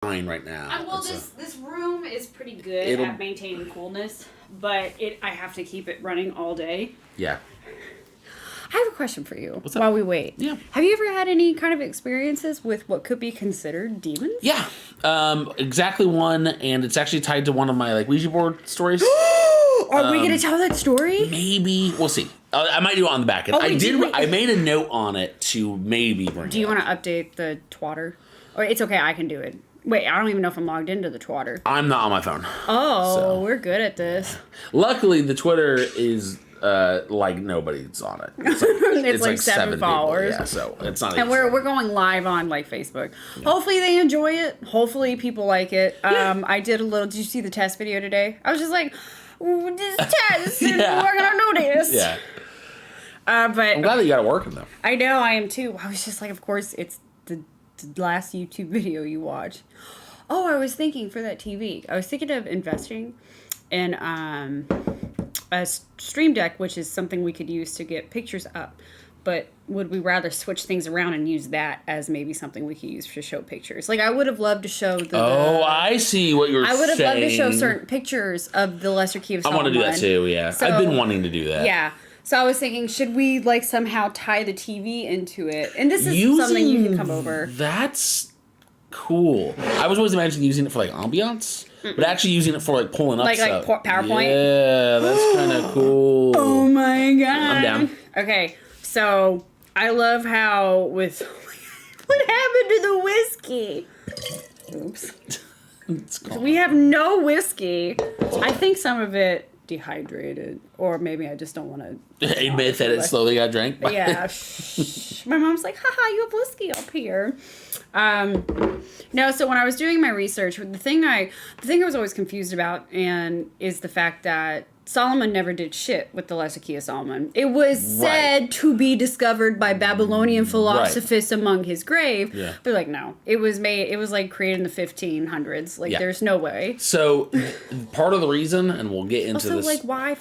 fine right now. Well, this room is pretty good at maintaining coolness, but I have to keep it running all day. Yeah. I have a question for you. What's up? While we wait. Yeah. Have you ever had any kind of experiences with what could be considered demons? Yeah. Exactly one, and it's actually tied to one of my Ouija board stories. Are we going to tell that story? Maybe. We'll see. I might do it on the back end. I made a note on it to maybe bring it. Do you want to update the twatter? Or it's okay, I can do it. Wait, I don't even know if I'm logged into the twatter. I'm not on my phone. Oh, we're good at this. Luckily, the Twitter is nobody's on it. It's like seven followers. Yeah, so it's not. And we're going live on Facebook. Yeah. Hopefully they enjoy it. Hopefully people like it. I did a little. Did you see the test video today? I was just like, this test, and we're gonna notice. Yeah. But I'm glad that you got it working though. I know, I am too. I was just like, of course, it's the last YouTube video you watch. Oh, I was thinking for that TV. I was thinking of investing in a stream deck, which is something we could use to get pictures up. But would we rather switch things around and use that as maybe something we could use to show pictures? Like, I would have loved to show I see what you're saying. I would have loved to show certain pictures of the Lesser Key of Solomon. I want to do that too, yeah. So, I've been wanting to do that. Yeah. So I was thinking, should we somehow tie the TV into it? And this is something you can come over. That's cool. I was always imagining using it for ambiance. But actually using it for pulling up stuff. Like PowerPoint? Yeah, that's kind of cool. Oh my god. I'm down. Okay, so I love how what happened to the whiskey? Oops. We have no whiskey. I think some of it dehydrated, or maybe I just don't want to admit that it slowly got drank. Yeah. My mom's like, haha, you have whiskey up here. No, so when I was doing my research, the thing I was always confused about is the fact that Solomon never did shit with the Lesser Key of Solomon. It was said to be discovered by Babylonian philosophers among his grave. Yeah. But no. It was created in the 1500s. There's no way. So part of the reason, and we'll get into also, this. Why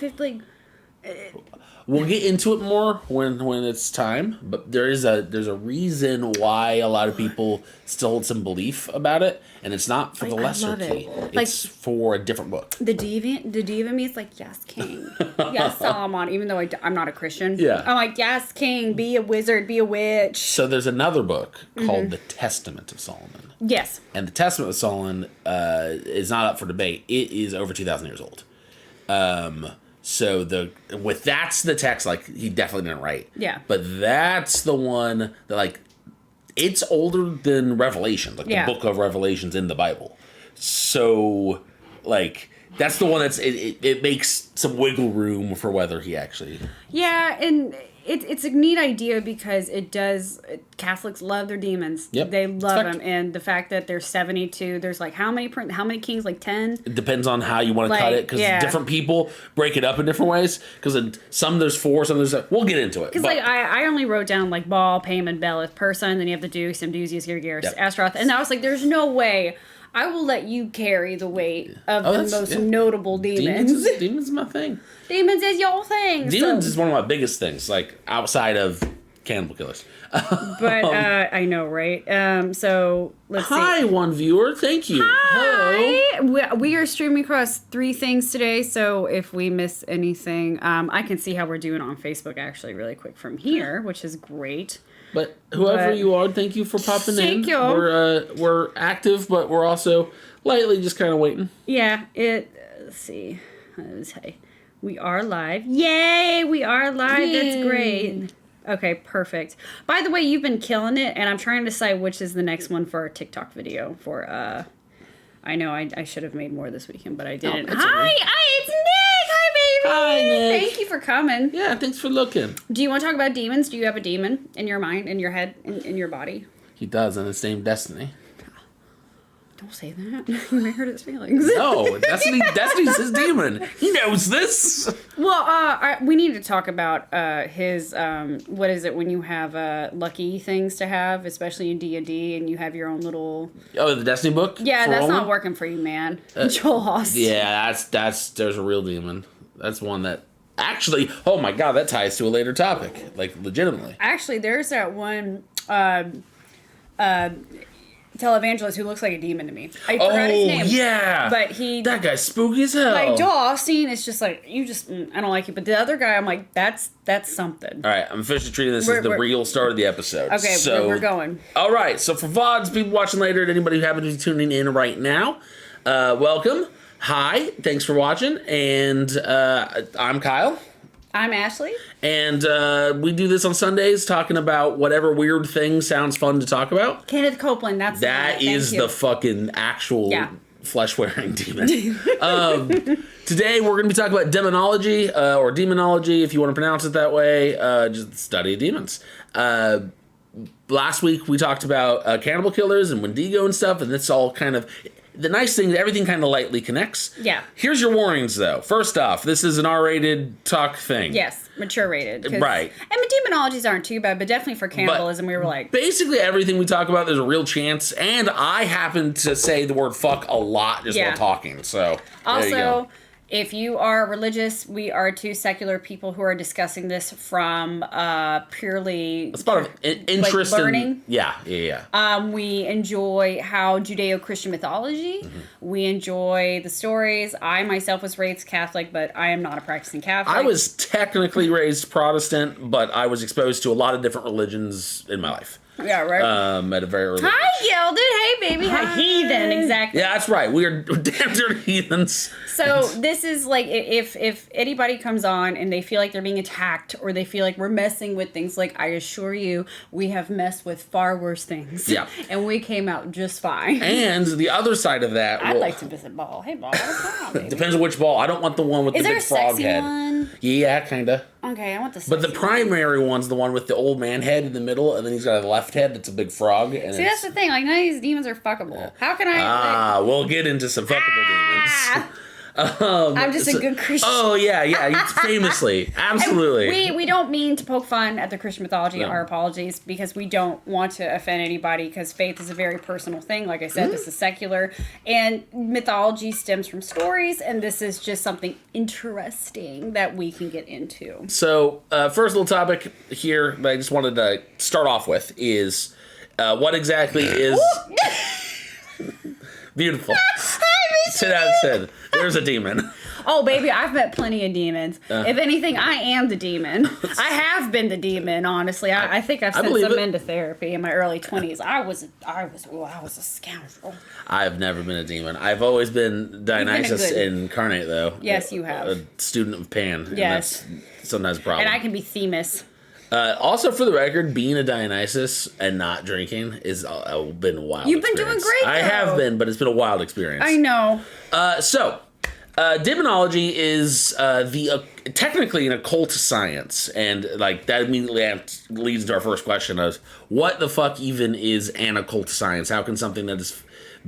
we'll get into it more when it's time, but there's a reason why a lot of people still hold some belief about it, and it's not for the Lesser Key. It's for a different book. The diva me is yes, king. Yes, Solomon, even though I'm not a Christian. Yeah. I'm like, yes, king, be a wizard, be a witch. So there's another book called The Testament of Solomon. Yes. And The Testament of Solomon is not up for debate. It is over 2,000 years old. So that's the text, he definitely didn't write. Yeah. But that's the one that, it's older than Revelations, the book of Revelations in the Bible. So, that's the one it makes some wiggle room for whether he actually... Yeah, and it's a neat idea because Catholics love their demons. Yep. They love them, and the fact that there's 72, there's how many kings? 10? It depends on how you want to cut it, because different people break it up in different ways, because some there's 4, some there's... We'll get into it. Because I only wrote down Baal, Paimon, Belith, Person, then you have the Dukes, Amdusias, Girgir, Astaroth, and I was like, there's no way I will let you carry the weight of the most notable demons. Demons is my thing. Demons is your thing. Demons is one of my biggest things, outside of cannibal killers. But I know, right? So let's see. Hi, one viewer. Thank you. Hi. Hello. We are streaming across 3 things today, so if we miss anything, I can see how we're doing on Facebook actually really quick from here, which is great. But whoever you are, thank you for popping in. Thank you. We're active, but we're also lightly just kind of waiting. Yeah. Let's see. We are live. Yay! We are live. Yay. That's great. Okay, perfect. By the way, you've been killing it, and I'm trying to decide which is the next one for our TikTok video. I know I should have made more this weekend, but I didn't. Hi, it's Nick. Hi, baby. Hi, Nick. Thank you for coming. Yeah, thanks for looking. Do you want to talk about demons? Do you have a demon in your mind, in your head, in your body? He does, and it's named Destiny. Don't say that. You may hurt his feelings. No, Destiny's his demon. He knows this. Well, we need to talk about his, what is it when you have lucky things to have, especially in D&D, and you have your own little... Oh, the Destiny book? Yeah, that's not working for you, man. Joel Hoss. Yeah, there's a real demon. That's one that... Actually, oh my god, that ties to a later topic. Legitimately. Actually, there's that one... televangelist who looks like a demon to me. I forgot his name. Yeah. But that guy's spooky as hell. Like Joel Osteen is just like, I don't like you. But the other guy, I'm like, that's something. All right, I'm officially treating this as the real start of the episode. Okay, so we're going. All right, so for VODs, people watching later, and anybody who happens to be tuning in right now, welcome. Hi, thanks for watching, and I'm Kyle. I'm Ashley. And we do this on Sundays, talking about whatever weird thing sounds fun to talk about. Kenneth Copeland, that is the fucking actual flesh-wearing demon. Today we're going to be talking about demonology, or demonology, if you want to pronounce it that way, just the study of demons. Last week we talked about cannibal killers and Wendigo and stuff, and it's all kind of... The nice thing is everything kind of lightly connects. Yeah. Here's your warnings, though. First off, this is an R-rated talk thing. Yes, mature rated. Right. And demonologies aren't too bad, but definitely for cannibalism, we were like... Basically everything we talk about, there's a real chance, and I happen to say the word fuck a lot just while talking, so also, if you are religious, we are two secular people who are discussing this from purely... It's part of interest like learning. We enjoy how Judeo-Christian mythology. Mm-hmm. We enjoy the stories. I myself was raised Catholic, but I am not a practicing Catholic. I was technically raised Protestant, but I was exposed to a lot of different religions in my life. Yeah, right. At a very early Hi, Gilded. Hey, baby. Hi. Heathen, exactly. Yeah, that's right. We are damn dirty heathens. So this is like, if anybody comes on and they feel like they're being attacked or they feel like we're messing with things, like, I assure you, we have messed with far worse things. Yeah. And we came out just fine. And the other side of that... I'd like to visit Ball. Hey, Ball. What's wrong, baby? Depends on which ball. I don't want the one with the big frog head. One? Yeah, kind of. Okay, I want the sexy But the primary one's the one with the old man head in the middle, and then he's got a left head that's a big frog. And see, that's the thing. Like, none of these demons are fuckable. Yeah. How can I... we'll get into some fuckable demons. I'm just a good Christian. Oh, yeah, famously. Absolutely. We don't mean to poke fun at the Christian mythology. Our apologies, because we don't want to offend anybody, because faith is a very personal thing. Like I said, this is secular, and mythology stems from stories, and this is just something interesting that we can get into. So, first little topic here that I just wanted to start off with is what exactly is... Beautiful. To that said, there's a demon. Oh, baby, I've met plenty of demons. If anything, I am the demon. I have been the demon, honestly. I think I've sent some into therapy in my early 20s. I was a scoundrel. I've never been a demon. I've always been Dionysus incarnate, though. Yes, you have. A student of Pan. Yes. And that's sometimes a problem. And I can be Themis. Also, for the record, being a Dionysus and not drinking is been a wild You've been experience. doing great, though. I have been, but it's been a wild experience. I know. Demonology is technically an occult science, and like that immediately leads to our first question of what the fuck even is an occult science? How can something that is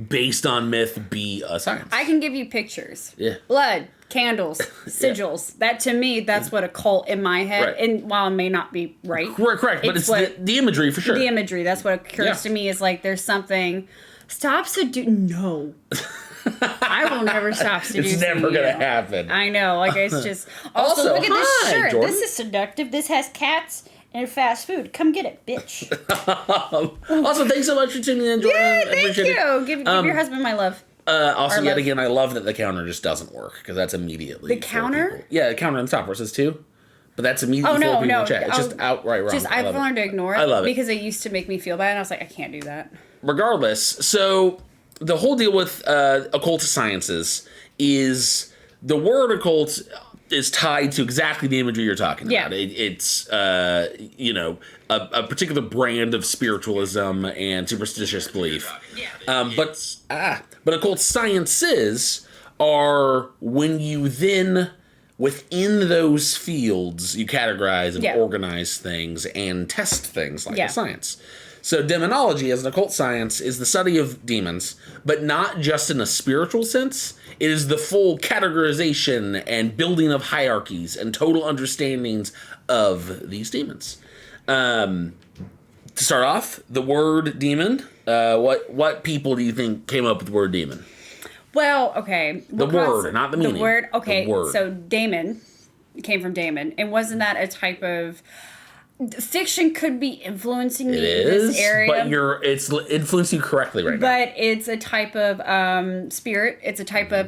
based on myth be a science? I can give you pictures. Yeah. Blood, candles, sigils. That, to me, that's what occult in my head. Right. And while it may not be right. Correct. But it's the imagery for sure. The imagery. That's what occurs to me, is like there's something. Stop seducing. No. I will never stop seducing. It's never going to happen. I know. Like, it's just. Also, look at this shirt. Jordan. This is seductive. This has cats and fast food. Come get it, bitch. Also, thanks so much for tuning in, Jordan. Yeah, thank you. Give your husband my love. Also, yet again, I love that the counter just doesn't work, because that's immediately the counter. People. Yeah, the counter on the top where it says 2, but that's immediately people in chat. It's just outright wrong. I've learned to ignore it. I love it because it used to make me feel bad, and I was like, I can't do that. Regardless, so the whole deal with occult sciences is the word occult is tied to exactly the imagery you're talking about. It's a particular brand of spiritualism and superstitious belief. But occult sciences are when you then, within those fields, you categorize and organize things and test things like a science. So demonology, as an occult science, is the study of demons, but not just in a spiritual sense. It is the full categorization and building of hierarchies and total understandings of these demons. To start off, the word demon, what people do you think came up with the word demon? Well, okay. The word, not the meaning. The word, okay. The word. So Damon came from Damon. And wasn't that a type of... fiction could be influencing me in is, this area. But it's influencing you correctly right now. But it's a type of spirit. It's a type of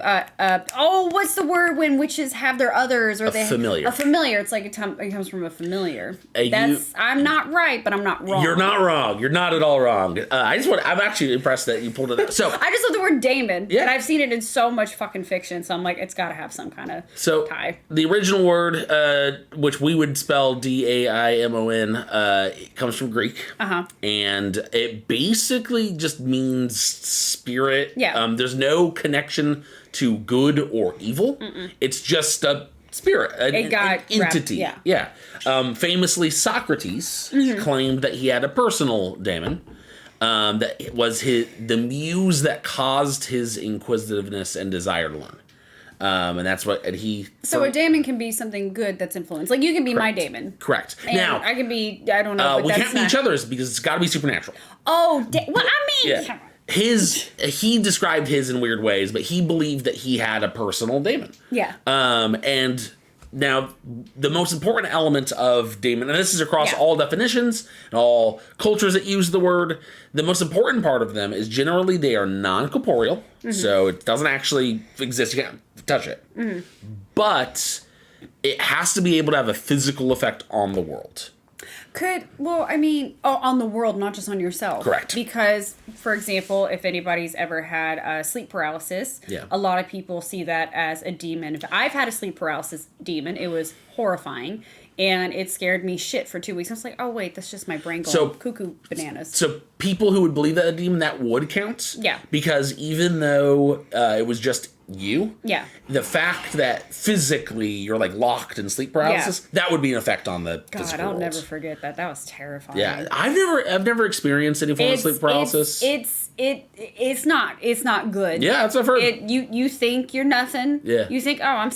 what's the word when witches have their others or familiar. A familiar. It's like it comes from a familiar. I'm not right, but I'm not wrong. You're not wrong. You're not at all wrong. I'm actually impressed that you pulled it up. So I just love the word daemon. Yeah. And I've seen it in so much fucking fiction, so I'm like, it's got to have some kind of tie. The original word, which we would spell Daimon, it comes from Greek. And it basically just means spirit. Yeah. There's no connection to good or evil. It's just a spirit, an entity. Yeah. Famously, Socrates claimed that he had a personal daemon. That was the muse that caused his inquisitiveness and desire to learn. And that's what So a daemon can be something good that's influenced. Like you can be my daemon. Correct. And now I can be. I don't know. But we can't be each other's because it's got to be supernatural. Oh, well, I mean. Yeah. He described his in weird ways, but he believed that he had a personal daemon. Yeah. And now the most important element of daemon, and this is across all definitions and all cultures that use the word, the most important part of them is generally they are non-corporeal, so it doesn't actually exist. You can't touch it. But it has to be able to have a physical effect on the world. On the world, not just on yourself. Correct. Because, for example, if anybody's ever had sleep paralysis, a lot of people see that as a demon. I've had a sleep paralysis demon. It was horrifying. And it scared me shit for 2 weeks. I was like, oh, wait, that's just my brain going cuckoo bananas. So people who would believe that a demon, that would count. Yeah. Because even though it was just you, the fact that physically you're like locked in sleep paralysis, that would be an effect on the physical I'll world. never forget that. That was terrifying. Yeah. I've never experienced any form of sleep paralysis. It's not good. Yeah, that's what I've heard. You think you're nothing. Yeah. You think, oh, I'm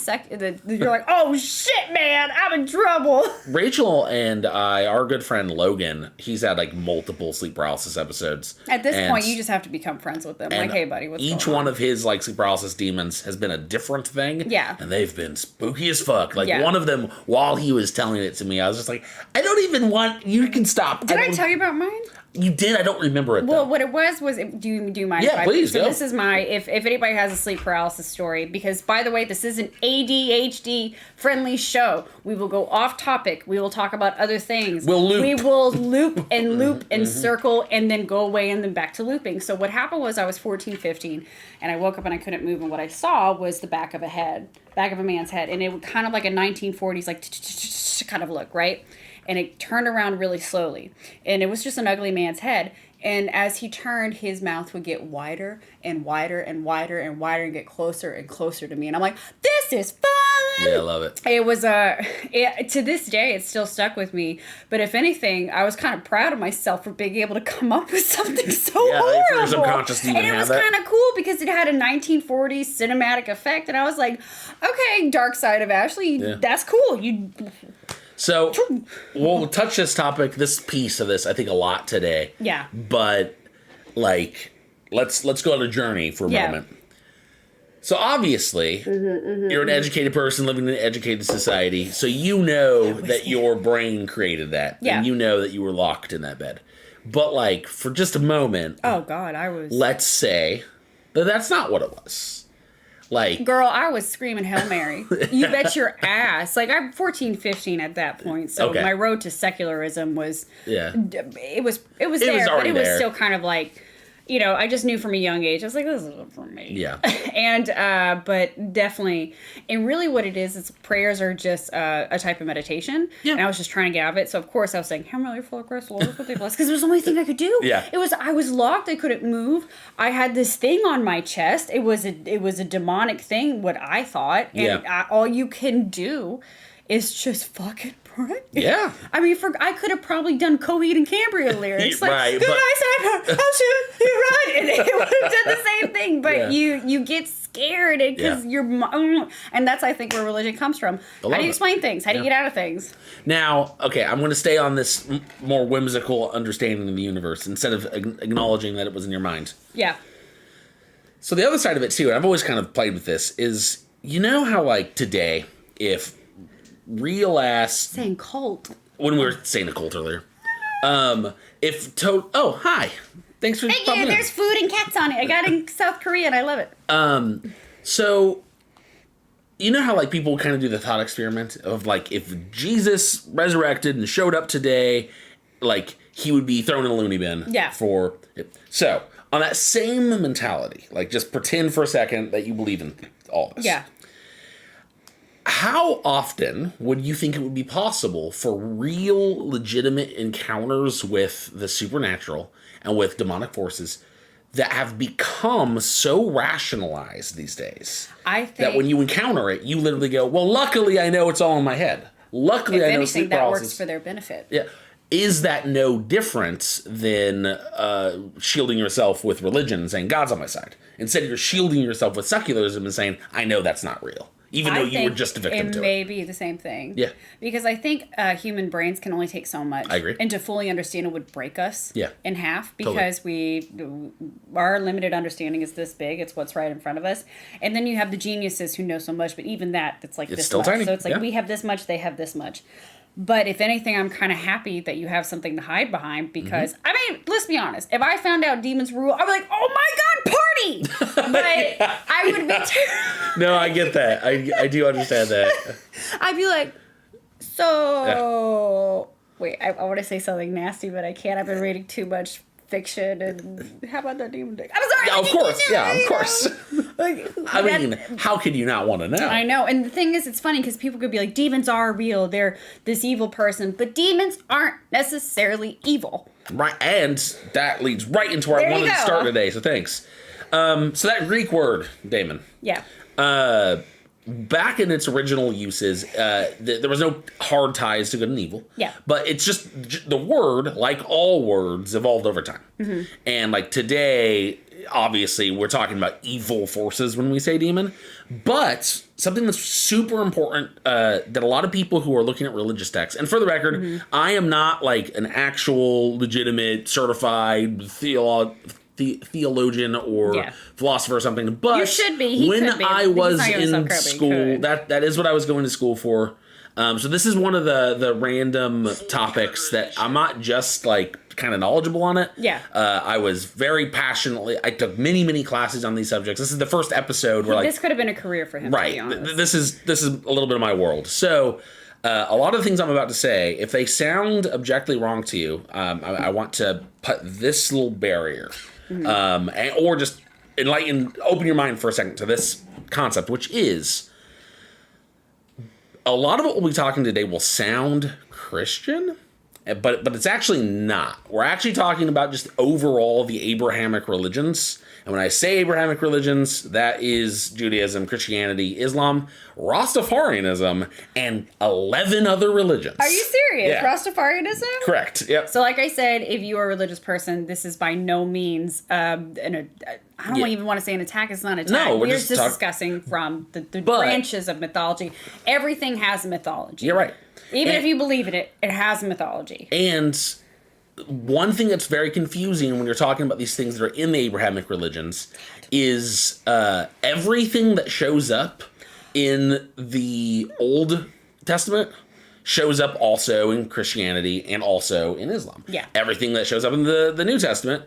you're like, oh shit, man, I'm in trouble. Rachel and our good friend Logan, he's had like multiple sleep paralysis episodes. At this point, you just have to become friends with them. Like, hey, buddy, what's going on? Each one of his like sleep paralysis demons has been a different thing. Yeah. And they've been spooky as fuck. Like one of them, while he was telling it to me, I was just like, I don't even want, you can stop. Did I tell you about mine? You did. I don't remember it. Well, what it was do you mind? Yeah, please. So go. this is my if anybody has a sleep paralysis story, because by the way, this is an ADHD friendly show. We will go off topic. We will talk about other things. We will loop and circle and then go away and then back to looping. So what happened was I was 14, 15 and I woke up and I couldn't move, and what I saw was the back of a man's head, and it was kind of like a 1940s like kind of look, right? And it turned around really slowly. And it was just an ugly man's head. And as he turned, his mouth would get wider and wider and wider and wider and get closer and closer to me. And I'm like, this is fun! Yeah, I love it. It was, to this day, it's still stuck with me. But if anything, I was kind of proud of myself for being able to come up with something so horrible. For your subconscious to even and it was kind of cool because it had a 1940s cinematic effect. And I was like, okay, Dark Side of Ashley, that's cool. So we'll touch this piece of this, I think, a lot today. Yeah. But like, let's go on a journey for a moment. So obviously, you're an educated person living in an educated society, so you know that your brain created that, and you know that you were locked in that bed. But like, for just a moment, oh God, let's say that that's not what it was. Like, girl, I was screaming Hail Mary. You bet your ass. Like, I'm 14, 15 at that point. So my road to secularism was, it was there, but it was still kind of like, I just knew from a young age. I was like, this isn't for me. Yeah. And, but definitely, and really what it is prayers are just a type of meditation. Yeah. And I was just trying to get out of it. So, of course, I was saying, Hail Mary, full of grace, Lord is with thee, blessed. Because it was the only thing I could do. Yeah. I was locked. I couldn't move. I had this thing on my chest. It was a demonic thing, what I thought. And all you can do is just fucking pray. Yeah. I mean, I could have probably done Coheed and Cambria lyrics. Like, right, good night, Santa. How should you run? And it would have done the same thing. But you get scared because you're... And that's, I think, where religion comes from. How do you explain things? How do you get out of things? Now, okay, I'm going to stay on this more whimsical understanding of the universe instead of acknowledging that it was in your mind. Yeah. So the other side of it, too, and I've always kind of played with this, is how, like, today, if real ass... Saying cult. when we were saying a cult earlier. Oh, hi. Thanks for Thank you. There's food and cats on it. I got it in South Korea and I love it. So, you know how like people kind of do the thought experiment of like if Jesus resurrected and showed up today, like he would be thrown in a loony bin. Yeah. For it. So, on that same mentality, like just pretend for a second that you believe in all this. Yeah. How often would you think it would be possible for real, legitimate encounters with the supernatural and with demonic forces that have become so rationalized these days? I think that when you encounter it, you literally go, well, luckily I know it's all in my head. Luckily I know sleep that paralysis. works for their benefit. Yeah. Is that no different than shielding yourself with religion and saying, God's on my side? Instead, you're shielding yourself with secularism and saying, I know that's not real. Even though you were just a victim to it. It may be the same thing. Yeah. Because I think human brains can only take so much. I agree. And to fully understand it would break us in half because Totally. our limited understanding is this big. It's what's right in front of us. And then you have the geniuses who know so much, but even that's like it's this still much. tiny. So it's like we have this much, they have this much. But if anything, I'm kind of happy that you have something to hide behind because, I mean, let's be honest. If I found out demons rule, I'd be like, oh my God, party! But I would be No, I get that. I do understand that. I'd be like, so... Wait, I want to say something nasty, but I can't. I've been reading too much fiction and how about that demon dick? I'm sorry. Yeah, of course. Yeah, of course. I mean, how could you not want to know? I know. And the thing is, it's funny because people could be like, demons are real. They're this evil person. But demons aren't necessarily evil. Right. And that leads right into where I wanted to start today. So thanks. So that Greek word, Damon. Yeah. Back in its original uses, there was no hard ties to good and evil. Yeah. But it's just the word, like all words, evolved over time. Mm-hmm. And like today, obviously, we're talking about evil forces when we say demon. But something that's super important that a lot of people who are looking at religious texts, and for the record, I am not like an actual, legitimate, certified theologian or philosopher or something, but you should be. When I was in school, that is what I was going to school for. So this is one of the random topics that I'm not just like kind of knowledgeable on it. Yeah. I was very passionately. I took many classes on these subjects. This is the first episode where this could have been a career for him. Right. To be honest. This is a little bit of my world. So. A lot of the things I'm about to say, if they sound objectively wrong to you, I want to put this little barrier. Or just open your mind for a second to this concept, which is a lot of what we'll be talking today will sound Christian, but it's actually not. We're actually talking about just overall the Abrahamic religions. And when I say Abrahamic religions, that is Judaism, Christianity, Islam, Rastafarianism, and 11 other religions. Are you serious? Yeah. Rastafarianism? Correct. Yep. So like I said, if you are a religious person, this is by no means I don't even want to say an attack. It's not an attack. No, we're just discussing from the branches of mythology. Everything has a mythology. You're right. Even if you believe in it, it has a mythology. And one thing that's very confusing when you're talking about these things that are in the Abrahamic religions is everything that shows up in the Old Testament shows up also in Christianity and also in Islam. Yeah. Everything that shows up in the New Testament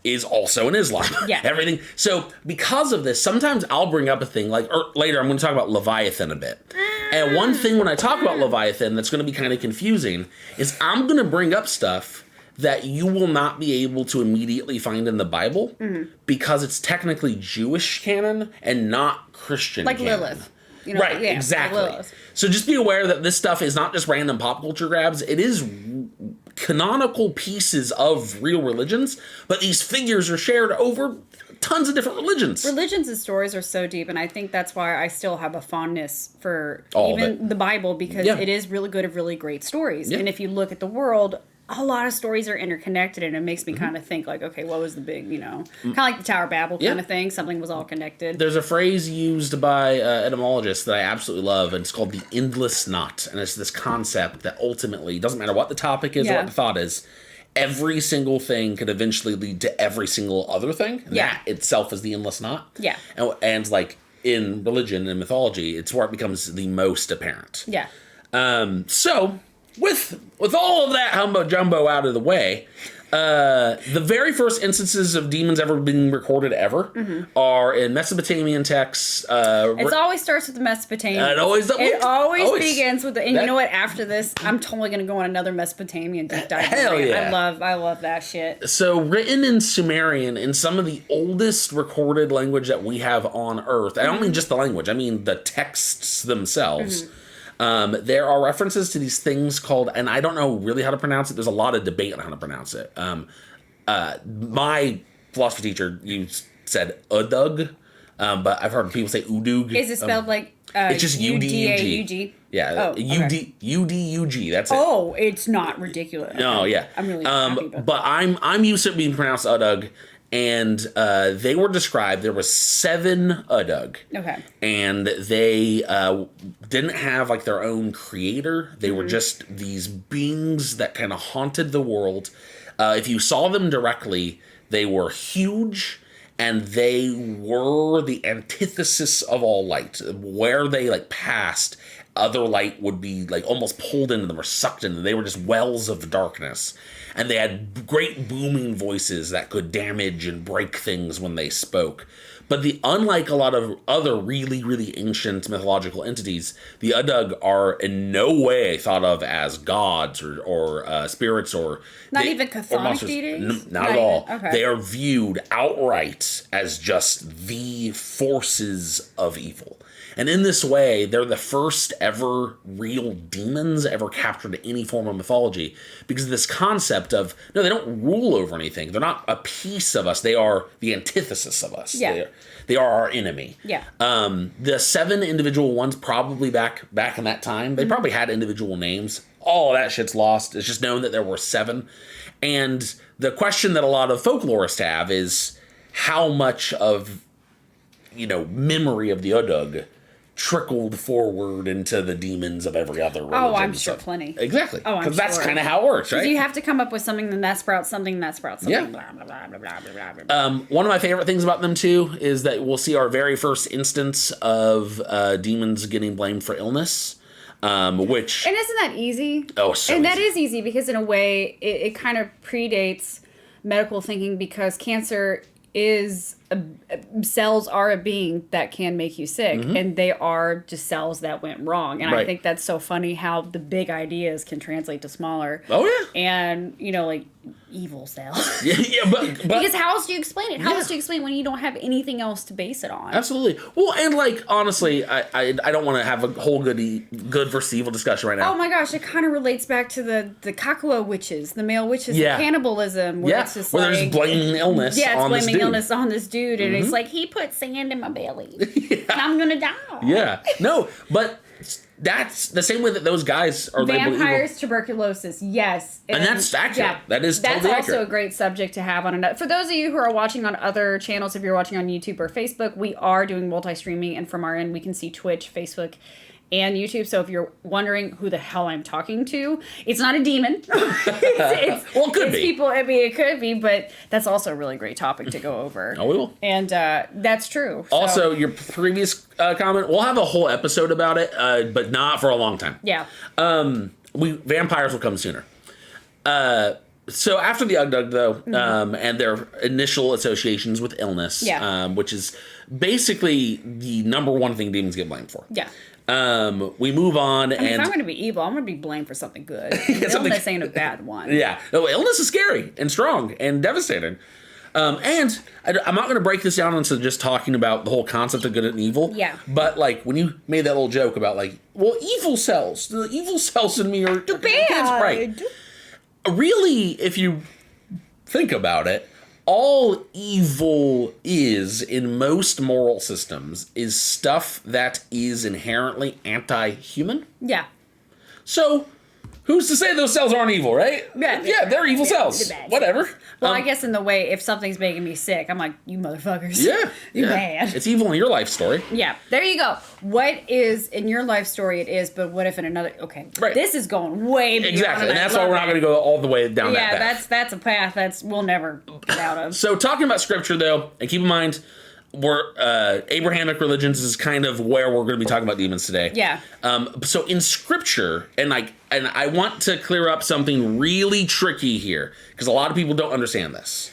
is also in Islam. Yeah. Everything. So because of this, sometimes I'll bring up a thing like, or later I'm going to talk about Leviathan a bit. And one thing when I talk about Leviathan that's going to be kind of confusing is I'm going to bring up stuff that you will not be able to immediately find in the Bible because it's technically Jewish canon and not Christian like canon. Lilith. Right, exactly. Like so just be aware that this stuff is not just random pop culture grabs. It is canonical pieces of real religions, but these figures are shared over tons of different religions. Religions and stories are so deep, and I think that's why I still have a fondness for all even the Bible, because it is really good of really great stories. Yeah. And if you look at the world, a lot of stories are interconnected, and it makes me kind of think like, okay, what was the big, kind of like the Tower of Babel kind of thing. Something was all connected. There's a phrase used by etymologists that I absolutely love, and it's called the endless knot. And it's this concept that ultimately, doesn't matter what the topic is or what the thought is, every single thing could eventually lead to every single other thing. And that itself is the endless knot. Yeah. And like in religion and mythology, it's where it becomes the most apparent. Yeah. So with all of that humbo jumbo out of the way, the very first instances of demons ever being recorded are in Mesopotamian texts. It always starts with the Mesopotamian. It always begins with and you know what? After this, I'm totally gonna go on another Mesopotamian deep dive. Hell yeah! I love that shit. So written in Sumerian, in some of the oldest recorded language that we have on Earth. I don't mean just the language. I mean the texts themselves. There are references to these things called, and I don't know really how to pronounce it. There's a lot of debate on how to pronounce it. My philosophy teacher said udug, but I've heard people say udug. Is it spelled like it's just U-D-U-G? Yeah, U-D-U-G. That's it. Oh, it's not ridiculous. No, yeah. I'm really happy about but that. I'm used to it being pronounced udug. And they were described, there was 7 Udug. Okay. And they didn't have like their own creator. They were just these beings that kind of haunted the world. If you saw them directly, they were huge and they were the antithesis of all light. Where they like passed, other light would be like almost pulled into them or sucked into them. They were just wells of darkness. And they had great booming voices that could damage and break things when they spoke. But unlike a lot of other really, really ancient mythological entities, the Udug are in no way thought of as gods or spirits or... Not even chthonic deities? Not at all. Okay. They are viewed outright as just the forces of evil. And in this way, they're the first ever real demons ever captured in any form of mythology because of this concept of, no, they don't rule over anything. They're not a piece of us. They are the antithesis of us. Yeah. They are our enemy. Yeah. The 7 individual ones probably back in that time, they probably had individual names. All of that shit's lost. It's just known that there were 7. And the question that a lot of folklorists have is how much of, memory of the Udug trickled forward into the demons of every other religion. Oh, I'm sure plenty. Exactly. Oh, I'm sure. Because that's kind of how it works, right? You have to come up with something, then that sprouts something, that sprouts something. Yeah. Blah, blah, blah, blah, blah, blah, blah, blah. One of my favorite things about them, too, is that we'll see our very first instance of demons getting blamed for illness. Which... And isn't that easy? Oh, so And easy. that is easy because, in a way, it kind of predates medical thinking because cancer is... cells are a being that can make you sick, and they are just cells that went wrong. And I think that's so funny how the big ideas can translate to smaller. Oh, yeah. And, like evil cells. but because how else do you explain it? How else do you explain when you don't have anything else to base it on? Absolutely. Well, and honestly, I don't want to have a whole good versus evil discussion right now. Oh my gosh, it kind of relates back to the Kakua witches, the male witches, and cannibalism. Where it's just they're just blaming illness. Yeah, it's on blaming this dude. illness on this dude, and it's like he put sand in my belly, and I'm gonna die. Yeah, no, but that's the same way that those guys are vampires, tuberculosis, yes, and that's accurate. Yeah, that's also accurate. a great subject to have on another. For those of you who are watching on other channels, if you're watching on YouTube or Facebook, we are doing multi-streaming, and from our end, we can see Twitch, Facebook, and YouTube. So if you're wondering who the hell I'm talking to, it's not a demon. It could be. People. I mean, it could be, but that's also a really great topic to go over. Oh, we will. And that's true. Also, your previous comment, we'll have a whole episode about it, but not for a long time. Yeah. Vampires will come sooner. So after the Ugdug, though, and their initial associations with illness, which is basically the number one thing demons get blamed for. Yeah. We move on, and if I'm going to be evil, I'm going to be blamed for something good. Illness ain't a bad one. Yeah. No, illness is scary and strong and devastating. And I'm not going to break this down into just talking about the whole concept of good and evil. Yeah. But when you made that little joke about the evil cells in me are bad. Right. Really, if you think about it, all evil is in most moral systems is stuff that is inherently anti-human. Yeah. So, who's to say those cells aren't evil, right? Yeah, they're evil cells. Whatever. Well, I guess in the way, if something's making me sick, I'm like, you motherfuckers. Yeah. You're bad. It's evil in your life story. Yeah. There you go. What is in your life story, it is, but what if in another... Okay. Right. This is going way beyond. Exactly. And that's why we're not going to go all the way down that path. That's a path we'll never get out of. So, talking about scripture, though, and keep in mind, Abrahamic religions is kind of where we're going to be talking about demons today. Yeah. So in scripture, and I want to clear up something really tricky here, because a lot of people don't understand this.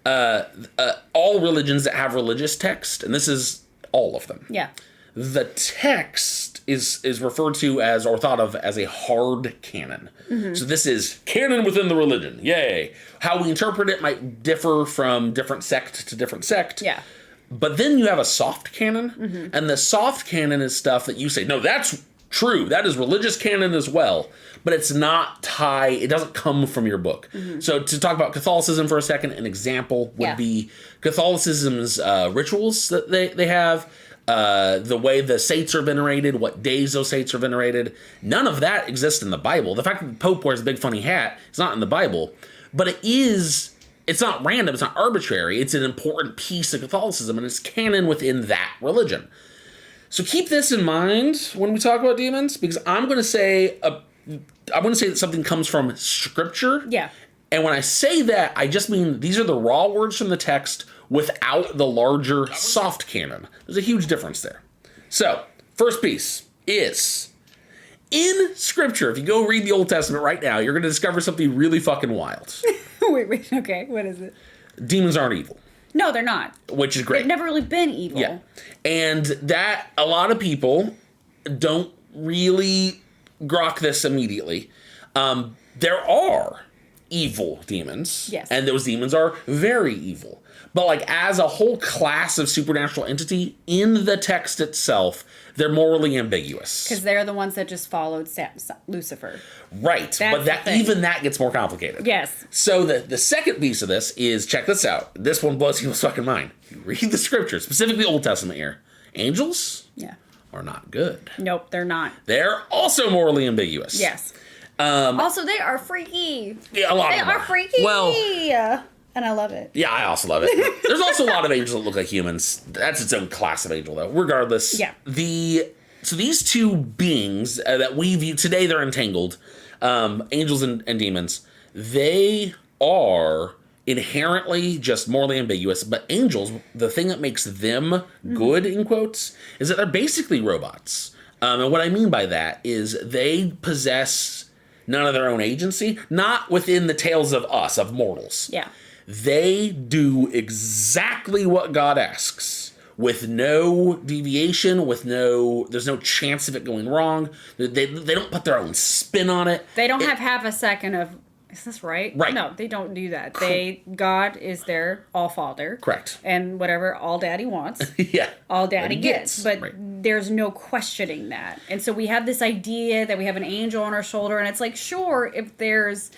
All religions that have religious text, and this is all of them. Yeah. The text is referred to as, or thought of as, a hard canon. Mm-hmm. So this is canon within the religion. Yay. How we interpret it might differ from different sect to different sect. Yeah. But then you have a soft canon, and the soft canon is stuff that you say, no, that's true. That is religious canon as well. But it's not tied, it doesn't come from your book. Mm-hmm. So to talk about Catholicism for a second, an example would be Catholicism's rituals that they have, the way the saints are venerated, what days those saints are venerated. None of that exists in the Bible. The fact that the Pope wears a big funny hat is not in the Bible, but it's not random, it's not arbitrary. It's an important piece of Catholicism, and it's canon within that religion. So keep this in mind when we talk about demons, because I'm going to say that something comes from scripture. Yeah. And when I say that, I just mean these are the raw words from the text without the larger soft canon. There's a huge difference there. So, first piece is, in scripture, if you go read the Old Testament right now, you're going to discover something really fucking wild. Wait, okay, what is it? Demons aren't evil. No, they're not. Which is great. They've never really been evil. Yeah. And that, a lot of people don't really grok this immediately. There are evil demons. Yes. And those demons are very evil. But like as a whole class of supernatural entity, in the text itself, they're morally ambiguous. Because they're the ones that just followed Lucifer. Right. But even that gets more complicated. Yes. So the second piece of this is, check this out. This one blows people's fucking mind. You read the scriptures, specifically Old Testament here. Angels are not good. Nope, they're not. They're also morally ambiguous. Yes. Also, they are freaky. Yeah, a lot of them are freaky. Well, and I love it. Yeah, I also love it. There's also a lot of angels that look like humans. That's its own class of angel, though. Regardless. Yeah. So these two beings that we view today, they're entangled. Angels and demons. They are inherently just morally ambiguous. But angels, the thing that makes them good, in quotes, is that they're basically robots. And what I mean by that is they possess none of their own agency, not within the tales of us, of mortals. Yeah. They do exactly what God asks, with no deviation, there's no chance of it going wrong. They don't put their own spin on it. They don't have half a second of, is this right? Right. No, they don't do that. God is their all father. Correct. And whatever all daddy wants, all daddy gets. But there's no questioning that. And so we have this idea that we have an angel on our shoulder, and it's like, sure, if there's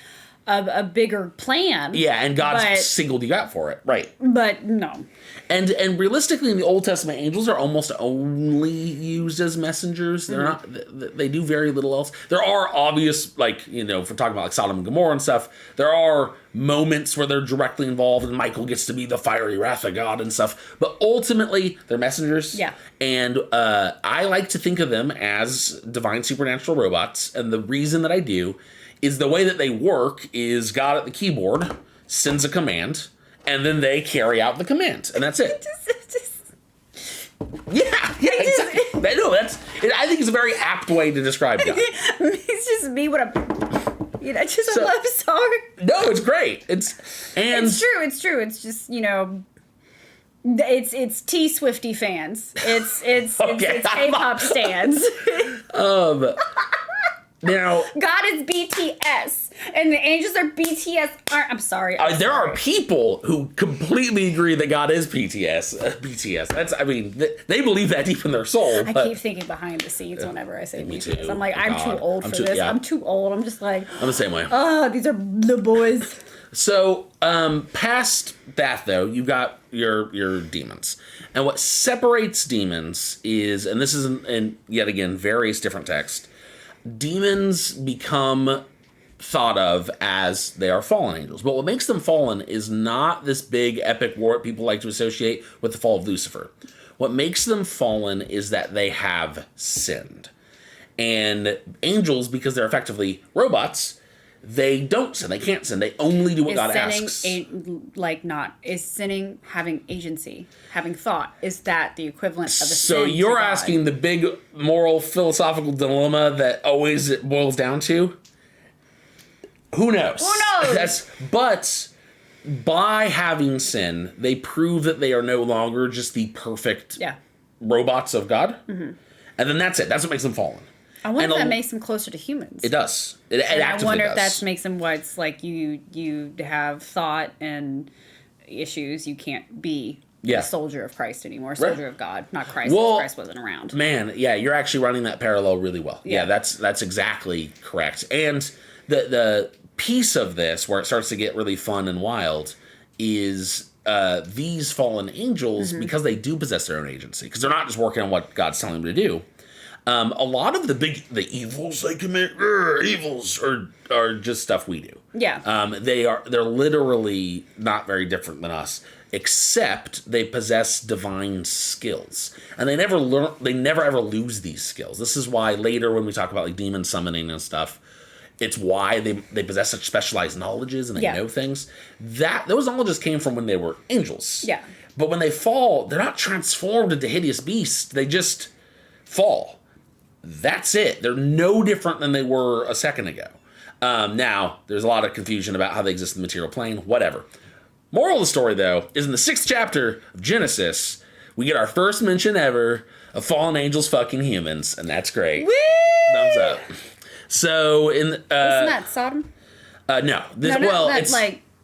a bigger plan. Yeah, and God's singled you out for it. Right. But no. And realistically, in the Old Testament, angels are almost only used as messengers. They're not. They do very little else. There are obvious, like, if we're talking about like Sodom and Gomorrah and stuff, there are moments where they're directly involved, and Michael gets to be the fiery wrath of God and stuff. But ultimately, they're messengers. Yeah. And I like to think of them as divine supernatural robots. And the reason that I do is the way that they work is God at the keyboard sends a command, and then they carry out the command, and that's it. Exactly. I think it's a very apt way to describe God. It's just me with a love song. No, it's great. It's true. It's just, it's T Swifty fans. It's K-pop stans. Now, God is BTS, and the angels are BTS. I'm sorry. There are people who completely agree that God is BTS. BTS. They believe that deep in their soul. I keep thinking behind the scenes whenever I say BTS. Too. I'm like, I'm too old for this. Yeah. I'm too old. I'm just like, I'm the same way. Oh, these are the boys. So, past that though, you've got your demons, and what separates demons is, and this is in yet again various different texts. Demons become thought of as they are fallen angels. But what makes them fallen is not this big epic war that people like to associate with the fall of Lucifer. What makes them fallen is that they have sinned. And angels, because they're effectively robots, they don't sin. They can't sin. They only do what God asks. Is sinning having agency, having thought? Is that the equivalent of a sin? So you're asking the big moral philosophical dilemma that always it boils down to? Who knows? But by having sin, they prove that they are no longer just the perfect robots of God. Mm-hmm. And then that's it. That's what makes them fallen. I wonder if that makes them closer to humans. It does. It actively does. I wonder if that makes them what's like you have thought and issues. You can't be a soldier of Christ anymore. Soldier of God, not Christ. Well, Christ wasn't around. Man, yeah, you're actually running that parallel really well. Yeah, that's exactly correct. And the piece of this where it starts to get really fun and wild is these fallen angels, because they do possess their own agency, because they're not just working on what God's telling them to do. A lot of the evils they commit, evils are just stuff we do. Yeah. They're literally not very different than us, except they possess divine skills, and they never ever lose these skills. This is why later when we talk about like demon summoning and stuff, it's why they possess such specialized knowledges and they know things. Those knowledges came from when they were angels. Yeah. But when they fall, they're not transformed into hideous beasts. They just fall. That's it. They're no different than they were a second ago. Now, there's a lot of confusion about how they exist in the material plane. Whatever. Moral of the story, though, is in the 6th chapter of Genesis, we get our first mention ever of fallen angels fucking humans, and that's great. Whee! Thumbs up. So isn't that Sodom? No.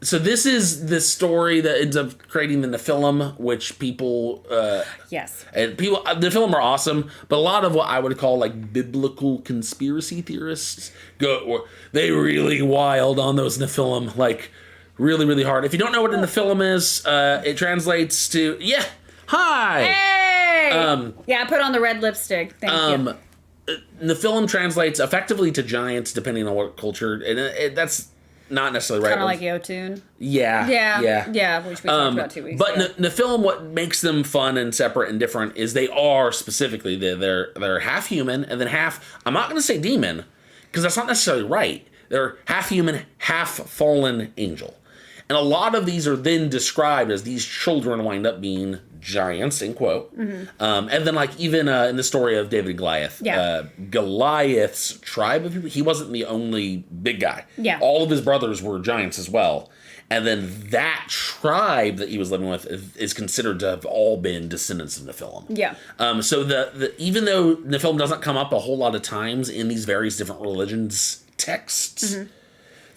So this is the story that ends up creating the Nephilim, which people... yes. And the Nephilim are awesome, but a lot of what I would call like biblical conspiracy theorists they really wild on those Nephilim, like really, really hard. If you don't know what a Nephilim is, it translates to, hi! Hey! I put on the red lipstick. Thank you. Nephilim translates effectively to giants, depending on what culture, and that's not necessarily right. Kind of like Yotun. Yeah. Which we talked about 2 weeks but ago. Nephilim, what makes them fun and separate and different is they are specifically, they're half human and then half, I'm not going to say demon, because that's not necessarily right. They're half human, half fallen angel. And a lot of these are then described as these children wind up being giants, in quote. Mm-hmm. And then, like, even in the story of David and Goliath, Goliath's tribe of people, he wasn't the only big guy. Yeah. All of his brothers were giants as well. And then that tribe that he was living with is considered to have all been descendants of Nephilim. Yeah. So even though Nephilim doesn't come up a whole lot of times in these various different religions' texts,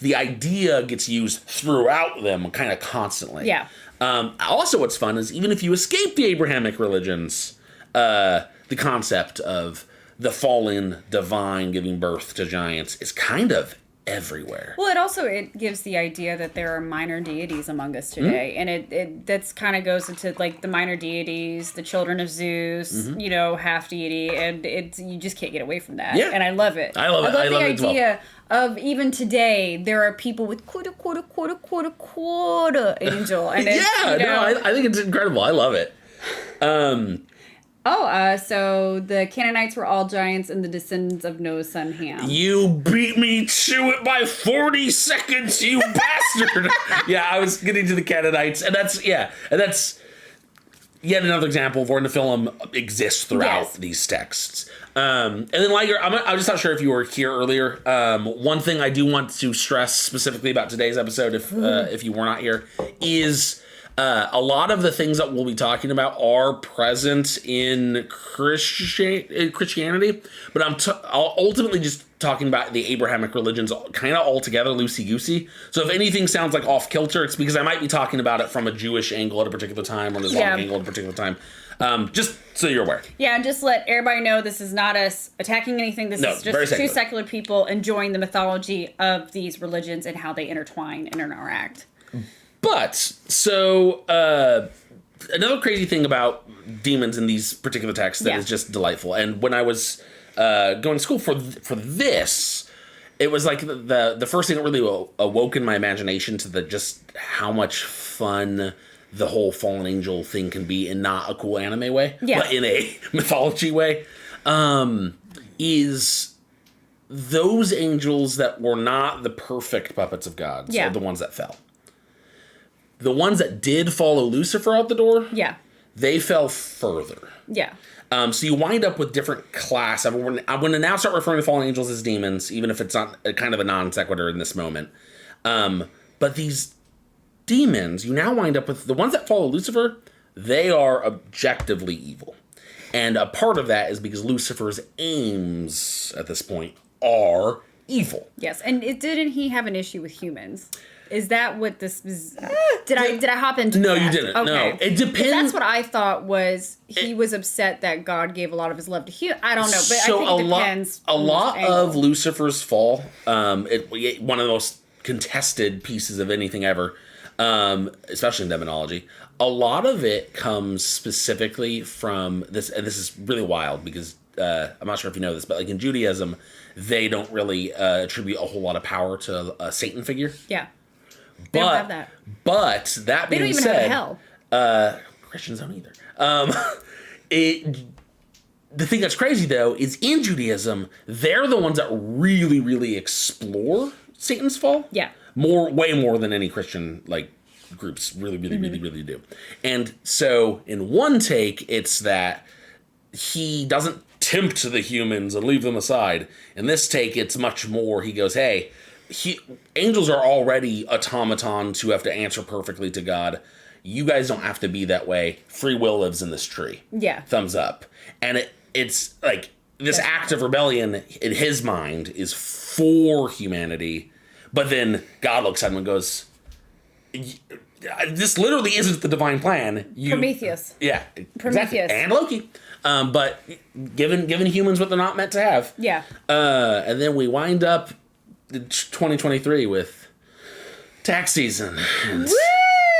the idea gets used throughout them kind of constantly. Yeah. Also, what's fun is even if you escape the Abrahamic religions, the concept of the fallen divine giving birth to giants is kind of everywhere. Well, it gives the idea that there are minor deities among us today, and it that's kind of goes into like the minor deities, the children of Zeus, half deity, and you just can't get away from that. Yeah. And I love it. I love the idea of even today there are people with quarter angel, and I think it's incredible. I love it. So the Canaanites were all giants and the descendants of Noah's son Ham. You beat me to it by 40 seconds, you bastard! Yeah, I was getting to the Canaanites, and that's yet another example of where Nephilim exists throughout these texts. And then, Liger, I'm just not sure if you were here earlier. One thing I do want to stress specifically about today's episode, if you were not here, is... a lot of the things that we'll be talking about are present in Christianity, but I'm ultimately just talking about the Abrahamic religions kind of all together, loosey-goosey. So if anything sounds like off-kilter, it's because I might be talking about it from a Jewish angle at a particular time or an Islamic angle at a particular time. Just so you're aware. Yeah, and just let everybody know this is not us attacking anything. This is just two secular people enjoying the mythology of these religions and how they intertwine and interact. But, so, another crazy thing about demons in these particular texts that is just delightful. And when I was going to school for this, it was like the first thing that really awoke in my imagination to just how much fun the whole fallen angel thing can be in not a cool anime way, but in a mythology way, is those angels that were not the perfect puppets of God are the ones that fell. The ones that did follow Lucifer out the door, they fell further. Yeah. So you wind up with different class. I'm going to now start referring to fallen angels as demons, even if it's not a kind of a non sequitur in this moment. But these demons, you now wind up with the ones that follow Lucifer, they are objectively evil. And a part of that is because Lucifer's aims at this point are evil. Yes, and didn't he have an issue with humans? Is that what this is? Did I hop into No, that? you didn't. Okay. No, it depends. That's what I thought was he was upset that God gave a lot of his love to humans. I don't know, but so I think it depends. A lot of Lucifer's fall, one of the most contested pieces of anything ever, especially in demonology. A lot of it comes specifically from this, and this is really wild because I'm not sure if you know this, but like in Judaism, they don't really attribute a whole lot of power to a Satan figure. Yeah. They don't have that. But that being said, they don't even have hell. Christians don't either. The thing that's crazy though is in Judaism, they're the ones that really, really explore Satan's fall. Yeah. Way more than any Christian groups really do. And so in one take, it's that he doesn't tempt the humans and leave them aside. In this take, it's much more. He goes, hey. Angels are already automatons who have to answer perfectly to God. You guys don't have to be that way. Free will lives in this tree. Yeah. Thumbs up. And it's like this act of rebellion in his mind is for humanity. But then God looks at him and goes, this literally isn't the divine plan. Prometheus. Yeah. Prometheus. Exactly. And Loki. But given humans what they're not meant to have. Yeah. And then we wind up 2023 with tax season and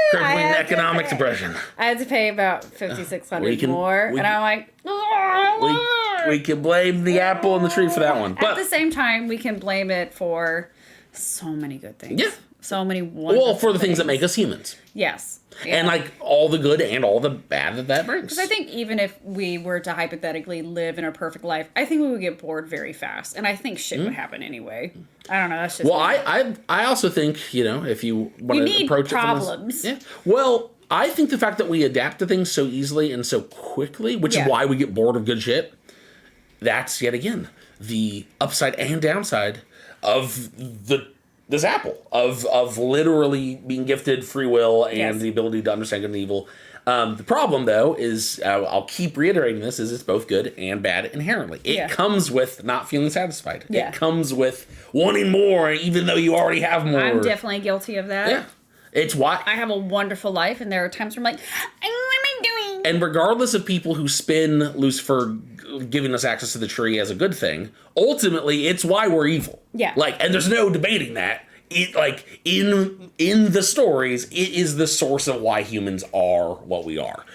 crippling economic depression. I had to pay about $5,600 more, and I'm like, oh, we can blame the apple in the tree for that one. But at the same time, we can blame it for so many good things. Yeah. So many wonderful Well, for the things that make us humans. Yes. Yeah. And all the good and all the bad that brings. Because I think even if we were to hypothetically live in a perfect life, I think we would get bored very fast. And I think shit would happen anyway. I don't know. That's just I also think, if you want to approach problems. it from well, I think the fact that we adapt to things so easily and so quickly, which is why we get bored of good shit, that's yet again the upside and downside of this apple of literally being gifted free will and the ability to understand good and evil. The problem, though, is I'll keep reiterating this: is it's both good and bad inherently. It comes with not feeling satisfied. Yeah. It comes with wanting more, even though you already have more. I'm definitely guilty of that. Yeah, it's why I have a wonderful life, and there are times where I'm like, what am I doing? And regardless of people who spin Lucifer giving us access to the tree as a good thing, ultimately it's why we're evil. Yeah. And there's no debating that. In the stories, it is the source of why humans are what we are.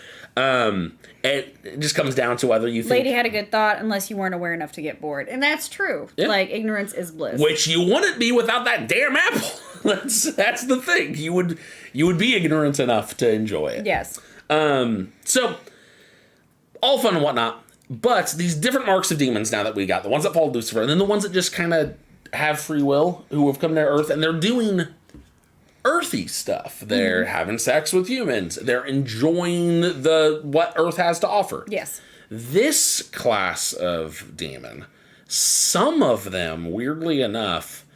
It just comes down to whether you think... Lady had a good thought unless you weren't aware enough to get bored. And that's true. Yeah. Ignorance is bliss. Which you wouldn't be without that damn apple. That's the thing. You would be ignorant enough to enjoy it. Yes. So, all fun and whatnot. But these different marks of demons now that we got, the ones that follow Lucifer, and then the ones that just kind of have free will, who have come to Earth, and they're doing earthy stuff. They're having sex with humans. They're enjoying what Earth has to offer. Yes. This class of demon, some of them, weirdly enough,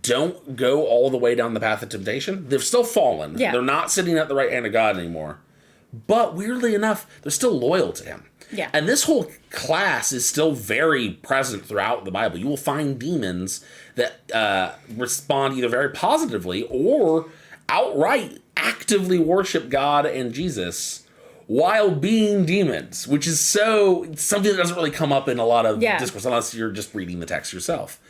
don't go all the way down the path of temptation. They're still fallen. Yeah. They're not sitting at the right hand of God anymore. But weirdly enough, they're still loyal to him. Yeah. And this whole class is still very present throughout the Bible. You will find demons that respond either very positively or outright actively worship God and Jesus while being demons, which is something that doesn't really come up in a lot of discourse unless you're just reading the text yourself.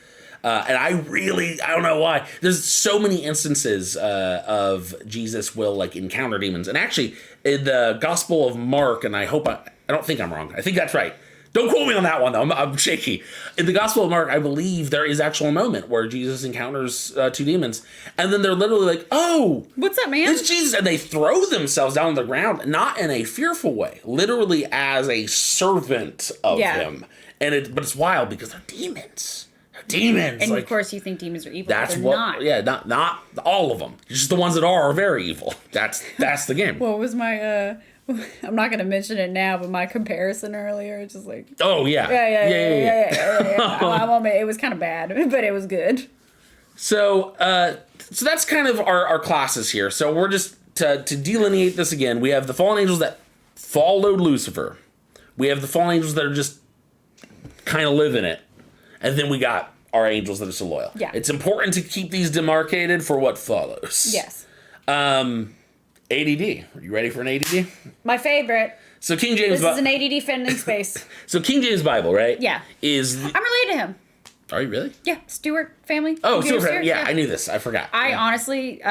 And I don't know why. There's so many instances of Jesus will encounter demons. And actually, in the Gospel of Mark, and I don't think I'm wrong. I think that's right. Don't quote me on that one, though. I'm shaky. In the Gospel of Mark, I believe there is actually a moment where Jesus encounters two demons. And then they're literally like, oh, what's up, man? It's Jesus. And they throw themselves down on the ground, not in a fearful way, literally as a servant of him. But it's wild because they're demons. Demons. And of course, you think demons are evil. That's but they're what. not. Yeah, not all of them. Just the ones that are very evil. That's the game. What was my? I'm not gonna mention it now, but my comparison earlier, just like. Oh yeah. Yeah. It was kind of bad, but it was good. So that's kind of our classes here. So we're just to delineate this again. We have the fallen angels that followed Lucifer. We have the fallen angels that are just kind of live in it, and then we got our angels that are so loyal. Yeah. It's important to keep these demarcated for what follows. Yes. ADD. Are you ready for an ADD? My favorite. So King James. This is an ADD fending space. So King James Bible, right? Yeah. I'm related to him. Are you really? Yeah, Stewart family. Oh, Stewart family. Yeah, I knew this. I forgot. I honestly,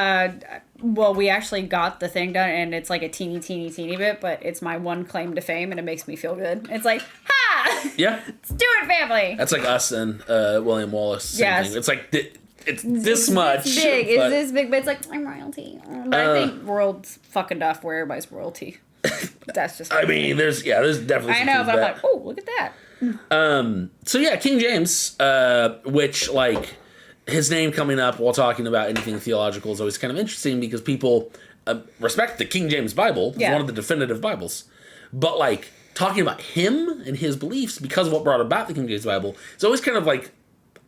we actually got the thing done, and it's like a teeny bit, but it's my one claim to fame, and it makes me feel good. It's like, ha! Yeah. Stewart family. That's like us and William Wallace. Yes. Thing. It's like it's this much. It's big. It's this big, but it's like, I'm royalty. But I think world's fucking enough where everybody's royalty. That's just. I mean, there's definitely. I know, but I'm like, oh, look at that. So yeah, King James, which like his name coming up while talking about anything theological is always kind of interesting because people respect the King James Bible, it's one of the definitive Bibles, but like talking about him and his beliefs because of what brought about the King James Bible, it's always kind of like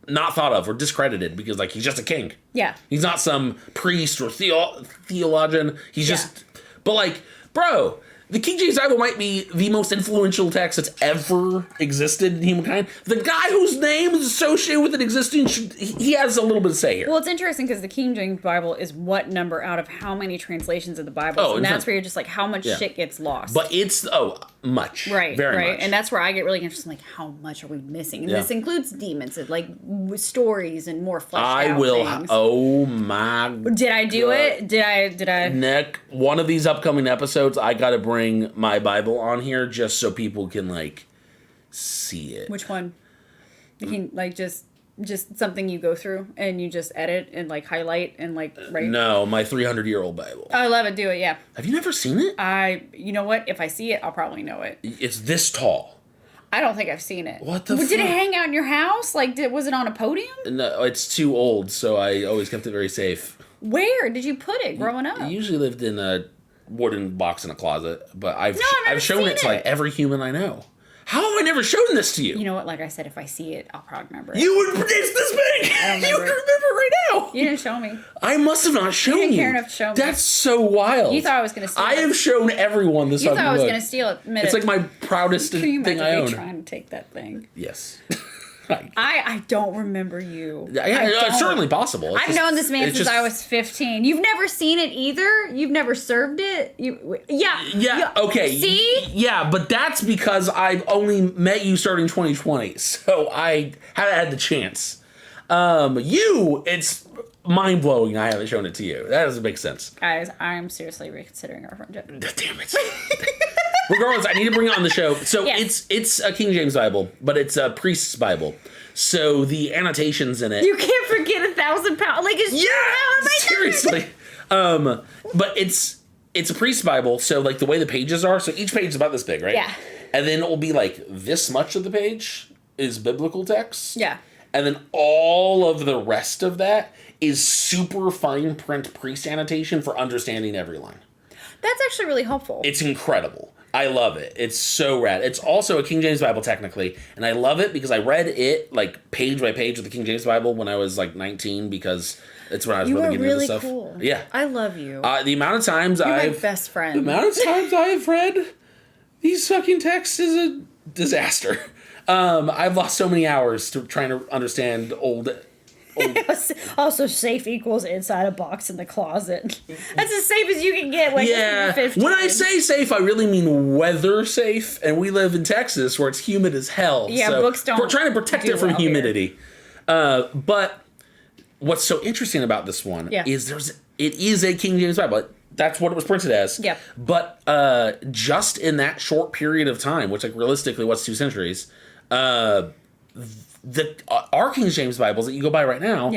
not thought of or discredited because like he's just a king. Yeah, he's not some priest or theologian. He's just, but like, bro. The King James Bible might be the most influential text that's ever existed in humankind. The guy whose name is associated with it existing, he has a little bit to say here. Well, it's interesting because the King James Bible is what number out of how many translations of the Bible? Oh, and that's where you're just like, how much shit gets lost. But it's, much. Right, very right. much. And that's where I get really interested, like, how much are we missing? And this includes demons, like stories and more fleshed out things. Oh my God. Did I do it? Did I? Nick, one of these upcoming episodes, I gotta bring my Bible on here just so people can, like, see it. Which one? You can, like, just something you go through and you just edit and, like, highlight and, like, write? No, my 300-year-old Bible. I love it. Do it, yeah. Have you never seen it? You know what? If I see it, I'll probably know it. It's this tall. I don't think I've seen it. What the fuck? Did it hang out in your house? Like, was it on a podium? No, it's too old, so I always kept it very safe. Where did you put it growing up? I usually lived in a wooden box in a closet, but I've shown it to like every human I know. How have I never shown this to you? You know what? Like I said, if I see it, I'll probably remember it. You would. It's this big. You would remember it right now. You didn't show me. I must have not shown you. Didn't care enough to show me. That's so wild. You thought I was going to steal it. I have shown everyone this. You thought I was going to steal it. It's like my proudest thing I own. Trying to take that thing. Yes. I don't remember you. Yeah, it's certainly possible. I've known this man since I was 15. You've never seen it either? You've never served it? Yeah, okay. See? Yeah, but that's because I've only met you starting 2020, so I haven't had the chance. It's mind-blowing I haven't shown it to you. That doesn't make sense. Guys, I'm seriously reconsidering our friendship. Damn it. Regardless, I need to bring it on the show. So it's a King James Bible, but it's a priest's Bible. So the annotations in it. You can't forget 1,000 pounds. Like, it's seriously. But it's a priest's Bible, so like the way the pages are, so each page is about this big, right? Yeah. And then it will be like this much of the page is biblical text. Yeah. And then all of the rest of that is super fine print priest annotation for understanding every line. That's actually really helpful. It's incredible. I love it. It's so rad. It's also a King James Bible technically, and I love it because I read it like page by page of the King James Bible when I was like 19 because it's when I was really getting into stuff. Cool. Yeah, I love you. The amount of times You're my best friend. The amount of times I've read these fucking texts is a disaster. I've lost so many hours trying to understand old. Also, safe equals inside a box in the closet. That's as safe as you can get when you're 15. When I say safe, I really mean weather safe, and we live in Texas where it's humid as hell. Yeah, so books don't. We're trying to protect it from humidity. But what's so interesting about this one is it is a King James Bible. That's what it was printed as. Yeah. But just in that short period of time, which like realistically, what's 2 centuries? Our King James Bibles that you go by right now,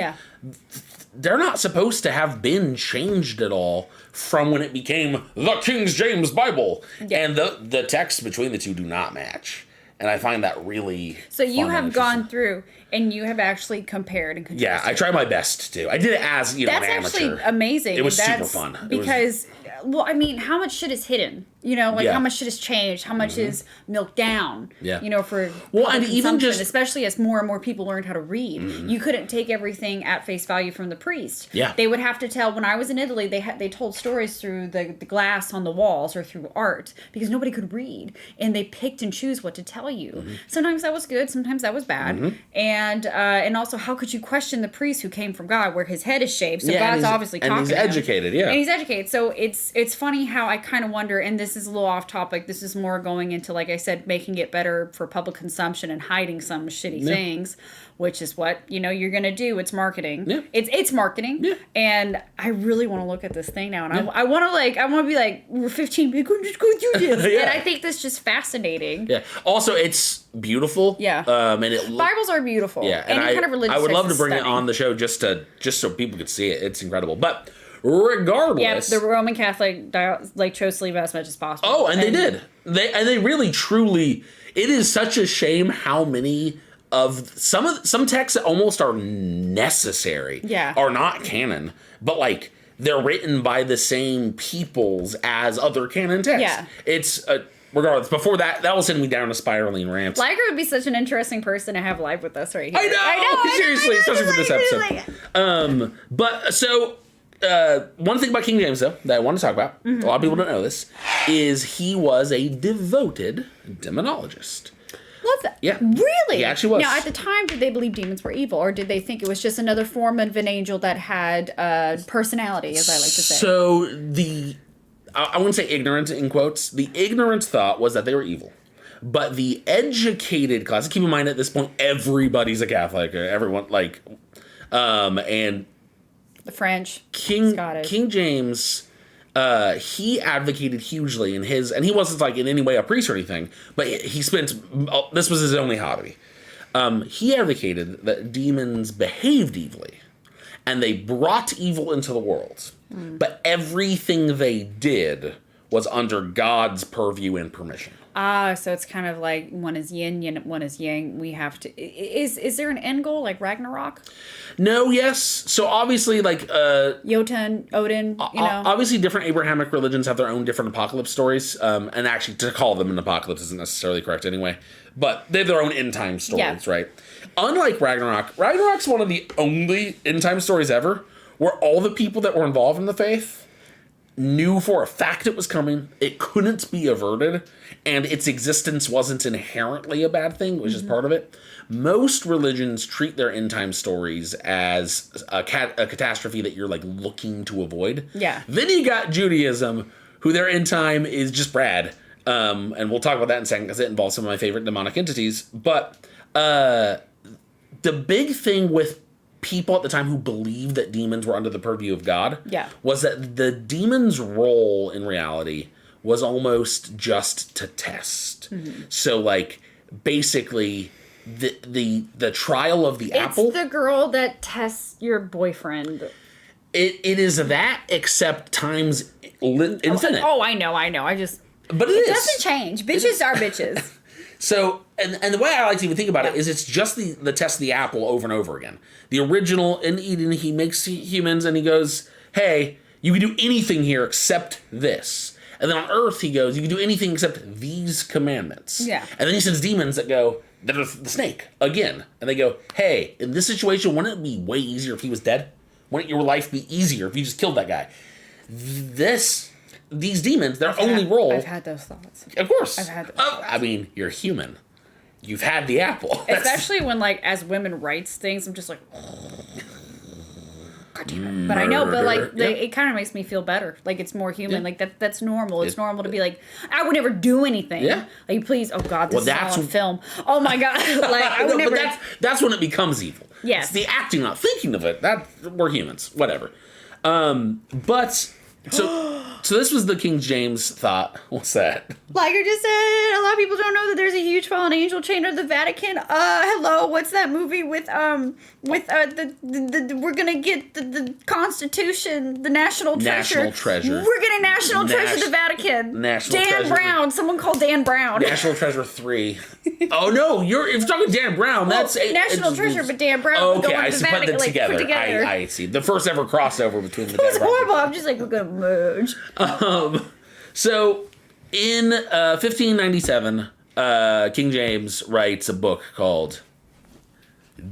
they're not supposed to have been changed at all from when it became the King James Bible. Yeah. And the text between the two do not match. And I find that really So you have gone through and you have actually compared and contrasted. Yeah, I try my best to. I did it as, an amateur. That's actually amazing. It was super fun. Because, how much shit is hidden? How much shit has changed? How much is milked down? Yeah. For and even just... especially as more and more people learned how to read. You couldn't take everything at face value from the priest. Yeah. They would have to tell, when I was in Italy, they told stories through the glass on the walls or through art because nobody could read. And they picked and choose what to tell you. Sometimes that was good, sometimes that was bad. And also, how could you question the priest who came from God, where his head is shaved? So God's obviously talking. And he's educated, And he's educated. So it's funny how I kind of wonder, and this is a little off topic. This is more going into, like I said, making it better for public consumption and hiding some shitty things, which is what you're gonna do. It's marketing. Yeah. It's marketing. Yeah. And I really want to look at this thing now, and I want to be like, we're 15. We can just go through this. And I think this is just fascinating. Yeah. Also, it's beautiful. Yeah. And Bibles are beautiful. Yeah. And any kind of religious I would love to bring stunning. it on the show just so people could see it. It's incredible. But regardless, yeah, the Roman Catholic chose to leave as much as possible. Oh, and they did. They really truly. It is such a shame how many of some texts that almost are necessary. Yeah. Are not canon, but they're written by the same peoples as other canon texts. Yeah. It's regardless. Before that will send me down a spiraling rant. Liger would be such an interesting person to have live with us right here. I know. Seriously, especially for this episode. But so. One thing about King James, though, that I want to talk about, a lot of people don't know this, is he was a devoted demonologist. Love that. Yeah. Really? He actually was. Now, at the time, did they believe demons were evil, or did they think it was just another form of an angel that had personality, as I like to say? So, I wouldn't say ignorant in quotes. The ignorant thought was that they were evil. But the educated class, keep in mind at this point, everybody's a Catholic. Everyone, and... The French, Scottish. King James, he advocated hugely and he wasn't in any way a priest or anything, but he spent, this was his only hobby. He advocated that demons behaved evilly and they brought evil into the world, but everything they did was under God's purview and permission. So it's kind of like one is yin, one is yang. We have to. Is there an end goal like Ragnarok? No. Yes. So obviously, Jotun, Odin. Obviously, different Abrahamic religions have their own different apocalypse stories. And actually, to call them an apocalypse isn't necessarily correct anyway. But they have their own end time stories, right? Unlike Ragnarok's one of the only end time stories ever where all the people that were involved in the faith knew for a fact it was coming, it couldn't be averted, and its existence wasn't inherently a bad thing, which is part of it. Most religions treat their end time stories as a catastrophe that you're looking to avoid. Yeah. Then you got Judaism, who their end time is just Brad. And we'll talk about that in a second because it involves some of my favorite demonic entities. But the big thing with people at the time who believed that demons were under the purview of God was that the demon's role in reality was almost just to test. So basically the trial of the apple. It's the girl that tests your boyfriend. It is that, except times infinite. Oh, I know. But it doesn't change. Bitches are bitches. So, and the way I like to even think about it is it's just the test of the apple over and over again. The original, in Eden, he makes humans and he goes, hey, you can do anything here except this. And then on Earth, he goes, you can do anything except these commandments. Yeah. And then he sends demons that go, that are the snake, again. And they go, hey, in this situation, wouldn't it be way easier if he was dead? Wouldn't your life be easier if you just killed that guy? These demons, their only role... I've had those thoughts. Of course. I've had those thoughts. I mean, you're human. You've had the apple. Especially when, as women writes things, I'm just like... God damn it. But I know, it kind of makes me feel better. It's more human. Yeah. That's normal. It's normal to be I would never do anything. Yeah. Please, oh God, this is all on film. Oh my God. I would never... But that's when it becomes evil. Yes. It's the acting, not thinking of it. We're humans. Whatever. But... So... So this was the King James thought. What's that? Liger just said, a lot of people don't know that there's a huge fallen angel chain of the Vatican. Hello, what's that movie with we're gonna get the Constitution, the National Treasure. National Treasure. We're getting National Treasure, the Vatican. National Dan Treasure. Brown. Someone called Dan Brown. National Treasure 3. Oh no, if you're talking Dan Brown, that's National Treasure, but Dan Brown. Okay, going I to see. the Put Vatican, that together. put together. I see. The first ever crossover between the. It was horrible. I'm just like, we're gonna merge. So in 1597, King James writes a book called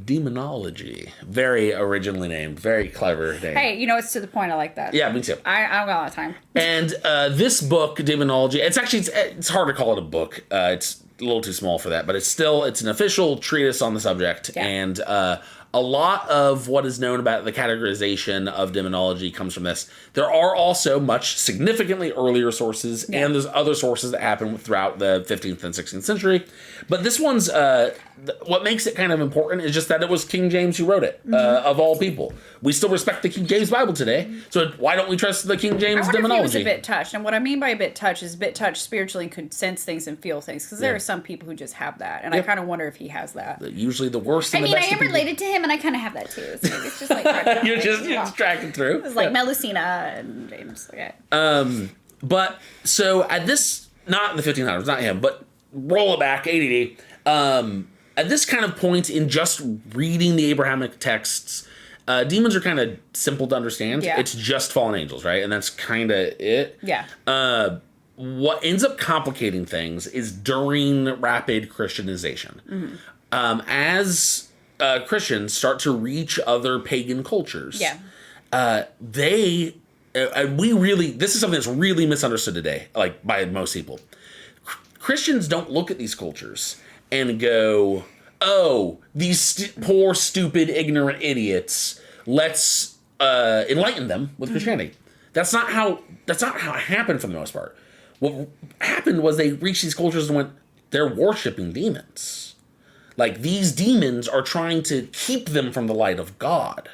Demonology. Very originally named, very clever name. Hey, it's to the point. I like that. Yeah, me too. I got a lot of time. And this book, Demonology, it's hard to call it a book. It's a little too small for that, but it's an official treatise on the subject. Yeah. And a lot of what is known about the categorization of demonology comes from this. There are also much significantly earlier sources, and there's other sources that happen throughout the 15th and 16th century. But this one's, what makes it kind of important is just that it was King James who wrote it, of all people. We still respect the King James Bible today, so why don't we trust the King James demonology? I wonder if he was a bit touched, and what I mean by a bit touched is a bit touched spiritually and could sense things and feel things, because there are some people who just have that, and I kind of wonder if he has that. Usually the worst and the best. I am related to him, and I kind of have that too. So maybe it's just like you're just tracking through. It's like Melusina and James. Okay. But so at this, not in the 1500s, not him, but roll it back, ADD. At this kind of point in just reading the Abrahamic texts, demons are kind of simple to understand. Yeah. It's just fallen angels, right? And that's kind of it. Yeah. What ends up complicating things is during rapid Christianization. Mm-hmm. As Christians start to reach other pagan cultures, this is something that's really misunderstood today, like by most people. Christians don't look at these cultures and go, oh, these poor, stupid, ignorant idiots, let's enlighten them with Christianity. That's not how it happened for the most part. What happened was they reached these cultures and went, they're worshiping demons. Like, these demons are trying to keep them from the light of God.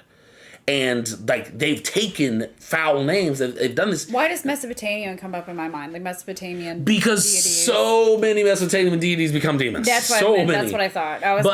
And, like, they've taken foul names. They've done this. Why does Mesopotamian come up in my mind? Like, Mesopotamian because deities. So many Mesopotamian deities become demons. That's what That's what I thought. I was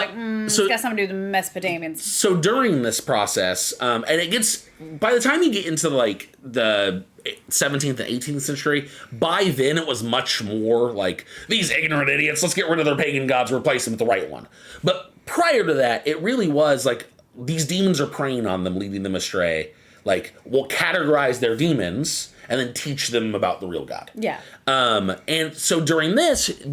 it's got something to do with the Mesopotamians. So during this process, and it gets, by the time you get into, like, the 17th and 18th century, by then it was much more like, these ignorant idiots, let's get rid of their pagan gods, replace them with the right one. But prior to that, it really was like, these demons are preying on them, leading them astray. Like, we'll categorize their demons and then teach them about the real God. Yeah. And so during this,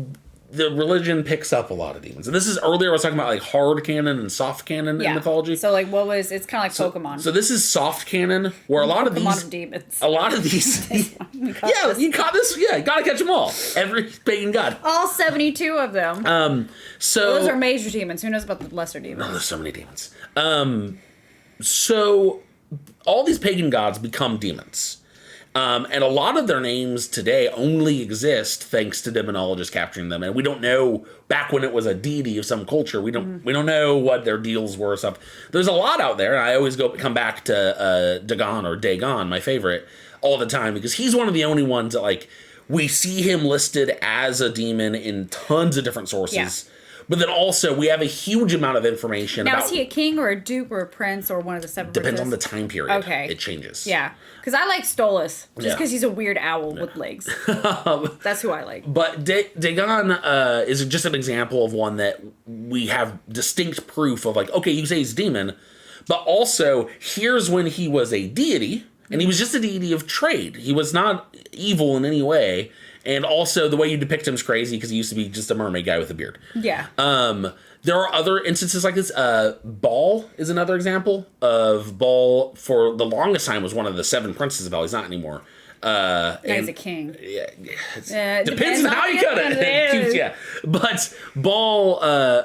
the religion picks up a lot of demons. And this is earlier, I was talking about like hard canon and soft canon in mythology. So like it's kind of like Pokemon. So this is soft canon, where a lot of these demons. A lot of these you caught this. Yeah, you gotta catch them all. Every pagan god. All 72 of them. So those are major demons. Who knows about the lesser demons? Oh, there's so many demons. So all these pagan gods become demons. And a lot of their names today only exist thanks to demonologists capturing them. And we don't know, back when it was a deity of some culture, we don't know what their deals were or stuff. There's a lot out there, and I always come back to Dagon, my favorite, all the time, because he's one of the only ones that, like, we see him listed as a demon in tons of different sources. Yeah. But then also, we have a huge amount of information now, is he a king or a duke or a prince or one of the seven Depends princes? on the time period. Okay. It changes. Yeah. Because I like Stolas, just because he's a weird owl with legs. That's who I like. But Dagon is just an example of one that we have distinct proof of, like, okay, you say he's a demon, but also, here's when he was a deity, and he was just a deity of trade. He was not evil in any way. And also, the way you depict him is crazy because he used to be just a mermaid guy with a beard. Yeah. There are other instances like this. Baal is another example of Baal. For the longest time, was one of the seven princes of Baal. He's not anymore. He's a king. Yeah, depends on how you cut it. Yeah, but Baal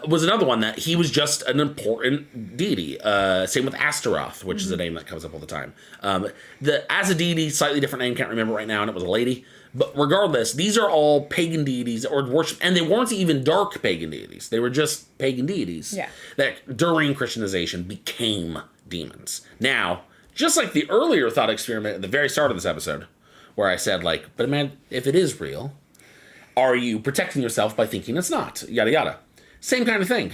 was another one that he was just an important deity. Same with Astaroth, which is a name that comes up all the time. As a deity, slightly different name, can't remember right now, and it was a lady. But regardless, these are all pagan deities or worship, and they weren't even dark pagan deities. They were just pagan deities that during Christianization became demons. Now, just like the earlier thought experiment at the very start of this episode, where I said, like, but man, if it is real, are you protecting yourself by thinking it's not? Yada, yada. Same kind of thing.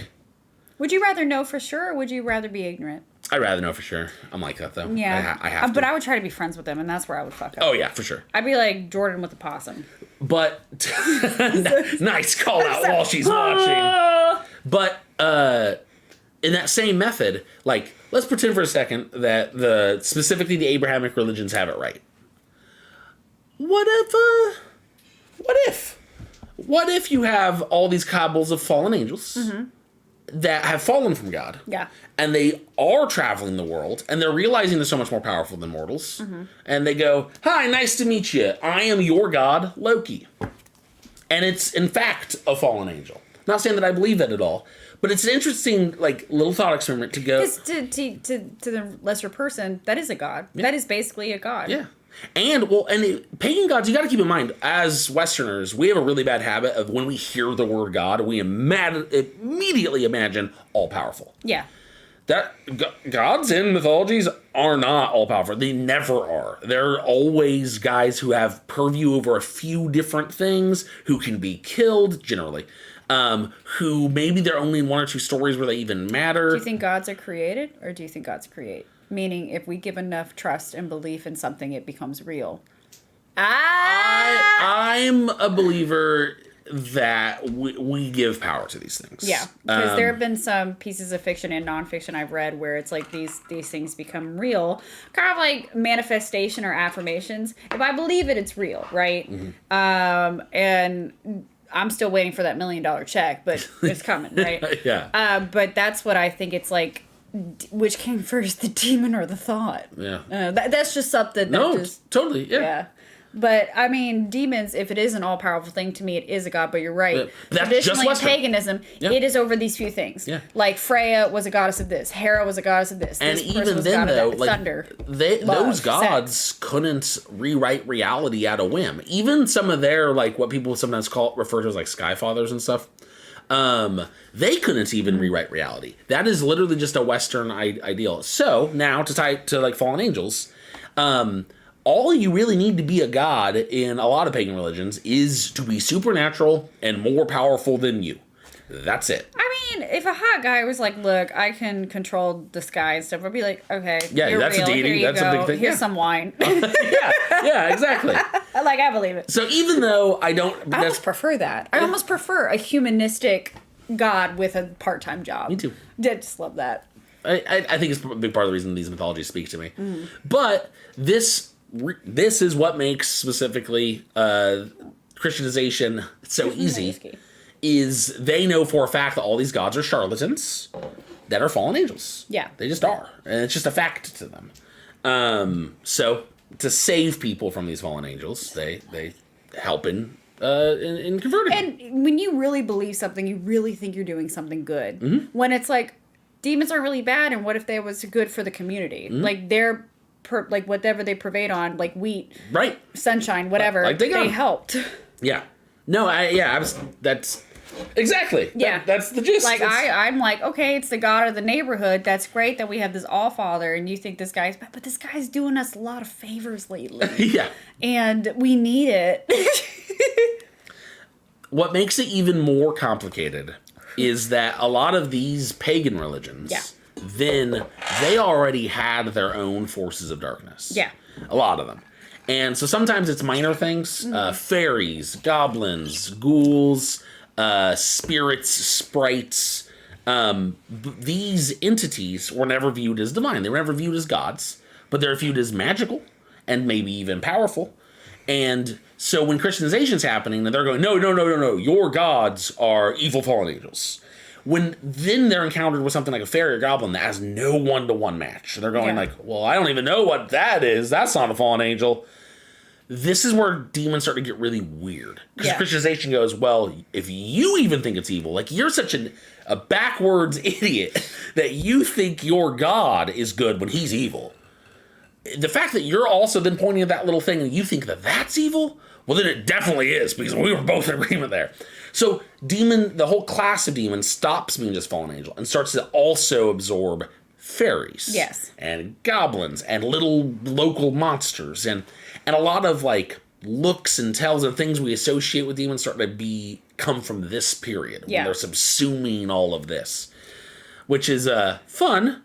Would you rather know for sure, or would you rather be ignorant? I'd rather know for sure. I'm like that, though. Yeah. I have to. But I would try to be friends with them, and that's where I would fuck up. Oh, yeah, for sure. I'd be like Jordan with the possum. But, nice call out while she's watching. But, in that same method, like, let's pretend for a second that specifically the Abrahamic religions have it right. What if you have all these cabals of fallen angels that have fallen from God? Yeah. And they are traveling the world, and they're realizing they're so much more powerful than mortals. And they go, hi, nice to meet you. I am your god, Loki. And it's, in fact, a fallen angel. Not saying that I believe that at all, but it's an interesting, like, little thought experiment to go... Because to the lesser person, that is a god. Yeah. That is basically a god. Yeah. And, pagan gods, you got to keep in mind, as Westerners, we have a really bad habit of when we hear the word God, we immediately imagine all-powerful. Yeah. Gods in mythologies are not all-powerful. They never are. They're always guys who have purview over a few different things, who can be killed, generally. Who maybe they're only in one or two stories where they even matter. Do you think gods are created, or do you think gods create? Meaning, if we give enough trust and belief in something, it becomes real. I'm a believer that we give power to these things. Yeah, because there have been some pieces of fiction and nonfiction I've read where it's like these things become real, kind of like manifestation or affirmations. If I believe it, it's real, right? And I'm still waiting for that $1 million check, but it's coming, right? Yeah. But that's what I think it's like. Which came first, the demon or the thought? Yeah. That's just something. Totally. Yeah. But I mean, demons, if it is an all-powerful thing, to me it is a god, but you're right. Traditionally in paganism, it is over these few things. Yeah. Like Freya was a goddess of this, Hera was a goddess of this. And this even then, though, like, thunder, those gods couldn't rewrite reality at a whim. Even some of their, like, what people sometimes refer to as, like, Skyfathers and stuff, they couldn't even rewrite reality. That is literally just a Western ideal. So, now, to tie to, like, fallen angels, all you really need to be a god in a lot of pagan religions is to be supernatural and more powerful than you. That's it. I mean, if a hot guy was like, look, I can control the sky and stuff, I'd be like, okay, you're that's real. a deity. Here you That's go. a big thing. Here's some wine. Yeah, exactly. I believe it. So even though I almost prefer that. I almost prefer a humanistic god with a part-time job. Me too. I just love that. I think it's a big part of the reason these mythologies speak to me. But this is what makes specifically Christianization so easy. Is they know for a fact that all these gods are charlatans that are fallen angels. Yeah. They just are. And it's just a fact to them. So to save people from these fallen angels, they help in converting. And when you really believe something, you really think you're doing something good. When it's like, demons are really bad, and what if they was good for the community? Like they're like whatever they pervade on, like wheat, right, sunshine, whatever. Like they helped. Yeah. No, that's exactly. Yeah. That's the gist. Like I'm like, okay, it's the god of the neighborhood. That's great that we have this Allfather, and you think this guy's bad, but this guy's doing us a lot of favors lately. Yeah. And we need it. What makes it even more complicated is that a lot of these pagan religions, then they already had their own forces of darkness. Yeah. A lot of them. And so sometimes it's minor things, fairies, goblins, ghouls, spirits, sprites. These entities were never viewed as divine. They were never viewed as gods, but they're viewed as magical and maybe even powerful. And so when Christianization's happening, they're going, no, your gods are evil fallen angels. When then they're encountered with something like a fairy or goblin that has no one-to-one match. They're going like, well, I don't even know what that is. That's not a fallen angel. This is where demons start to get really weird. Because Christianization goes, well, if you even think it's evil, like you're such a backwards idiot that you think your God is good when he's evil. The fact that you're also then pointing at that little thing and you think that that's evil, well, then it definitely is, because we were both in agreement there. So the whole class of demons stops being just fallen angel and starts to also absorb fairies. Yes. And goblins and little local monsters and a lot of like looks and tells and things we associate with demons start to come from this period when they're subsuming all of this, which is fun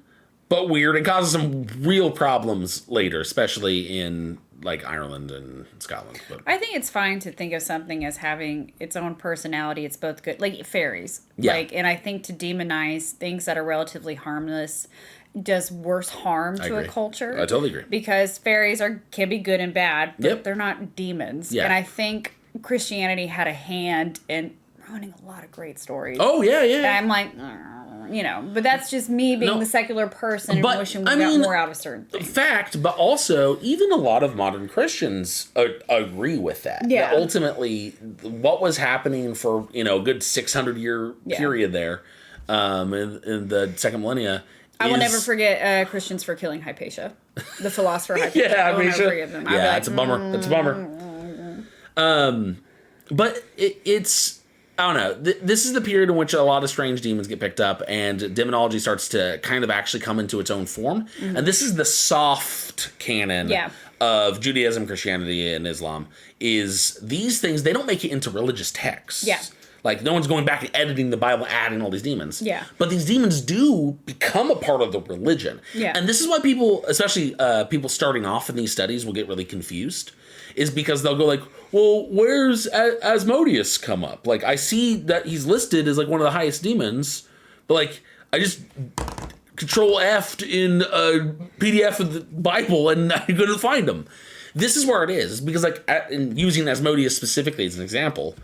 but weird and causes some real problems later, especially in like Ireland and Scotland. But I think it's fine to think of something as having its own personality. It's both good, like fairies. Yeah. Like, and I think to demonize things that are relatively harmless does worse harm to a culture. I totally agree. Because fairies can be good and bad, but they're not demons. Yeah. And I think Christianity had a hand in ruining a lot of great stories. Oh, yeah. And I'm like, but that's just me being the secular person and wishing we got more out of certain things. Fact, but also, even a lot of modern Christians agree with that. Yeah. That ultimately, what was happening for, a good 600-year period there in the second millennia. I will never forget Christians for killing Hypatia, the philosopher Hypatia. I will never forgive them. Yeah, it's a bummer. It's a bummer. But it's... I don't know. This is the period in which a lot of strange demons get picked up, and demonology starts to kind of actually come into its own form. Mm-hmm. And this is the soft canon of Judaism, Christianity, and Islam. Is these things, they don't make it into religious texts. Yeah. Like, no one's going back and editing the Bible, adding all these demons. Yeah. But these demons do become a part of the religion. Yeah. And this is why people, especially people starting off in these studies, will get really confused. Is because they'll go like, well, where's Asmodeus come up? Like, I see that he's listed as like one of the highest demons, but like, I just Control F'd in a PDF of the Bible and I couldn't find him. This is where it is, because like, in using Asmodeus specifically as an example,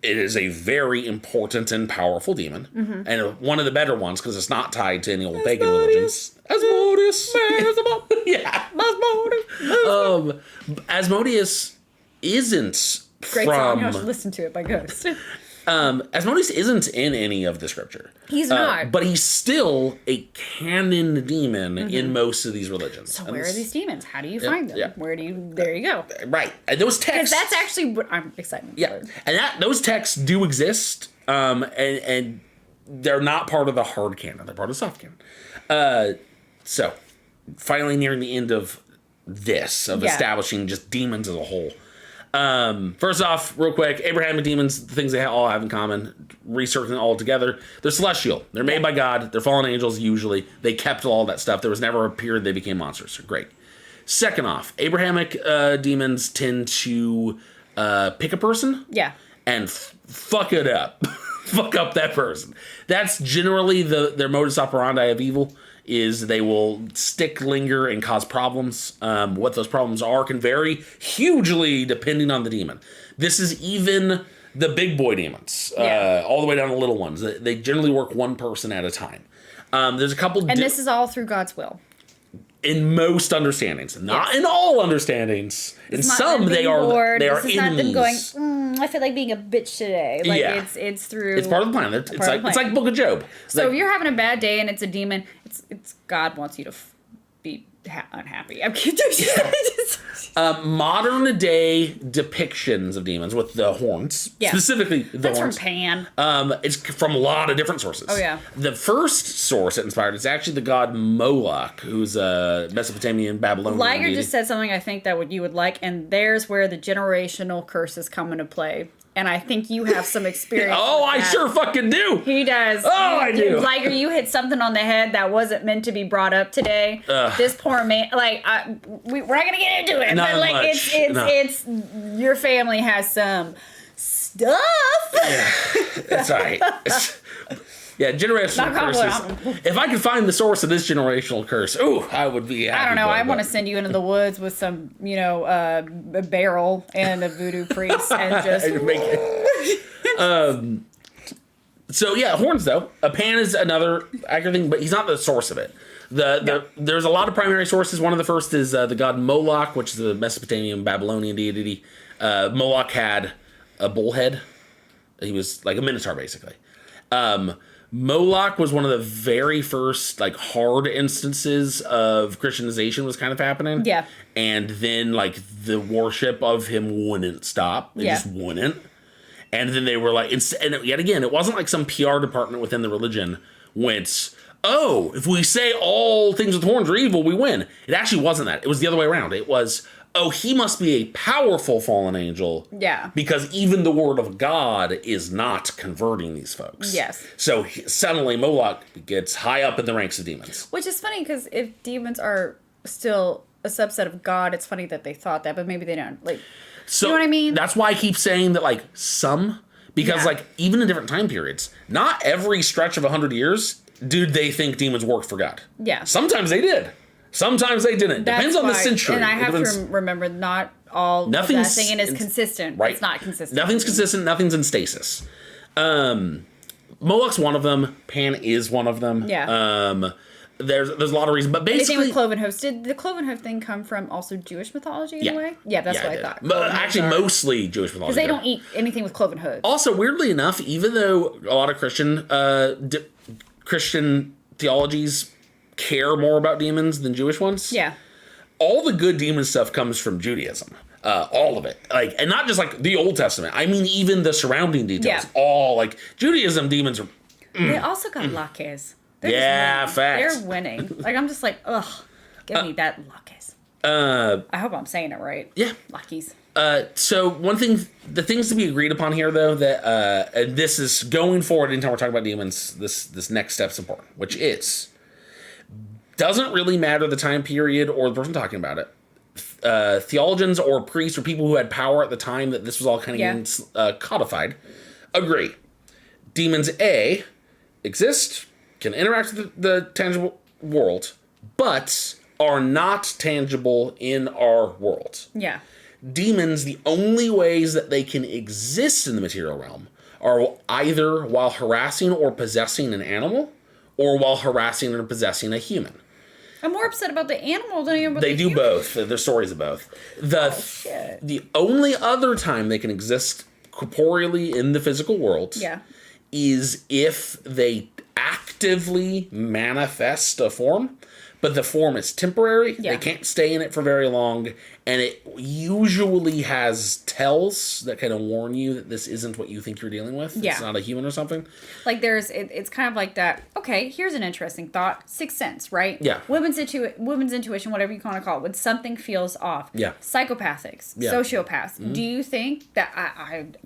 it is a very important and powerful demon, and one of the better ones because it's not tied to any old pagan religions. Asmodeus, Asmodeus isn't great song. I should listen to it by Ghost. Asmodeus isn't in any of the scripture. He's not, but he's still a canon demon in most of these religions. So where are these demons? How do you find them? Where do you? There you go. Right, and those texts. Because that's actually what I'm excited. Yeah, and those texts do exist, and they're not part of the hard canon. They're part of the soft canon. So, finally nearing the end of this, of establishing just demons as a whole. First off, real quick, Abrahamic demons, the things they all have in common, researching it all together, they're celestial. They're made by God. They're fallen angels, usually. They kept all that stuff. There was never a period they became monsters. Great. Second off, Abrahamic demons tend to pick a person and fuck it up. Fuck up that person. That's generally their modus operandi of evil. Is they will stick, linger, and cause problems. What those problems are can vary hugely depending on the demon. This is even the big boy demons, all the way down to little ones. They generally work one person at a time. There's a couple... And this is all through God's will. In most understandings. Not in all understandings. In some, they are enemies. Not them going, I feel like being a bitch today. Like, it's through... It's part of the plan. It's like Book of Job. So if you're having a bad day and it's a demon, it's God wants you to be unhappy. I'm kidding. Modern day depictions of demons with the horns, specifically the horns. That's from Pan. It's from a lot of different sources. Oh yeah. The first source it inspired is actually the god Moloch, who's a Mesopotamian Babylonian Liger deity. just said something I think that you would like, and there's where the generational curses come into play. And I think you have some experience. Oh, I sure fucking do. He does. Oh, I do. Liger, you hit something on the head that wasn't meant to be brought up today. This poor man, like, we're not gonna get into it, not but like, much. it's your family has some stuff. Yeah, that's all right. Yeah, generational curses. If I could find the source of this generational curse, I would be happy. I don't know. I want to send you into the woods with some, a barrel and a voodoo priest and just... So, yeah, horns, though. A Pan is another accurate thing, but he's not the source of it. There's a lot of primary sources. One of the first is the god Moloch, which is a Mesopotamian Babylonian deity. Moloch had a bull head. He was like a minotaur, basically. Moloch was one of the very first hard instances of Christianization was kind of happening. Yeah. And then the worship of him wouldn't stop. It just wouldn't. And then they were and yet again, it wasn't like some PR department within the religion went, oh, if we say all things with horns are evil, we win. It actually wasn't that. It was the other way around. It was, oh, he must be a powerful fallen angel. Yeah. Because even the word of God is not converting these folks. Yes. So suddenly Moloch gets high up in the ranks of demons. Which is funny because if demons are still a subset of God, it's funny that they thought that, but maybe they don't. Like, so you know what I mean? That's why I keep saying that, like, some, because, like, even in different time periods, not every stretch of 100 years did they think demons worked for God. Yeah. Sometimes they did. Sometimes they didn't. Depends on the century. And I have to remember not all that thing is consistent. Right. It's not consistent. Nothing's consistent. Nothing's in stasis. Moloch's one of them. Pan is one of them. Yeah. There's a lot of reasons, but basically... Anything with cloven hoofs. Did the cloven hoof thing come from also Jewish mythology in a way? Yeah, that's what I thought. But actually, mostly Jewish mythology. Because they don't eat anything with cloven hooves. Also, weirdly enough, even though a lot of Christian theologies care more about demons than Jewish ones, all the good demon stuff comes from Judaism. All of it. Like, and not just like the Old Testament. I mean, even the surrounding details. Yeah. All like Judaism demons are... They also got laches. Facts. They're winning. Like, I'm just like, ugh, give me that laches. I hope I'm saying it right. Yeah. Laches. So one thing, the things to be agreed upon here, though, that and this is going forward anytime we're talking about demons, this next step's important, which is, doesn't really matter the time period or the person talking about it. Theologians or priests or people who had power at the time that this was all kind of getting codified agree. Demons, A, exist, can interact with the tangible world, but are not tangible in our world. Yeah. Demons, the only ways that they can exist in the material realm are either while harassing or possessing an animal, or while harassing or possessing a human. I'm more upset about the animal than I am about the human. They do both. There's stories of both. The only other time they can exist corporeally in the physical world is if they actively manifest a form, but the form is temporary. They can't stay in it for very long, and it usually has tells that kind of warn you that this isn't what you think you're dealing with. It's not a human or something. Like it's kind of like that. Okay, here's an interesting thought. Sixth sense, right? Yeah. Women's intuition, whatever you want to call it, when something feels off. Yeah. Psychopathics, sociopaths. Mm-hmm. Do you think that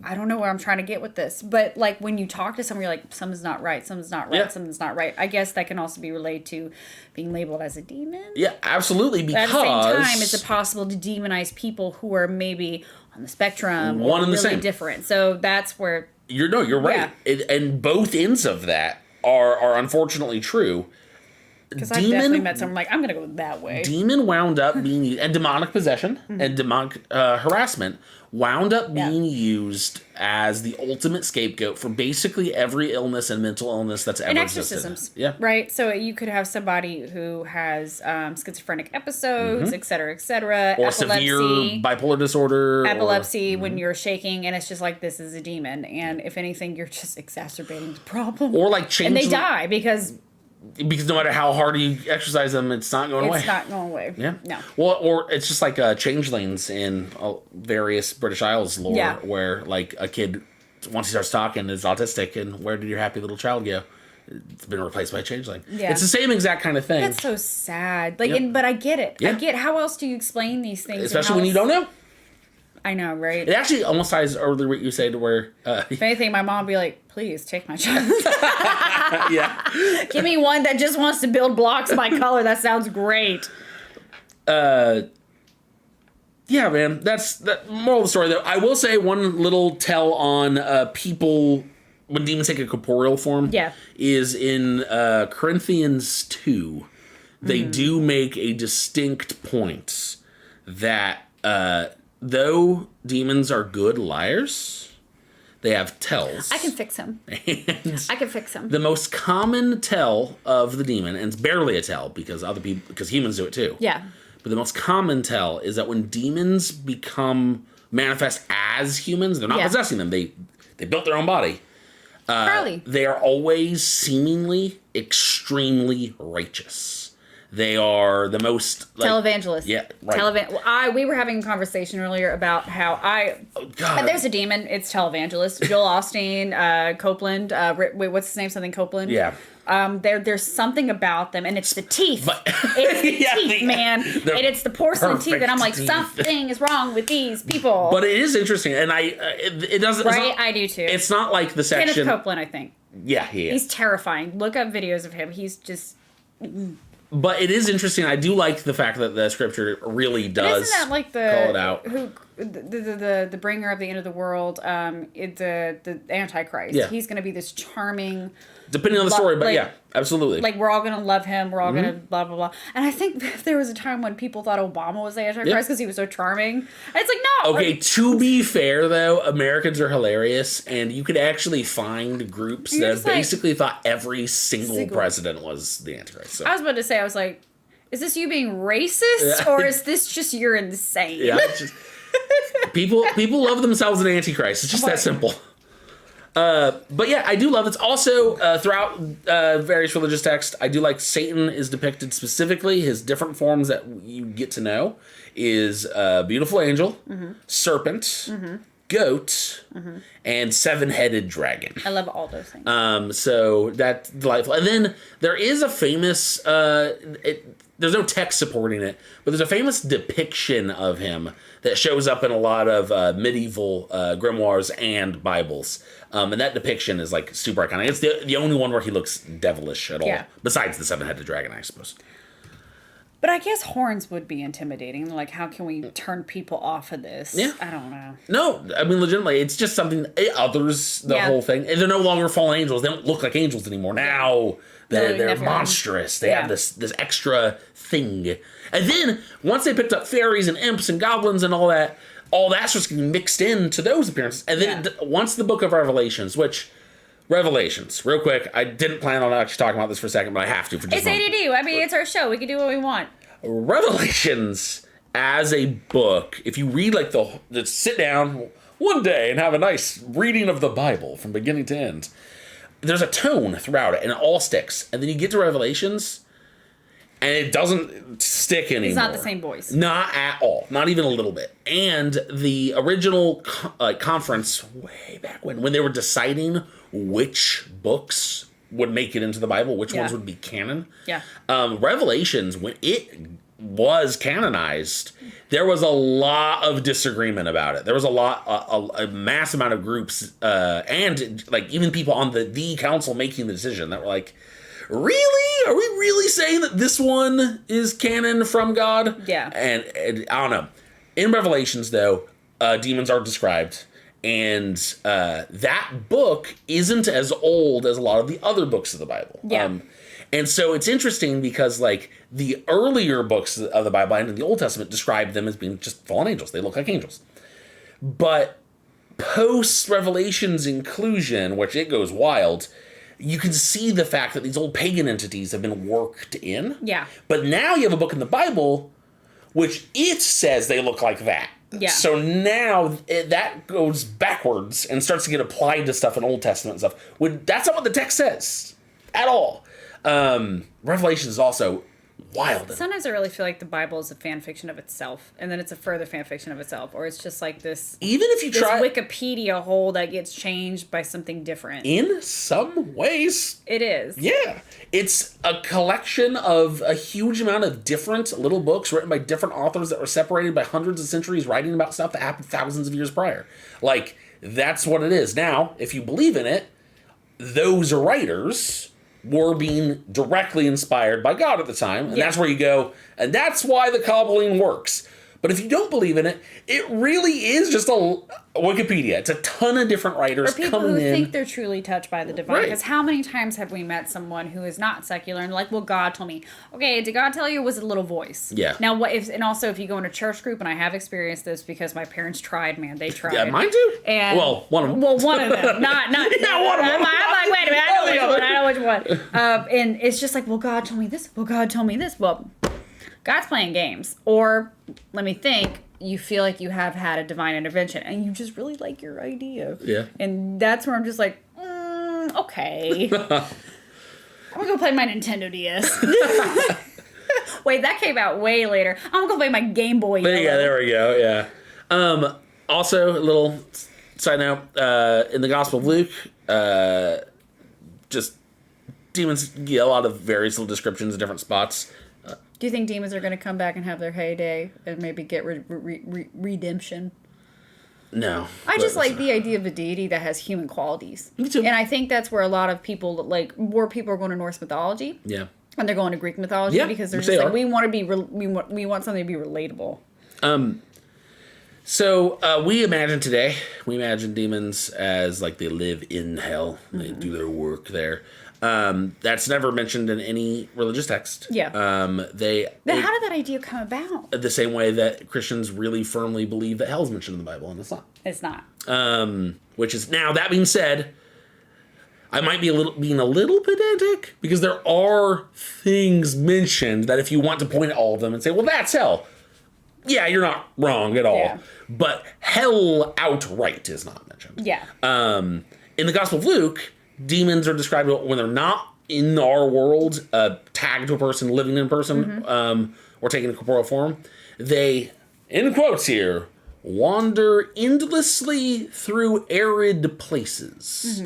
I don't know where I'm trying to get with this, but like when you talk to someone, you're like, something's not right. Something's not right. Something's not right. I guess that can also be related to being labeled as a demon. Yeah, absolutely. Because but at the same time, is it possible to demonize people who are maybe on the spectrum one or and the really same. Different? So that's where you're right. And both ends of that are unfortunately true. Because I've definitely met someone like, I'm going to go that way. Demon wound up being used, and demonic possession and demonic harassment wound up being used as the ultimate scapegoat for basically every illness and mental illness that's ever existed. And exorcisms. Right? So you could have somebody who has schizophrenic episodes, et cetera, or epilepsy, severe bipolar disorder. Epilepsy, when you're shaking, and it's just like, this is a demon. And if anything, you're just exacerbating the problem. Or like change. And they die because no matter how hard you exercise them, it's not going away. It's not going away. Yeah. No. Well, or it's just like changelings in various British Isles lore, where like a kid, once he starts talking, is autistic, and where did your happy little child go? It's been replaced by a changeling. Yeah. It's the same exact kind of thing. That's so sad. Like, but I get it. I get how else do you explain these things? Especially when you don't know. I know, right? It actually almost ties earlier what you said to where... if anything, my mom would be like, please, take my child. Yeah. Give me one that just wants to build blocks by color. That sounds great. Yeah, man. That's the moral of the story, though. I will say one little tell on people... when demons take a corporeal form is in Corinthians 2. They do make a distinct point that... though demons are good liars, they have tells. I can fix him. The most common tell of the demon, and it's barely a tell because humans do it too. Yeah. But the most common tell is that when demons manifest as humans, they're not possessing them. They built their own body. They are always seemingly extremely righteous. They are the most televangelists. Yeah, right. We were having a conversation earlier about how there's a demon. It's televangelist. Joel Osteen, Copeland. What's his name? Something Copeland. Yeah. There's something about them, and it's the teeth. It's the teeth, man, and it's the porcelain teeth. And I'm like, something is wrong with these people. But it is interesting, and it doesn't. Right, I do too. It's not like the section. Kenneth Copeland, I think. Yeah, he is. He's terrifying. Look up videos of him. He's just. But it is interesting. I do like the fact that the scripture really does. Isn't that like call it out? The bringer of the end of the world? The Antichrist. Yeah. He's going to be this charming. Depending on the story, but yeah, absolutely. Like, we're all going to love him. We're all going to blah, blah, blah. And I think there was a time when people thought Obama was the Antichrist because he was so charming. And it's like, no. Okay, to be fair, though, Americans are hilarious. And you could actually find groups that basically thought every single president was the Antichrist. So. I was about to say, I was like, is this you being racist? Or is this just you're insane? Yeah, people love themselves an Antichrist. It's just that simple. But yeah, I do love it. Also, throughout various religious texts, I do like Satan is depicted specifically. His different forms that you get to know is beautiful angel, serpent, goat, and seven-headed dragon. I love all those things. So that's delightful. And then there is a famous... there's no text supporting it, but there's a famous depiction of him that shows up in a lot of medieval grimoires and Bibles. And that depiction is like super iconic. It's the only one where he looks devilish at all, besides the seven-headed dragon, I suppose. But I guess horns would be intimidating. Like, how can we turn people off of this? Yeah. I don't know. No, I mean, legitimately, it's just something it others the whole thing. And they're no longer fallen angels. They don't look like angels anymore. Now they're monstrous. They have this extra thing. And then, once they picked up fairies and imps and goblins and all that's just getting mixed into those appearances. And then once the book of Revelations, real quick, I didn't plan on actually talking about this for a second, but I have to for just It's ADD. I mean, it's our show. We can do what we want. Revelations as a book, if you read just sit down one day and have a nice reading of the Bible from beginning to end, there's a tone throughout it and it all sticks. And then you get to Revelations and it doesn't stick anymore. It's not the same voice. Not at all. Not even a little bit. And the original conference way back when they were deciding which books would make it into the Bible, which ones would be canon. Yeah. Revelations, when it was canonized, there was a lot of disagreement about it. There was a mass amount of groups, and like even people on the council making the decision that were like, really? Are we really saying that this one is canon from God? Yeah. And I don't know. In Revelations, though, demons are described. And that book isn't as old as a lot of the other books of the Bible. Yeah. And so it's interesting because, like, the earlier books of the Bible and in the Old Testament describe them as being just fallen angels. They look like angels. But post-Revelation's inclusion, which it goes wild, you can see the fact that these old pagan entities have been worked in. Yeah. But now you have a book in the Bible which it says they look like that. Yeah. So now that goes backwards and starts to get applied to stuff in Old Testament stuff. That's not what the text says at all. Revelation is also wild. Sometimes I really feel like the Bible is a fan fiction of itself, and then it's a further fan fiction of itself, or it's just like this. Even if you try Wikipedia hole that gets changed by something different. In some ways, it is. Yeah, it's a collection of a huge amount of different little books written by different authors that were separated by hundreds of centuries, writing about stuff that happened thousands of years prior. Like, that's what it is. Now, if you believe in it, those writers were being directly inspired by God at the time. And that's where you go, and that's why the cobbling works. But if you don't believe in it, it really is just a Wikipedia. It's a ton of different writers coming in. Or people who think they're truly touched by the divine. Because how many times have we met someone who is not secular and like, well, God told me. Okay, did God tell you? It was a little voice. Yeah. Now, what if? And also, if you go in a church group, and I have experienced this because my parents tried, man, they tried. Yeah, mine too. And one of them. Well, one of them, not one of them. I'm like, wait a minute, I know which one. And it's just like, well, God told me this. Well, God told me this. Well, God's playing games. Or, let me think, you feel like you have had a divine intervention and you just really like your idea. Yeah. And that's where I'm just like, okay. I'm going to go play my Nintendo DS. Wait, that came out way later. I'm gonna go play my Game Boy. But yeah, there we go. Yeah. Also, a little side note, in the Gospel of Luke, just demons get a lot of various little descriptions in different spots. Do you think demons are going to come back and have their heyday and maybe get redemption? No. I just like the idea of a deity that has human qualities. Me too. And I think that's where a lot of people, like, more people are going to Norse mythology. Yeah. And they're going to Greek mythology because they're just like, we want to be, we want something to be relatable. So we imagine demons as like they live in hell. They do their work there. That's never mentioned in any religious text. Yeah. How did that idea come about? The same way that Christians really firmly believe that hell's mentioned in the Bible, and it's not. It's not. Which is, now that being said, I might be being a little pedantic because there are things mentioned that if you want to point at all of them and say, well, that's hell. Yeah, you're not wrong at all. Yeah. But hell outright is not mentioned. Yeah. In the Gospel of Luke, demons are described when they're not in our world, tagged to a person, living in a person, or taking a corporeal form. They, in quotes here, wander endlessly through arid places.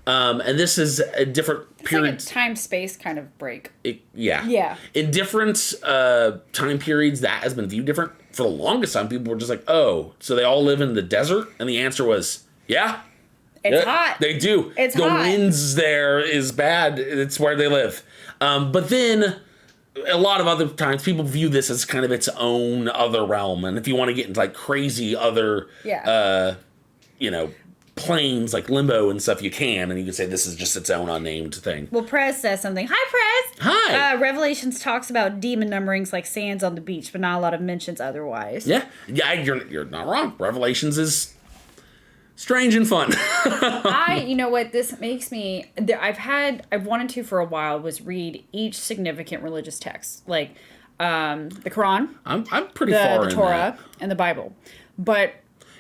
And this is a different period. It's like a time-space kind of break. Yeah. Yeah. In different time periods, that has been viewed different. For the longest time, people were just like, oh, so they all live in the desert? And the answer was, yeah. It's hot. They do. It's the hot. winds there is bad. It's where they live. But then a lot of other times people view this as kind of its own other realm. And if you want to get into like crazy other, planes like limbo and stuff, you can. And you can say this is just its own unnamed thing. Well, Prez says something. Hi, Prez. Hi. Revelations talks about demon numberings like sands on the beach, but not a lot of mentions otherwise. Yeah. Yeah, you're not wrong. Revelations is strange and fun. You know what, this makes me, I've wanted to for a while was read each significant religious text, like the Quran. I'm pretty far in the Torah that. and the Bible. But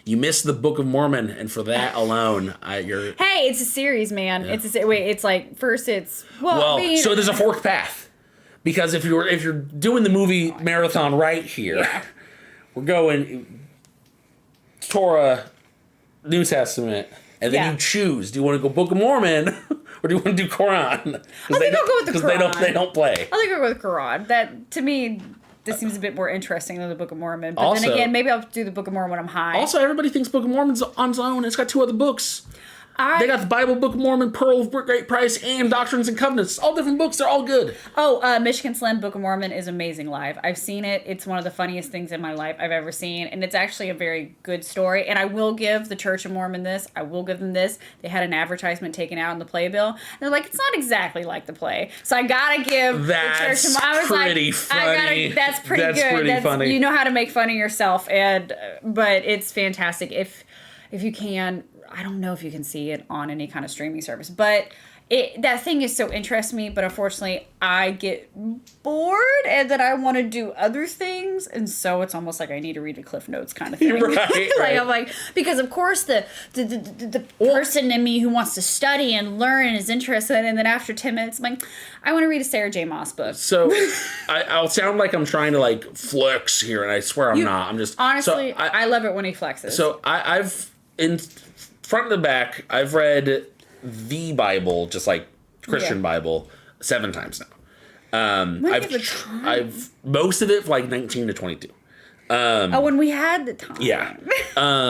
you missed the Book of Mormon, and for that alone, you're... Hey, it's a series, man. Yeah. It's like, first it's... So there's a forked path. Because if you're doing the movie marathon right here, we're going Torah, New Testament, and then you choose. Do you want to go Book of Mormon, or do you want to do Quran? I think I'll go with the Quran. Because they don't play. I think I'll go with Quran. That, to me... This seems a bit more interesting than the Book of Mormon. But also, then again, maybe I'll do the Book of Mormon when I'm high. Also, everybody thinks Book of Mormon's on its own. It's got two other books. They got the Bible, Book of Mormon, Pearl of Great Price, and Doctrines and Covenants. All different books. They're all good. Michigan Slim Book of Mormon is amazing live. I've seen it. It's one of the funniest things in my life I've ever seen. And it's actually a very good story. And I will give the Church of Mormon this. I will give them this. They had an advertisement taken out in the playbill. And they're like, it's not exactly like the play. So I gotta give the Church of Mormon. I was pretty like, funny. That's pretty good. That's funny. You know how to make fun of yourself. But it's fantastic. If you can... I don't know if you can see it on any kind of streaming service, but that thing is so interesting to me, but unfortunately I get bored and then I want to do other things, and so it's almost like I need to read the Cliff Notes kind of thing. Right. I'm like, because of course the person in me who wants to study and learn and is interested, and then after 10 minutes I'm like, I want to read a Sarah J. Maas book. So I'll sound like I'm trying to like flex here, and I swear I'm not. I'm just... Honestly, I love it when he flexes. So I've... in front to back, I've read the Bible, just like Christian Bible, 7 times now. I've most of it for like 19 to 22. When we had the time. Yeah.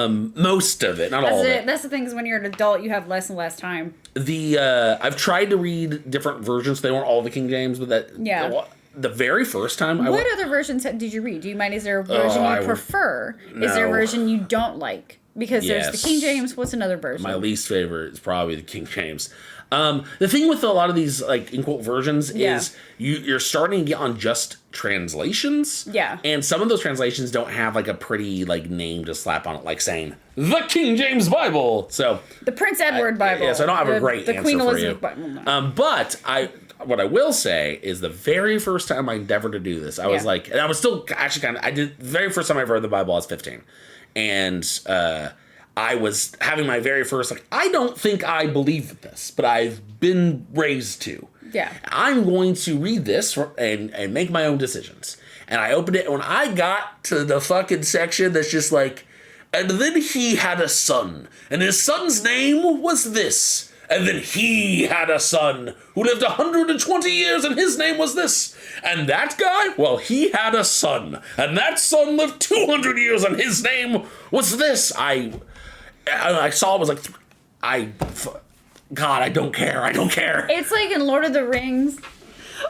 Most of it, not all of it. That's the thing, is when you're an adult, you have less and less time. I've tried to read different versions. They weren't all the King James, but the very first time What other versions did you read? Do you mind? Is there a version you prefer? No. Is there a version you don't like? Because there's the King James. What's another version? My least favorite is probably the King James. The thing with a lot of these, like, in quote versions is you're starting to get on just translations. Yeah. And some of those translations don't have, like, a pretty, like, name to slap on it, like saying, the King James Bible. So the Prince Edward Bible. Yes, I don't have a great answer Queen for Elizabeth you. Bible. No. But what I will say is the very first time I endeavored to do this, I was like, and I was still actually the very first time I ever read the Bible, I was 15. And I was having my very first, like, I don't think I believe this, but I've been raised to. Yeah. I'm going to read this and make my own decisions. And I opened it, and when I got to the fucking section that's just like, and then he had a son, and his son's name was this. And then he had a son who lived 120 years, and his name was this. And that guy, well, he had a son, and that son lived 200 years, and his name was this. I saw it, was like, God, I don't care. It's like in Lord of the Rings,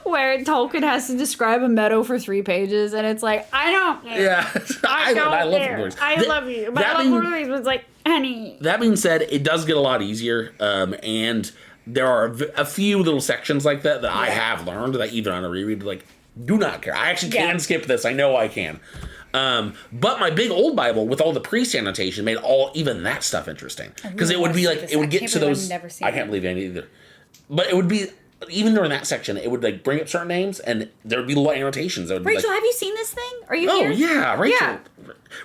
where Tolkien has to describe a meadow for 3 pages, and it's like, I don't care. Yeah. I love care. I love you. But I love Lord of the Rings, but it's like, honey. That being said, it does get a lot easier, and there are a few little sections like that I have learned that even on a reread, like, do not care. I actually can skip this. I know I can. But my big old Bible with all the priest annotation made even that stuff interesting. Because it would be like, it would get to those. I can't believe it either. But it would be, even during that section, it would like bring up certain names, and there would be little annotations. That would Rachel, be like, have you seen this thing? Are you here? Oh, yeah, Rachel. Yeah.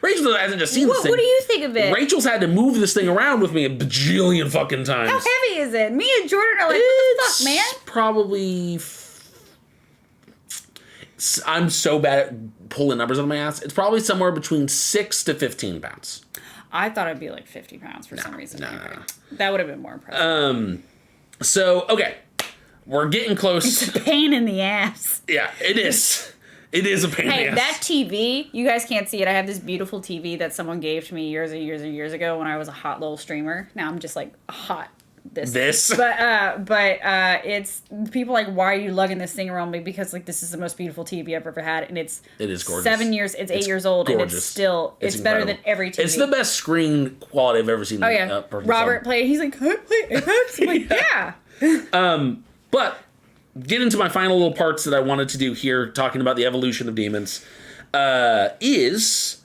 Rachel hasn't just seen this thing. What do you think of it? Rachel's had to move this thing around with me a bajillion fucking times. How heavy is it? Me and Jordan are like, what the fuck, man? Probably. I'm so bad at pulling numbers out of my ass. It's probably somewhere between 6 to 15 pounds. I thought it'd be like 50 pounds for some reason. Nah. That would have been more impressive. So, okay. We're getting close. It's a pain in the ass. Yeah, it is. It is a pain in the ass. That TV, you guys can't see it. I have this beautiful TV that someone gave to me years and years and years ago when I was a hot little streamer. Now I'm just like hot. This. But it's people like, why are you lugging this thing around me? Because like this is the most beautiful TV I've ever had, and it is gorgeous. 7 years, it's 8 years old, gorgeous. And it's still it's better than every TV. It's the best screen quality I've ever seen. Oh yeah, Robert played. He's like, can I play Apex? I'm like, yeah. But get into my final little parts that I wanted to do here, talking about the evolution of demons. Is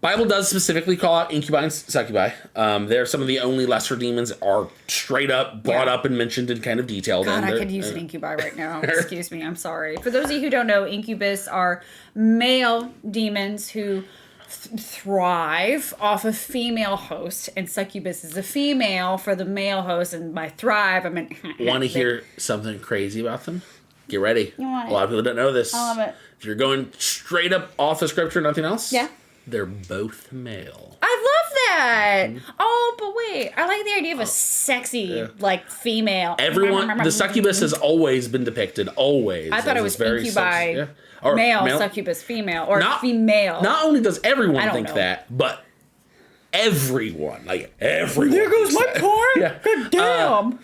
Bible does specifically call out incubi and succubi. They're some of the only lesser demons that are straight up brought up and mentioned and kind of detailed. God, I could use an incubi right now. Excuse me, I'm sorry. For those of you who don't know, incubus are male demons who thrive off a female host, and succubus is a female for the male host. And by thrive, I mean want to hear something crazy about them? Get ready. You want a lot of people don't know this. I love it. If you're going straight up off the scripture, nothing else. Yeah. They're both male. I love that. Oh, but wait. I like the idea of a sexy, like, female. Everyone, the succubus has always been depicted, always. I thought it was very incubi, or male, succubus, female, or female. Not only does everyone think that, but everyone, like, everyone. There goes my porn. Yeah. God damn.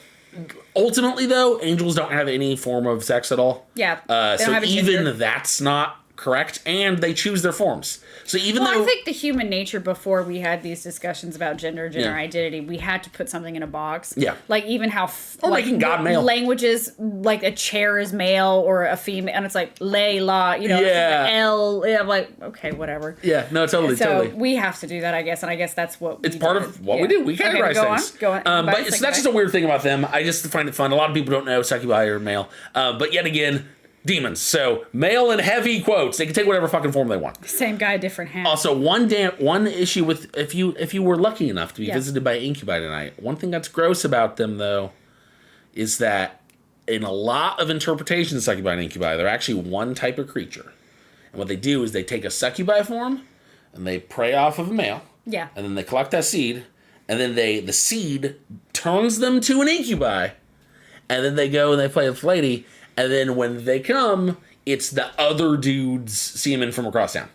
Ultimately, though, angels don't have any form of sex at all. Yeah. So even that's not correct, and they choose their forms. So even though I think the human nature, before we had these discussions about gender identity, we had to put something in a box. Yeah. Like even how making God male. Languages, like a chair is male or a female, and it's like lay la, you know, L. I'm like, okay, whatever. Yeah, no, totally. We have to do that, I guess, and I guess that's what it's part of what we do. We categorize things. Go on. But it's not just a weird thing about them. I just find it fun. A lot of people don't know succubi are male. But yet again, demons. So male in heavy quotes. They can take whatever fucking form they want. Same guy, different hat. Also, one issue with if you were lucky enough to be visited by incubi tonight, one thing that's gross about them though is that in a lot of interpretations of succubi and incubi, they're actually one type of creature. And what they do is they take a succubi form and they prey off of a male. Yeah. And then they collect that seed, and then the seed turns them to an incubi, and then they go and they play with lady. And then when they come, it's the other dude's semen from across town.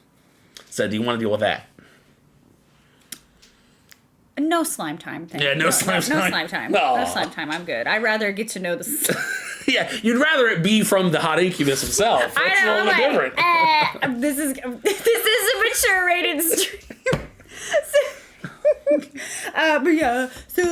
So do you want to deal with that? No slime time. No slime time. No slime time. No slime time. I'm good. I'd rather get to know the... Yeah, you'd rather it be from the hot incubus himself. That's a little different. This is a mature rated stream. So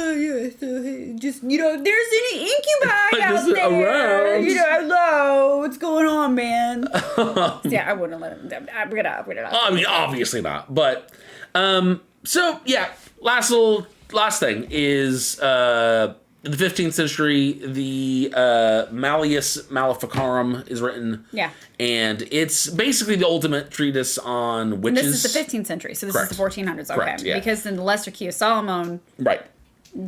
just, you know, there's any incubi out there. Around. You know, hello, what's going on, man? I wouldn't let him. I'm gonna. I mean, obviously not. But, so yeah, last thing is, in the 15th century, the Malleus Maleficarum is written. Yeah. And it's basically the ultimate treatise on witches. And this is the 15th century, so this is the 1400s. Okay. Correct, yeah. Because in the Lesser Key of Solomon... Right.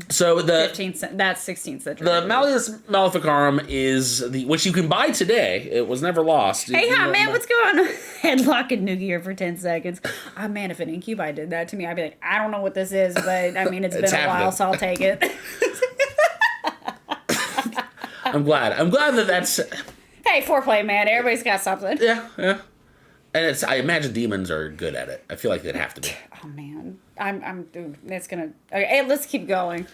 So the 15th, that's 16th century. The Malleus Maleficarum is which you can buy today. It was never lost. Hey, hi, man, what's going on? Headlock and New Gear for 10 seconds. Oh, man, if an incubi did that to me, I'd be like, I don't know what this is, but I mean, it's been a while, so I'll take it. I'm glad that's... Hey, foreplay, man. Everybody's got something. Yeah. And I imagine demons are good at it. I feel like they'd have to be. Oh, man. Dude, that's gonna... Okay, hey, let's keep going.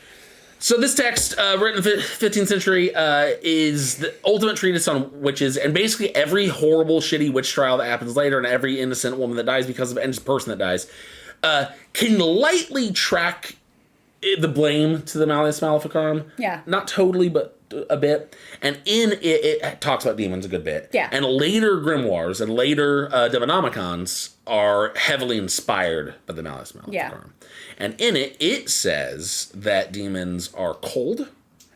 So this text, written in the 15th century, is the ultimate treatise on witches, and basically every horrible, shitty witch trial that happens later, and every innocent woman that dies because of any person that dies, can lightly track the blame to the Malleus Maleficarum. Yeah. Not totally, but a bit. And in it talks about demons a good bit. Yeah. And later grimoires and later Demonomicons are heavily inspired by the Malleus Maleficarum. Yeah. And in it says that demons are cold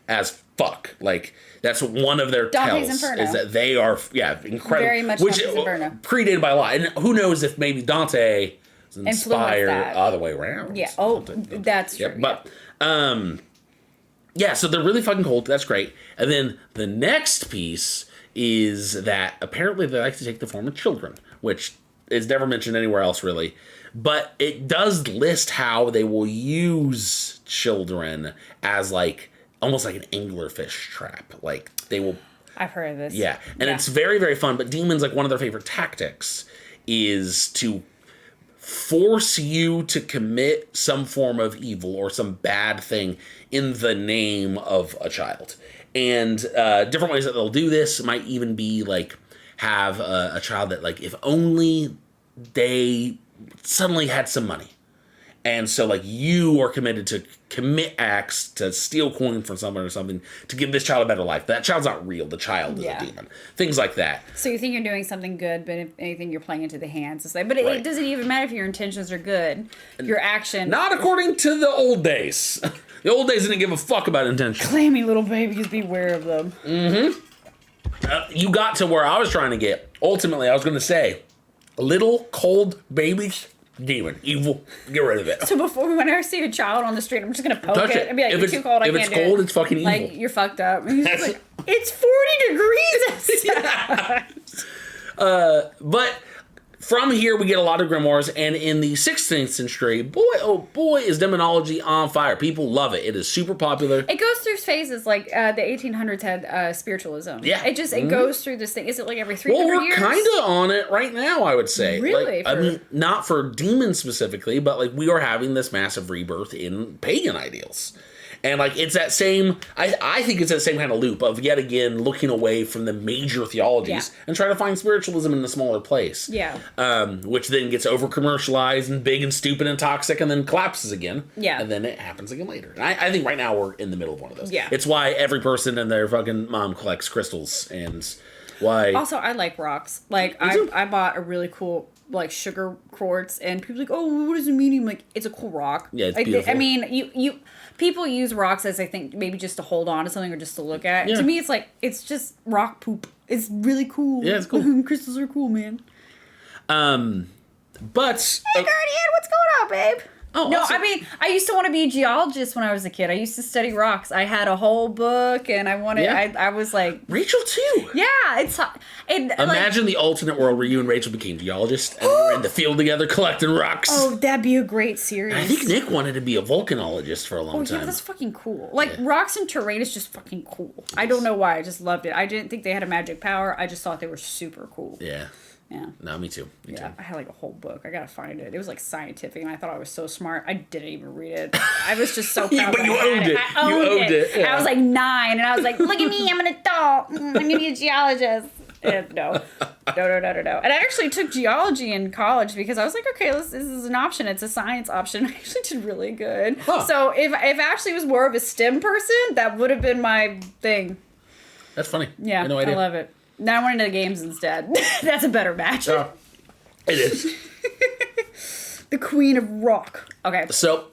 as fuck. Like, that's one of their Dante's tells. Inferno. Is that they are, incredible. Very much which Dante's Inferno. Predated by a lot. And who knows if maybe Dante was inspired that. other way around. Yeah. Oh, that's true. But, yeah, so they're really fucking cold. That's great. And then the next piece is that apparently they like to take the form of children, which is never mentioned anywhere else, really. But it does list how they will use children as, like, almost like an anglerfish trap. Like, they will... I've heard of this. Yeah. And it's very, very fun. But demons, like, one of their favorite tactics is to force you to commit some form of evil or some bad thing in the name of a child. And different ways that they'll do this might even be, like, have a child that, like, if only they suddenly had some money. And so, like, you are committed to commit acts to steal coin from someone or something to give this child a better life. That child's not real. The child is a demon. Things like that. So you think you're doing something good, but if anything, you're playing into the hands. It's like, but it doesn't even matter if your intentions are good. Your action... Not according to the old days. The old days didn't give a fuck about intentions. Clammy little babies, beware of them. Mm-hmm. You got to where I was trying to get. Ultimately, I was going to say, little cold babies... demon, evil, get rid of it. So when I see a child on the street, I'm just gonna poke it and be like, "You're too cold. I can't do it." If it's cold, it's fucking evil. Like, you're fucked up. And he's just like, it's 40 degrees. But from here, we get a lot of grimoires, and in the 16th century, boy, oh boy, is demonology on fire. People love it. It is super popular. It goes through phases. Like the 1800s had spiritualism. Yeah, it goes through this thing. Is it like every 300 years? Well, years? we're kind of on it right now, I would say. Really? Like, I mean, not for demons specifically, but like we are having this massive rebirth in pagan ideals. And, like, it's that same... I think it's that same kind of loop of, yet again, looking away from the major theologies and trying to find spiritualism in a smaller place. Yeah. Which then gets over-commercialized and big and stupid and toxic and then collapses again. Yeah. And then it happens again later. And I think right now we're in the middle of one of those. Yeah. It's why every person and their fucking mom collects crystals and why... Also, I like rocks. Like, I bought a really cool... like sugar quartz, and people are like, oh, what does it mean? I'm like, it's a cool rock. Yeah, it's like, beautiful. I mean, you people use rocks as I think maybe just to hold on to something or just to look at. Yeah. To me, it's like it's just rock poop. It's really cool. Yeah, it's cool. Crystals are cool, man. But hey, Guardian, what's going on, babe? Oh, no, also, I mean, I used to want to be a geologist when I was a kid. I used to study rocks. I had a whole book, and I wanted. Yeah. I was like Rachel too. Yeah, it's. Imagine the alternate world where you and Rachel became geologists and were in the field together collecting rocks. Oh, that'd be a great series. I think Nick wanted to be a volcanologist for a long time. Yeah, that's fucking cool. Like rocks and terrain is just fucking cool. I don't know why. I just loved it. I didn't think they had a magic power. I just thought they were super cool. Yeah. Yeah. No, me too. Me too. I had like a whole book. I gotta find it. It was like scientific, and I thought I was so smart. I didn't even read it. I was just so proud. But you owned it. I owned it. Yeah. I was like 9, and I was like, "Look at me, I'm an adult. I'm gonna be a geologist." And no. And I actually took geology in college because I was like, okay, this is an option. It's a science option. I actually did really good. Huh. So if Ashley was more of a STEM person, that would have been my thing. That's funny. Yeah, no idea. I love it. Now I went into the games instead. That's a better match. It is. The Queen of Rock. Okay. So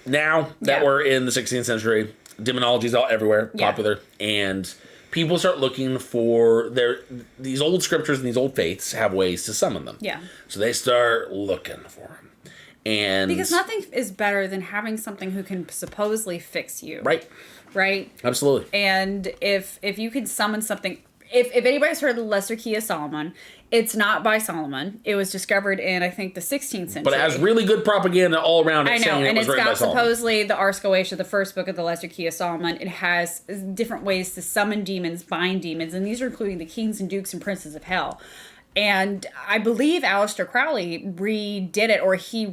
now that we're in the 16th century, demonology's all everywhere, popular, and people start looking for these old scriptures and these old faiths have ways to summon them. Yeah. So they start looking for them. And because nothing is better than having something who can supposedly fix you. Right? Absolutely. And if you can summon something, if anybody's heard of the Lesser Key of Solomon, it's not by Solomon. It was discovered in, I think, the 16th century. But it has really good propaganda all around it. I know, saying and it was it's written by got Solomon. supposedly the Ars Goetia, the first book of the Lesser Key of Solomon. It has different ways to summon demons, bind demons, and these are including the kings and dukes and princes of hell. And I believe Aleister Crowley redid it, or he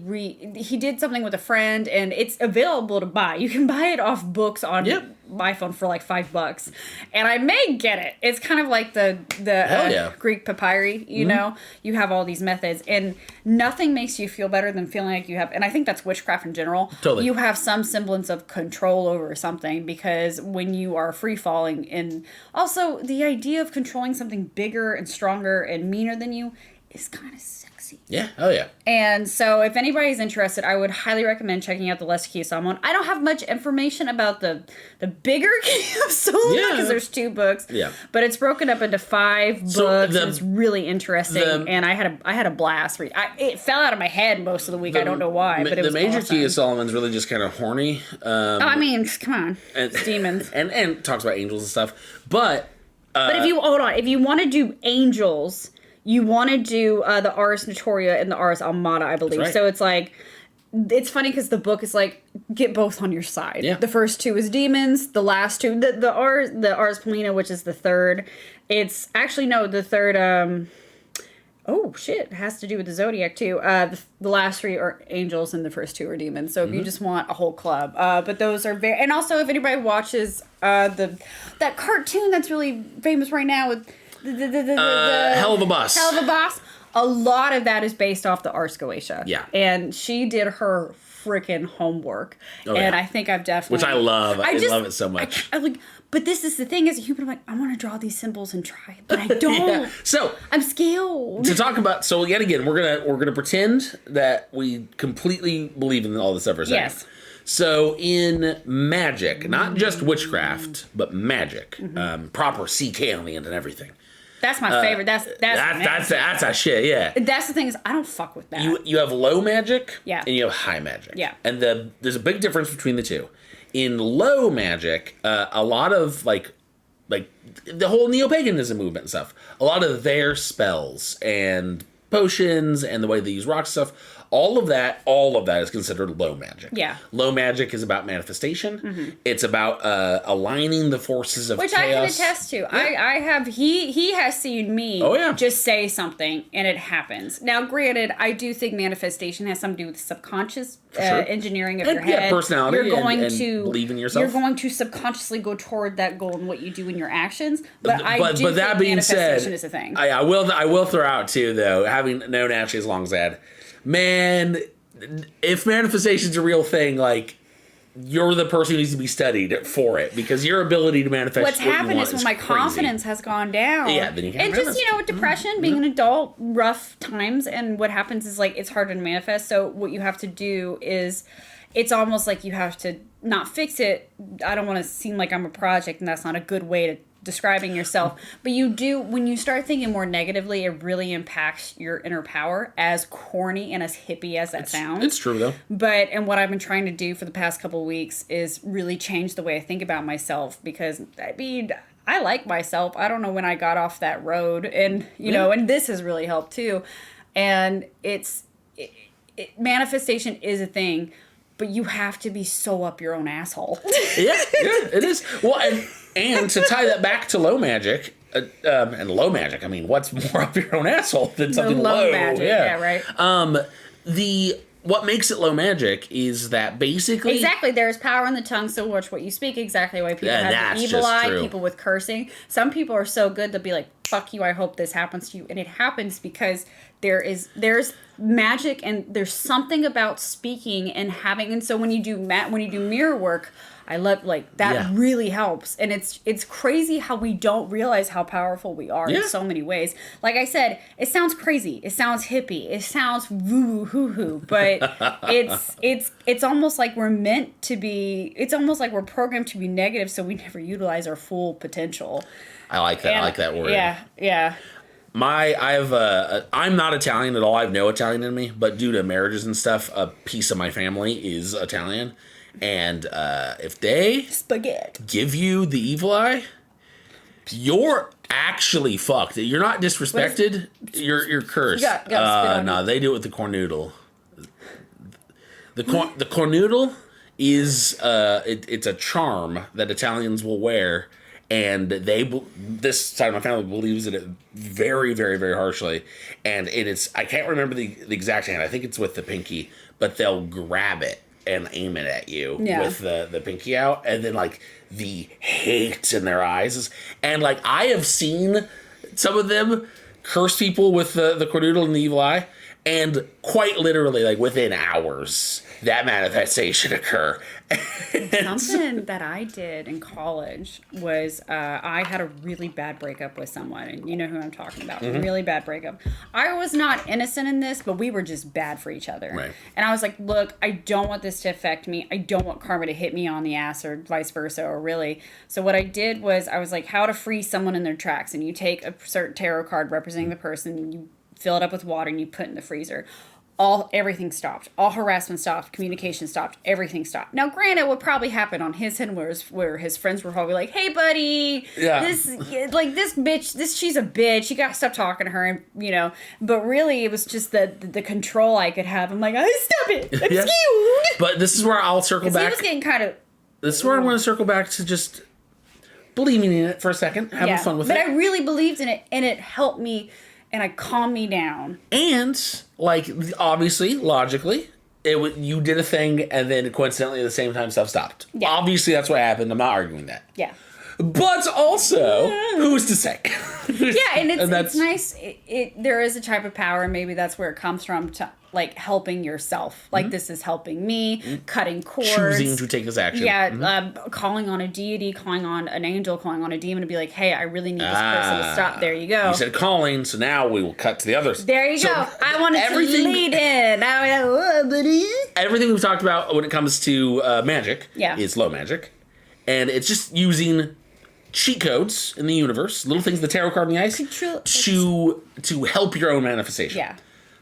did something with a friend, and it's available to buy. You can buy it off books on my phone for like $5, and I may get it. It's kind of like the Greek papyri. You know, you have all these methods, and nothing makes you feel better than feeling like you have. And I think that's witchcraft in general. Totally, you have some semblance of control over something, because when you are free falling, and also the idea of controlling something bigger and stronger and meaner than you is kind of sexy. Yeah. Oh yeah. And so if anybody's interested, I would highly recommend checking out the Lesser Key of Solomon. I don't have much information about the bigger Key of Solomon, because there's 2 books. Yeah. But it's broken up into 5 books, and it's really interesting. And I had a blast. It fell out of my head most of the week. I don't know why, but it was the major awesome. Key of Solomon's really just kind of horny. I mean, come on, it's demons, and talks about angels and stuff. But if you want to do angels, you want to do the Ars Notoria and the Ars Almata, I believe. Right. So it's like, it's funny because the book is like, get both on your side. Yeah. The first 2 is demons. The last 2, the Ars Polina, which is the third. It's actually, no, the third, oh shit, it has to do with the Zodiac too. The last 3 are angels and the first 2 are demons. So if you just want a whole club, but those are very, and also if anybody watches that cartoon that's really famous right now with the Hell of a Boss. Hell of a Boss. A lot of that is based off the Ars Goetia. Yeah. And she did her freaking homework. And I think I've definitely... Which I love. I love it so much. I like, but this is the thing, as a human, I'm like, I want to draw these symbols and try it, but I don't. So I'm scared. To talk about, so yet again, we're gonna pretend that we completely believe in all this stuff we're saying. Yes. So in magic, not just witchcraft, but magic, proper CK on the end and everything. That's my favorite. That's a shit. Yeah. That's the thing, is I don't fuck with that. You have low magic. Yeah. And you have high magic. Yeah. And there's a big difference between the two. In low magic, a lot of like the whole neo-paganism movement and stuff, a lot of their spells and potions and the way they use rocks and stuff, all of that is considered low magic. Yeah. Low magic is about manifestation. It's about aligning the forces of Which chaos. I can attest to. Yeah. I have, he has seen me just say something and it happens. Now, granted, I do think manifestation has something to do with subconscious engineering of your head. Yeah, personality. You're going and to believe in yourself. You're going to subconsciously go toward that goal in what you do in your actions. But that think being manifestation said, is a thing. I will throw out too, though, having known Ashley as long as I had, man, if manifestation's a real thing, like, you're the person who needs to be studied for it, because your ability to manifest what's happened is when my confidence has gone down. Yeah, then you can't. And just, with depression, being an adult, rough times, and what happens is, like, it's harder to manifest. So what you have to do is, it's almost like you have to not fix it. I don't want to seem like I'm a project, and that's not a good way to describing yourself, but you do, when you start thinking more negatively, it really impacts your inner power, as corny and as hippie as that sounds. It's true, though. And what I've been trying to do for the past couple of weeks is really change the way I think about myself, because I mean, I like myself. I don't know when I got off that road, and and this has really helped too. And manifestation is a thing, but you have to be so up your own asshole. yeah, it is. Well, and to tie that back to low magic, and low magic, I mean, what's more up your own asshole than something low? Magic, yeah, right. What makes it low magic is that basically... Exactly, there's power in the tongue, so watch what you speak. Exactly why people have the evil eye, people with cursing. Some people are so good, they'll be like, fuck you, I hope this happens to you. And it happens because there's magic, and there's something about speaking and having... And so when you do mirror work, I love, like, that really helps. And it's crazy how we don't realize how powerful we are in so many ways. Like I said, it sounds crazy. It sounds hippie. It sounds woo-hoo-hoo-hoo. But it's almost like we're meant to be... It's almost like we're programmed to be negative, so we never utilize our full potential. I like that. I like that word. Yeah. I'm not Italian at all. I have no Italian in me, but due to marriages and stuff, a piece of my family is Italian. And if they spaghetti give you the evil eye, you're actually fucked. You're not disrespected. You're cursed. No, they do it with the cornoodle. The cornoodle is it's a charm that Italians will wear, and this side of my family believes in it very, very, very harshly. And it is, I can't remember the exact hand. I think it's with the pinky, but they'll grab it and aim it at you with the pinky out, and then like the hate in their eyes. And like I have seen some of them curse people with the cornoodle and the evil eye, and quite literally, like within hours, that manifestation occur. Something that I did in college was I had a really bad breakup with someone, and you know who I'm talking about. Mm-hmm. Really bad breakup. I was not innocent in this, but we were just bad for each other. Right. And I was like, look, I don't want this to affect me. I don't want karma to hit me on the ass or vice versa, or really. So what I did was I was like, how to freeze someone in their tracks. And you take a certain tarot card representing the person, you fill it up with water, and you put it in the freezer. Everything stopped. All harassment stopped. Communication stopped. Everything stopped. Now, granted, what probably happened on his end where his friends were probably like, "Hey, buddy, this bitch, she's a bitch. You gotta stop talking to her." And but really, it was just the control I could have. I'm like, stop it. I'm scared. But this is where I'll circle back. He was getting kind of. This is where I'm going to circle back to just believing in it for a second, having fun with it. But I really believed in it, and it helped me. And it calmed me down. And, like, obviously, logically, you did a thing, and then coincidentally at the same time stuff stopped. Yeah. Obviously, that's what happened. I'm not arguing that. Yeah. But also, who's to say? And it's nice. There is a type of power, and maybe that's where it comes from, to like helping yourself. Like this is helping me, cutting cords. Choosing to take this action. Yeah, calling on a deity, calling on an angel, calling on a demon to be like, hey, I really need this person to stop. There you go. You said calling, so now we will cut to the others. There you go. I wanted to lead in. Everything we've talked about when it comes to magic is low magic. And it's just using cheat codes in the universe, little things, the tarot card in the ice, to help your own manifestation. Yeah.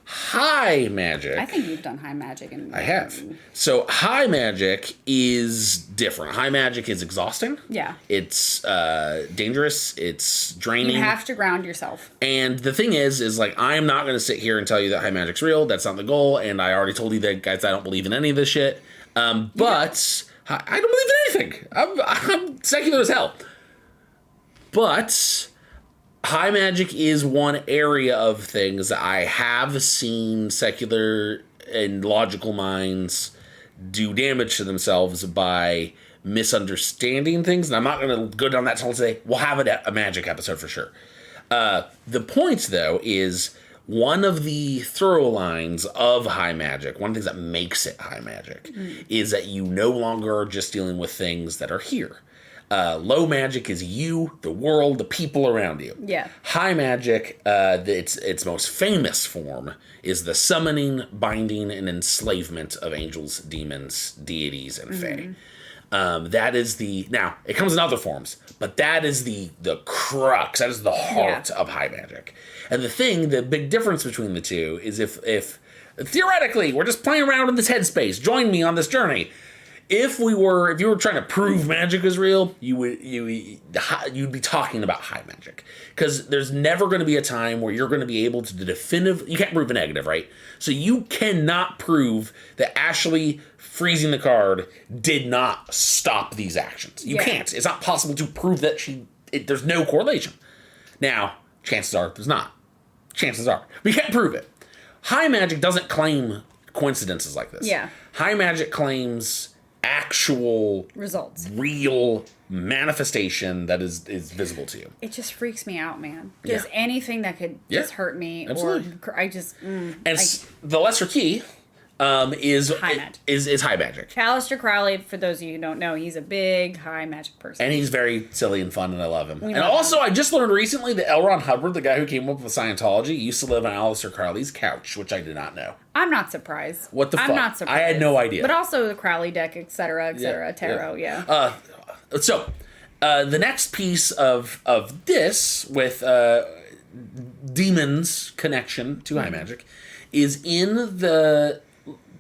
High magic. I think you've done high magic. I have. So high magic is different. High magic is exhausting. Yeah. It's dangerous. It's draining. You have to ground yourself. And the thing is like, I'm not going to sit here and tell you that high magic's real. That's not the goal. And I already told you that, guys, I don't believe in any of this shit. But I don't believe in anything. I'm secular as hell. But high magic is one area of things that I have seen secular and logical minds do damage to themselves by misunderstanding things. And I'm not going to go down that tunnel today. We'll have a magic episode for sure. The point, though, is one of the throw lines of high magic, one of the things that makes it high magic, is that you no longer are just dealing with things that are here. Low magic is you, the world, the people around you. Yeah. High magic, its most famous form is the summoning, binding, and enslavement of angels, demons, deities, and fae. That is now it comes in other forms, but that is the crux, that is the heart of high magic. And the big difference between the two is if theoretically we're just playing around in this headspace, join me on this journey. If you were trying to prove magic is real, you'd be talking about high magic, because there's never going to be a time where you're going to be able to you can't prove a negative, right? So you cannot prove that Ashley freezing the card did not stop these actions. You can't. It's not possible to prove that there's no correlation. Now, chances are there's not. Chances are. But you can't prove it. High magic doesn't claim coincidences like this. Yeah. High magic claims actual results, real manifestation that is visible to you. It just freaks me out, man. Just anything that could just hurt me, absolutely. Or I just the lesser key is high magic. Is high magic. Aleister Crowley, for those of you who don't know, he's a big high magic person, and he's very silly and fun, and I love him. I just learned recently that L. Ron Hubbard, the guy who came up with Scientology, used to live on Aleister Crowley's couch, which I did not know. I'm not surprised. What the fuck? I'm not surprised. I had no idea. But also the Crowley deck, etc., tarot, So, the next piece of this with demons connection to high magic is in the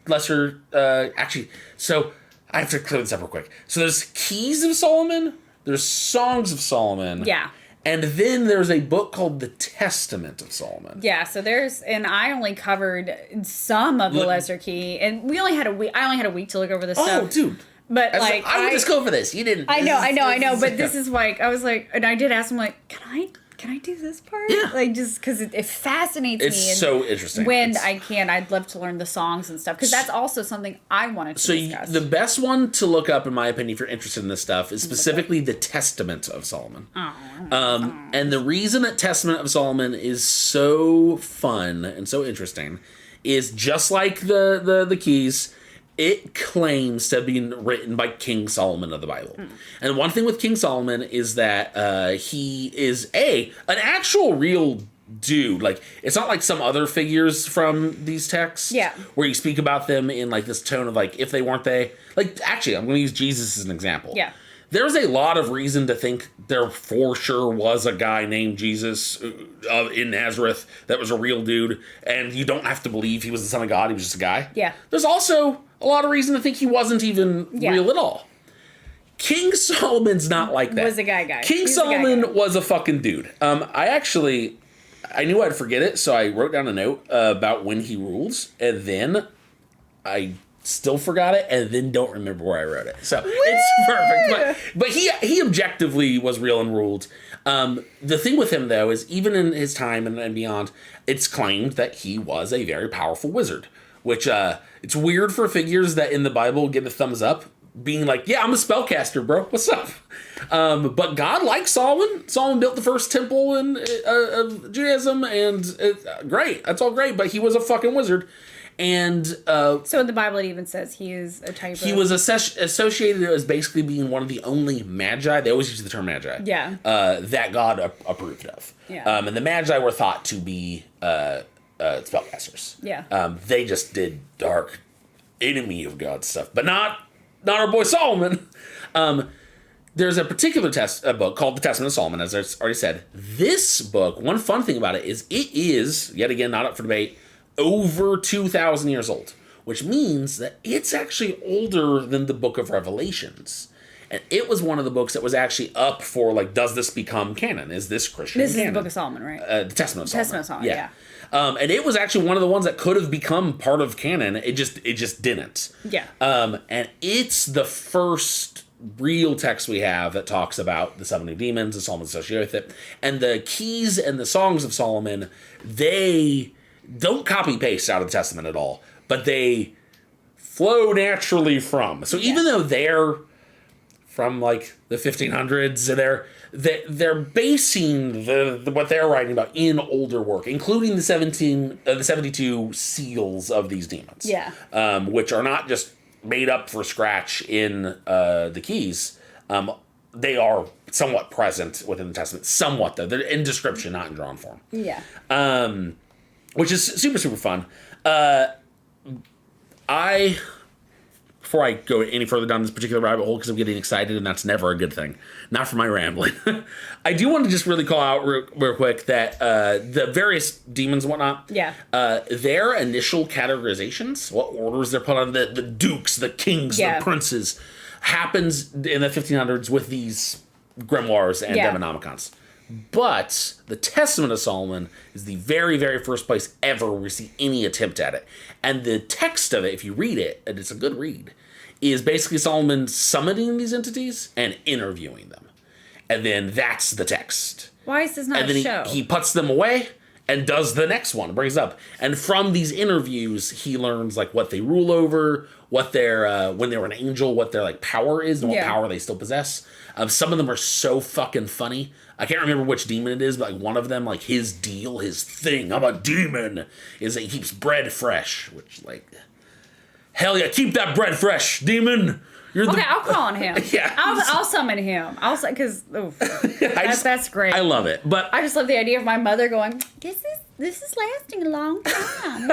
lesser. Actually, so I have to clear this up real quick. So there's Keys of Solomon. There's Songs of Solomon. Yeah. And then there's a book called The Testament of Solomon. Yeah, so and I only covered some of the Lesser Key, and I only had a week to look over this stuff. Oh, dude. But I would just go over this. You didn't. I know. But this is like, I was like, and I did ask him, like, can I do this part? Yeah. Like, just because it fascinates me. It's so interesting. When I'd love to learn the songs and stuff, because that's also something I wanted to discuss. The best one to look up, in my opinion, if you're interested in this stuff, is specifically the Testament of Solomon. And the reason that Testament of Solomon is so fun and so interesting is just like the Keys. It claims to have been written by King Solomon of the Bible. And one thing with King Solomon is that he is an actual real dude. Like, it's not like some other figures from these texts. Yeah. Where you speak about them in like this tone of like, if they weren't they. Like, actually, I'm going to use Jesus as an example. Yeah. There's a lot of reason to think there for sure was a guy named Jesus in Nazareth that was a real dude. And you don't have to believe he was the son of God. He was just a guy. Yeah. There's also a lot of reason to think he wasn't even real at all. King Solomon's not like that. Was a guy. King Solomon was a fucking dude. I knew I'd forget it, so I wrote down a note about when he rules, and then I still forgot it, and then don't remember where I wrote it. So it's perfect. But he objectively was real and ruled. The thing with him, though, is even in his time and beyond, it's claimed that he was a very powerful wizard. Which, it's weird for figures that in the Bible get a thumbs up, being like, yeah, I'm a spellcaster, bro. What's up? But God likes Solomon. Solomon built the first temple of Judaism, and great. That's all great, but he was a fucking wizard. And so in the Bible, it even says he is a type he was associated as basically being one of the only magi. They always use the term magi. Yeah. That God approved of. Yeah. And the magi were thought to be spellcasters. Yeah. They just did dark enemy of God stuff, but not our boy Solomon. There's a particular book called The Testament of Solomon, as I already said. This book, one fun thing about it is, yet again, not up for debate, over 2,000 years old, which means that it's actually older than the book of Revelations. And it was one of the books that was actually up for, like, does this become canon? Is this Christian canon? This is the Book of Solomon, right? The Testament of Solomon. Testament of Solomon, yeah. And it was actually one of the ones that could have become part of canon. It just didn't. Yeah. And it's the first real text we have that talks about the summoning demons and Solomon associated with it. And the Keys and the Songs of Solomon, they don't copy paste out of the Testament at all, but they flow naturally from. So even though they're from like the 1500s, and they're basing what they're writing about in older work, including the 72 seals of these demons. Yeah. Which are not just made up for scratch in the Keys. They are somewhat present within the Testament. Somewhat, though. They're in description, not in drawn form. Yeah. Which is super, super fun. Before I go any further down this particular rabbit hole, because I'm getting excited, and that's never a good thing. Not for my rambling. I do want to just really call out real quick that the various demons and whatnot, their initial categorizations, what orders they're put on, the dukes, the kings, the princes, happens in the 1500s with these grimoires and demonomicons. But the Testament of Solomon is the very, very first place ever we see any attempt at it. And the text of it, if you read it, and it's a good read, is basically Solomon summoning these entities and interviewing them. And then that's the text. Why is this not a show? He puts them away and does the next one, brings up. And from these interviews, he learns like what they rule over, what their when they were an angel, what their like power is, and what power they still possess. Some of them are so fucking funny. I can't remember which demon it is, but like one of them, like his deal, his thing, I'm a demon, is that he keeps bread fresh, which like, hell yeah, keep that bread fresh, demon. I'll call on him. Yeah. I'll summon him. Because that's great. I love it. But I just love the idea of my mother going, this is lasting a long time.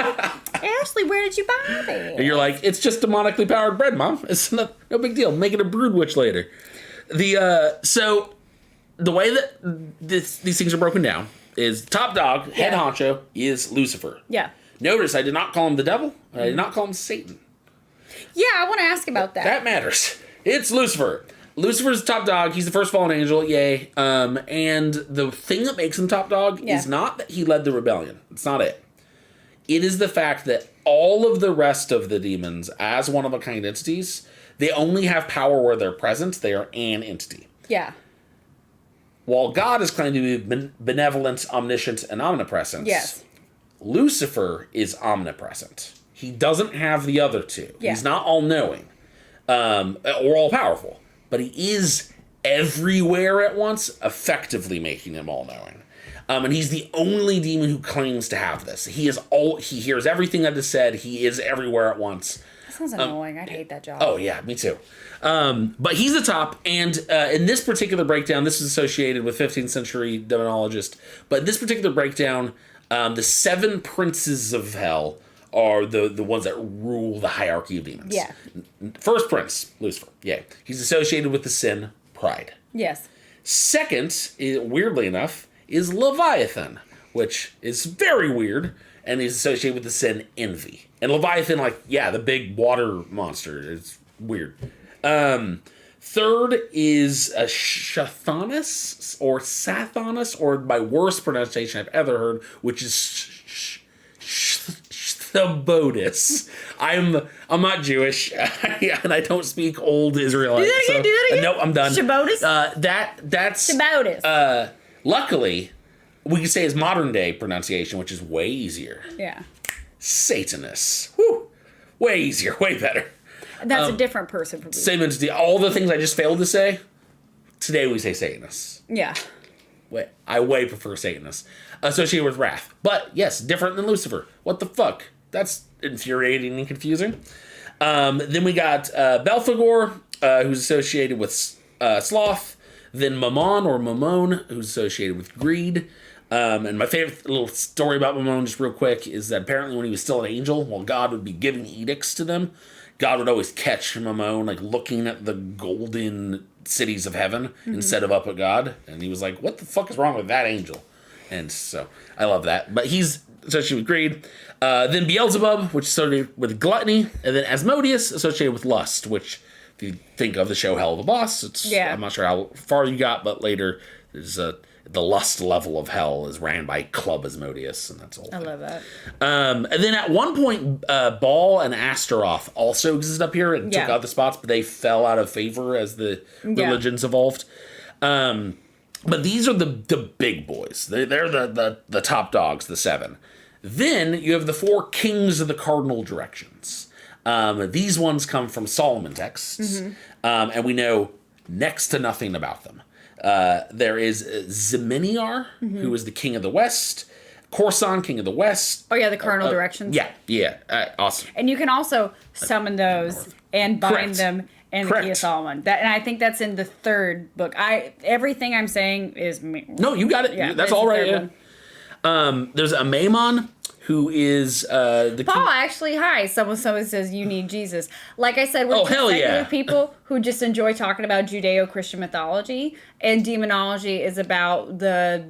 Ashley, where did you buy this? And you're like, it's just demonically powered bread, Mom. It's no big deal. Make it a brood witch later. So the way that these things are broken down is top dog, head honcho, is Lucifer. Yeah. Notice I did not call him the devil, and I did not call him Satan. Yeah, I want to ask about that. That matters. It's Lucifer. Lucifer's top dog. He's the first fallen angel. Yay. And the thing that makes him top dog is not that he led the rebellion. It's not it. It is the fact that all of the rest of the demons, as one-of-a-kind entities, they only have power where they're present. They are an entity. Yeah. While God is claimed to be benevolent, omniscient, and omnipresent, Lucifer is omnipresent. He doesn't have the other two. Yeah. He's not all-knowing or all-powerful, but he is everywhere at once, effectively making him all-knowing. And he's the only demon who claims to have this. He hears everything that is said. He is everywhere at once. That sounds annoying. I'd hate that job. Oh, yeah, me too. But he's the top, and in this particular breakdown, this is associated with 15th century demonologist, but in this particular breakdown, the 7 princes of hell are the ones that rule the hierarchy of demons. Yeah. First prince, Lucifer. Yeah. He's associated with the sin, pride. Yes. Second, weirdly enough, is Leviathan, which is very weird, and he's associated with the sin, envy. And Leviathan, the big water monster. It's weird. Third is Shathanus, or Sathanus, or my worst pronunciation I've ever heard, which is Shabodis. I'm not Jewish, and I don't speak old Israelite. Do that again. No, I'm done. Shabodis? That's Shabodis. Luckily, we can say his modern day pronunciation, which is way easier. Yeah. Satanus. Whew. Way easier, way better. That's a different person from me. Same entity. All the things I just failed to say, today we say Satanus. Yeah. I way prefer Satanus. Associated with wrath. But, yes, different than Lucifer. What the fuck? That's infuriating and confusing. Then we got Belphegor, who's associated with sloth. Then Mammon, or Mammon, who's associated with greed. And my favorite little story about Mammon, just real quick, is that apparently when he was still an angel, while God would be giving edicts to them, God would always catch Mammon, looking at the golden cities of heaven instead of up at God. And he was like, what the fuck is wrong with that angel? And so, I love that. But he's associated with greed. Then Beelzebub, which is associated with gluttony. And then Asmodeus, associated with lust, which, if you think of the show Hell of a Boss, I'm not sure how far you got, but later there's the lust level of hell is ran by Club Asmodeus, and that's all. I love that. And then at one point, Baal and Astaroth also existed up here and took out the spots, but they fell out of favor as the religions evolved. But these are the big boys. They're the top dogs, the 7. Then you have the 4 kings of the cardinal directions. These ones come from Solomon texts, and we know next to nothing about them. There is Zeminiar, who is the king of the west. Corson, king of the west. Oh, yeah, the cardinal directions. Yeah. Awesome. And you can also summon those and bind them in the Key of Solomon. And I think that's in the 3rd book. Everything I'm saying is me. No, you got it. Yeah, that's all right. Yeah. There's a Maimon, who is the Paul, actually, hi. Someone says you need Jesus. Like I said, we're secular people who just enjoy talking about Judeo-Christian mythology, and demonology is about the...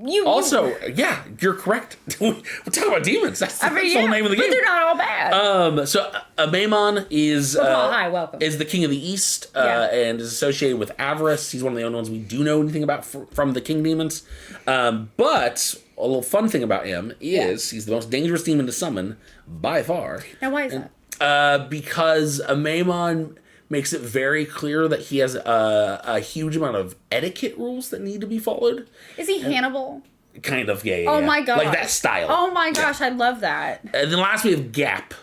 Yeah, you're correct. We're talking about demons. That's the whole name of the game. But they're not all bad. So Maimon is Paul, hi, welcome. Is the king of the east and is associated with avarice. He's one of the only ones we do know anything about from the king demons. But a little fun thing about him is he's the most dangerous demon to summon by far. Now, why is that? Because Maimon makes it very clear that he has a huge amount of etiquette rules that need to be followed. Is he Hannibal? Kind of, yeah. Oh my gosh. Like that style. Oh my gosh, I love that. And then last we have Gap.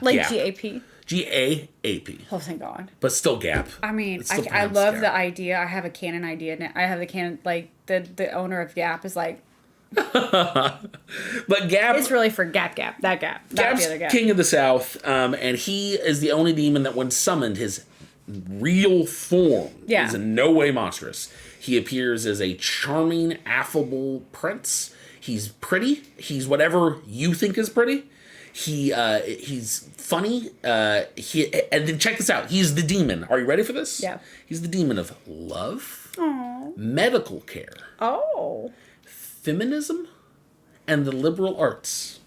Like Gap. G-A-P? G-A-A-P. Oh, thank God. But still Gap. I mean, I love the idea. I have a canon idea. I have the canon, the owner of Gap is like... But Gap... It's really for Gap. That Gap. Gap's the other Gap. King of the South, and he is the only demon that when summoned, his real form is in no way monstrous. He appears as a charming, affable prince. He's pretty. He's whatever you think is pretty. He's funny. And then check this out. He's the demon. Are you ready for this? Yeah. He's the demon of love. Aww. medical care, feminism, and the liberal arts.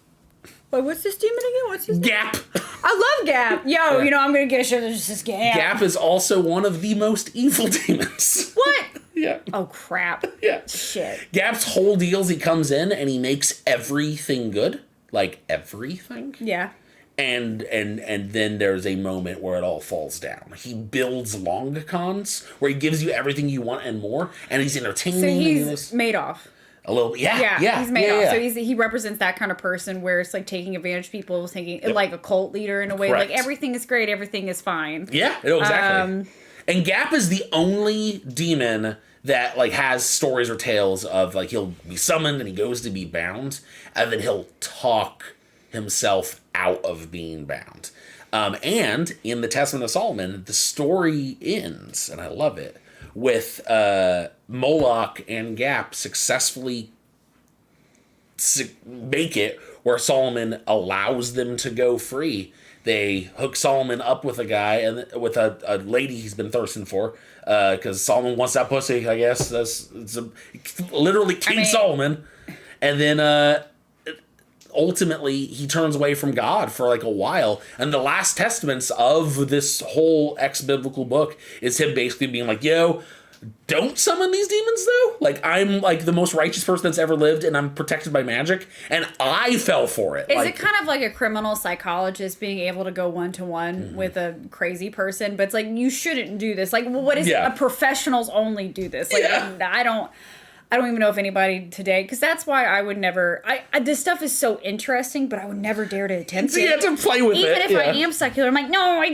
Wait, what's this demon again? What's his name? Gap. I love Gap. Yo, you know, I'm going to get a show that's just Gap. Gap is also one of the most evil demons. What? Yeah. Oh, crap. Yeah. Shit. Gap's whole deal is he comes in and he makes everything good. Like, everything. Yeah. And then there's a moment where it all falls down. He builds long cons where he gives you everything you want and more, and he's entertaining. So he's Madoff. A little, yeah, he's Madoff. Yeah. So he represents that kind of person where it's like taking advantage of people, thinking like a cult leader in a way. Correct. Like everything is great, everything is fine. Yeah, exactly. And Gap is the only demon that like has stories or tales of like he'll be summoned and he goes to be bound, and then he'll talk himself out of being bound. And in the Testament of Solomon, the story ends, and I love it, with Moloch and Gap successfully make it where Solomon allows them to go free. They hook Solomon up with a guy and with a lady he's been thirsting for, because Solomon wants that pussy. I guess literally King Solomon, and then ultimately he turns away from God for like a while, and the last testaments of this whole ex-biblical book is him basically being like, yo, don't summon these demons though. Like, I'm like the most righteous person that's ever lived, and I'm protected by magic, and I fell for it. Is it kind of like a criminal psychologist being able to go one-to-one with a crazy person? But it's like, you shouldn't do this. Like, what is it? Professionals only do this. Like, I don't even know if anybody today, because that's why I would never, this stuff is so interesting, but I would never dare to attempt it. You have to play with it. Even if I am secular, I'm like, no, I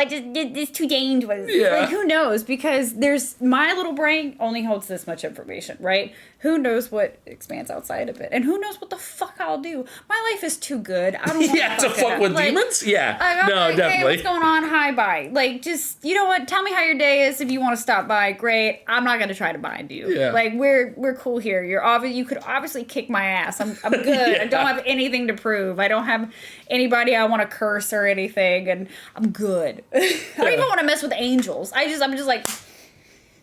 just did this too dangerous. Yeah. Like, who knows? Because my little brain only holds this much information, right? Who knows what expands outside of it? And who knows what the fuck I'll do? My life is too good. I don't want to fuck with demons? Yeah. Definitely. Hey, what's going on? Hi, bye. Like, just, you know what? Tell me how your day is. If you want to stop by, great. I'm not going to try to bind you. Yeah. Like, we're cool here. You could obviously kick my ass. I'm good. Yeah. I don't have anything to prove. I don't have anybody I want to curse or anything, and I'm good. I don't even want to mess with angels. I'm just like,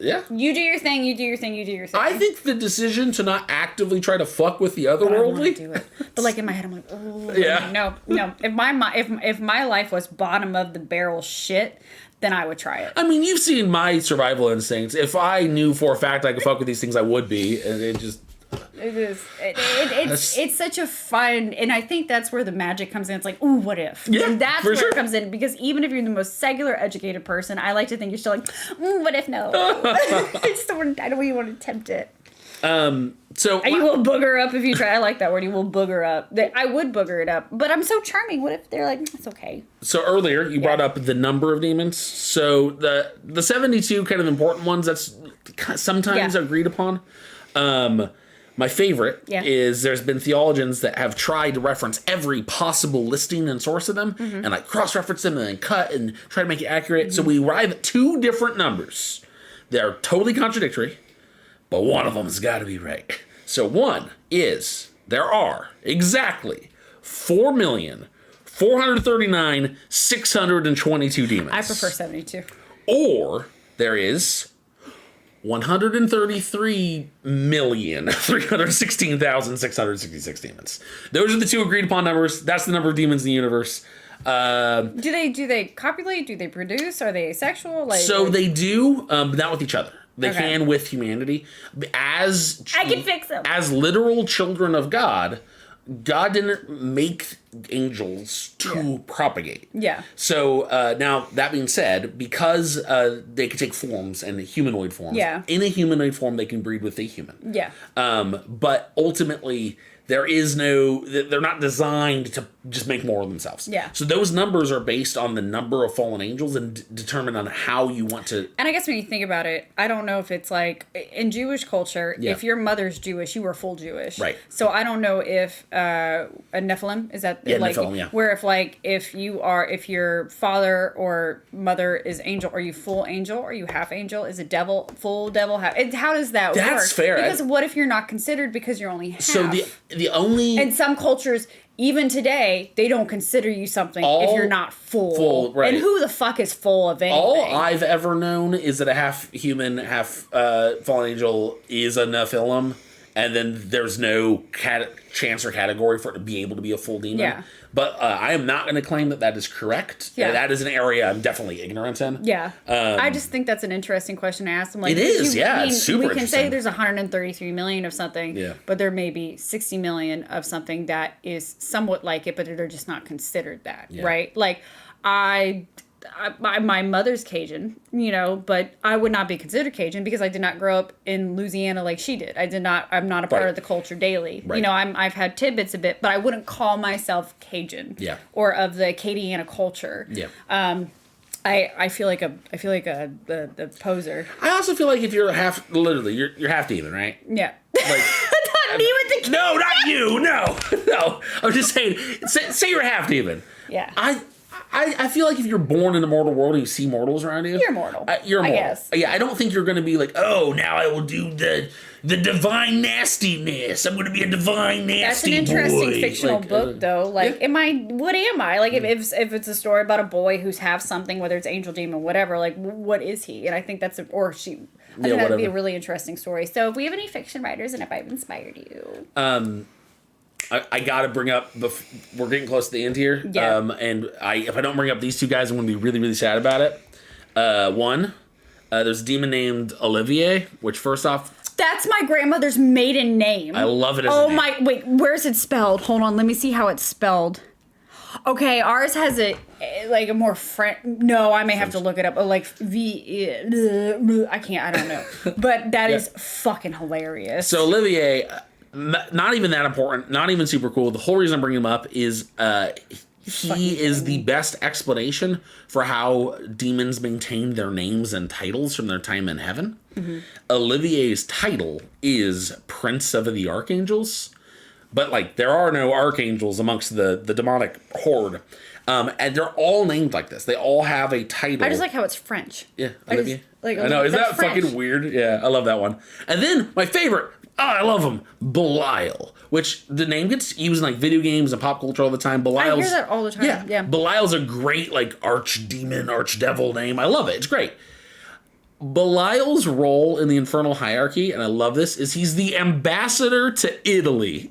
yeah. You do your thing, you do your thing, you do your thing. I think the decision to not actively try to fuck with the otherworldly. I do it. But like in my head, I'm like, oh yeah. No. If my life was bottom of the barrel shit, then I would try it. I mean, you've seen my survival instincts. If I knew for a fact I could fuck with these things, I would be. And it just... It is. It's such a fun, and I think that's where the magic comes in. It's like, ooh, what if? Yeah, and that's where it comes in, because even if you're the most secular educated person, I like to think you're still like, what if no? I don't even want to tempt it. So you will booger up if you try. I like that word. You will booger up. I would booger it up, but I'm so charming. What if they're like, it's okay? So earlier you brought up the number of demons. So the 72 kind of important ones that's sometimes agreed upon. My favorite is there's been theologians that have tried to reference every possible listing and source of them, and like cross-reference them and then cut and try to make it accurate. So we arrive at two different numbers. They're totally contradictory, but one of them has got to be right. So one is there are exactly 4,439,622 demons. I prefer 72. Or there is 133,316,666 demons. Those are the two agreed upon numbers. That's the number of demons in the universe. Do they copulate? Do they produce? Are they asexual? They do, but not with each other. They can with humanity. I can fix them. As literal children of God, God didn't make angels to propagate. Yeah. So now, that being said, because they can take forms and humanoid forms, in a humanoid form, they can breed with a human. Yeah. But ultimately, they're not designed to just make more of themselves. Yeah. So those numbers are based on the number of fallen angels and determined on how you want to... And I guess when you think about it, I don't know if it's like, in Jewish culture, if your mother's Jewish, you are full Jewish. Right. So I don't know if a Nephilim, is that like... Nephilim, where if your father or mother is angel, are you full angel? Are you half angel? Is it devil, full devil? How does that work? That's fair. Because what if you're not considered because you're only half? So the only... In some cultures, even today, they don't consider you something if you're not full. Right. And who the fuck is full of anything? All I've ever known is that a half human, half fallen angel is a Nephilim, and then there's no chance or category for it to be able to be a full demon. Yeah. But I am not going to claim that is correct. Yeah. That is an area I'm definitely ignorant in. Yeah. I just think that's an interesting question to ask them. Like, it is, it's super We can interesting. say there's 133 million of something, but there may be 60 million of something that is somewhat like it, but they're just not considered that, right? Like, my mother's Cajun, but I would not be considered Cajun because I did not grow up in Louisiana like she did. I'm not a part of the culture daily. Right. I've had tidbits a bit, but I wouldn't call myself Cajun. Yeah. Or of the Acadiana culture. Yeah. I feel like the poser. I also feel like if you're you're half demon, right? Yeah. Like, Not me with the kid. no, not you. No. I'm just saying. Say you're half demon. Yeah. I feel like if you're born in a mortal world and you see mortals around you, You're mortal. You're mortal. I guess. Yeah, I don't think you're going to be like, oh, now I will do the divine nastiness. I'm going to be a divine nasty That's an interesting boy. fictional book, though. Like, yeah. what am I? Like, if it's a story about a boy who's half something, whether it's angel, demon, whatever, like, what is he? And I think that's, or she, I think that would be a really interesting story. So if we have any fiction writers and if I've inspired you. I gotta bring up we're getting close to the end here. Yeah. And if I don't bring up these two guys, I'm gonna be really, really sad about it. One, there's a demon named Olivier, which first off, that's my grandmother's maiden name. I love it as a name. Wait, where's it spelled? Hold on, let me see how it's spelled. Okay, ours has a more French. No, I may have to look it up. Like I can't. I don't know. But that is fucking hilarious. So Olivier. Not even that important, not even super cool. The whole reason I'm bringing him up is he is the best explanation for how demons maintain their names and titles from their time in heaven. Mm-hmm. Olivier's title is Prince of the Archangels, but there are no archangels amongst the demonic horde. And they're all named like this. They all have a title. I just like how it's French. Yeah, Olivier. I know, isn't that French. fucking weird? Yeah, I love that one. And then my favorite. Oh, I love him. Belial, which the name gets used in video games and pop culture all the time. Belial's, I hear that all the time. Yeah. Belial's a great archdemon, archdevil name. I love it. It's great. Belial's role in the infernal hierarchy, and I love this, is he's the ambassador to Italy.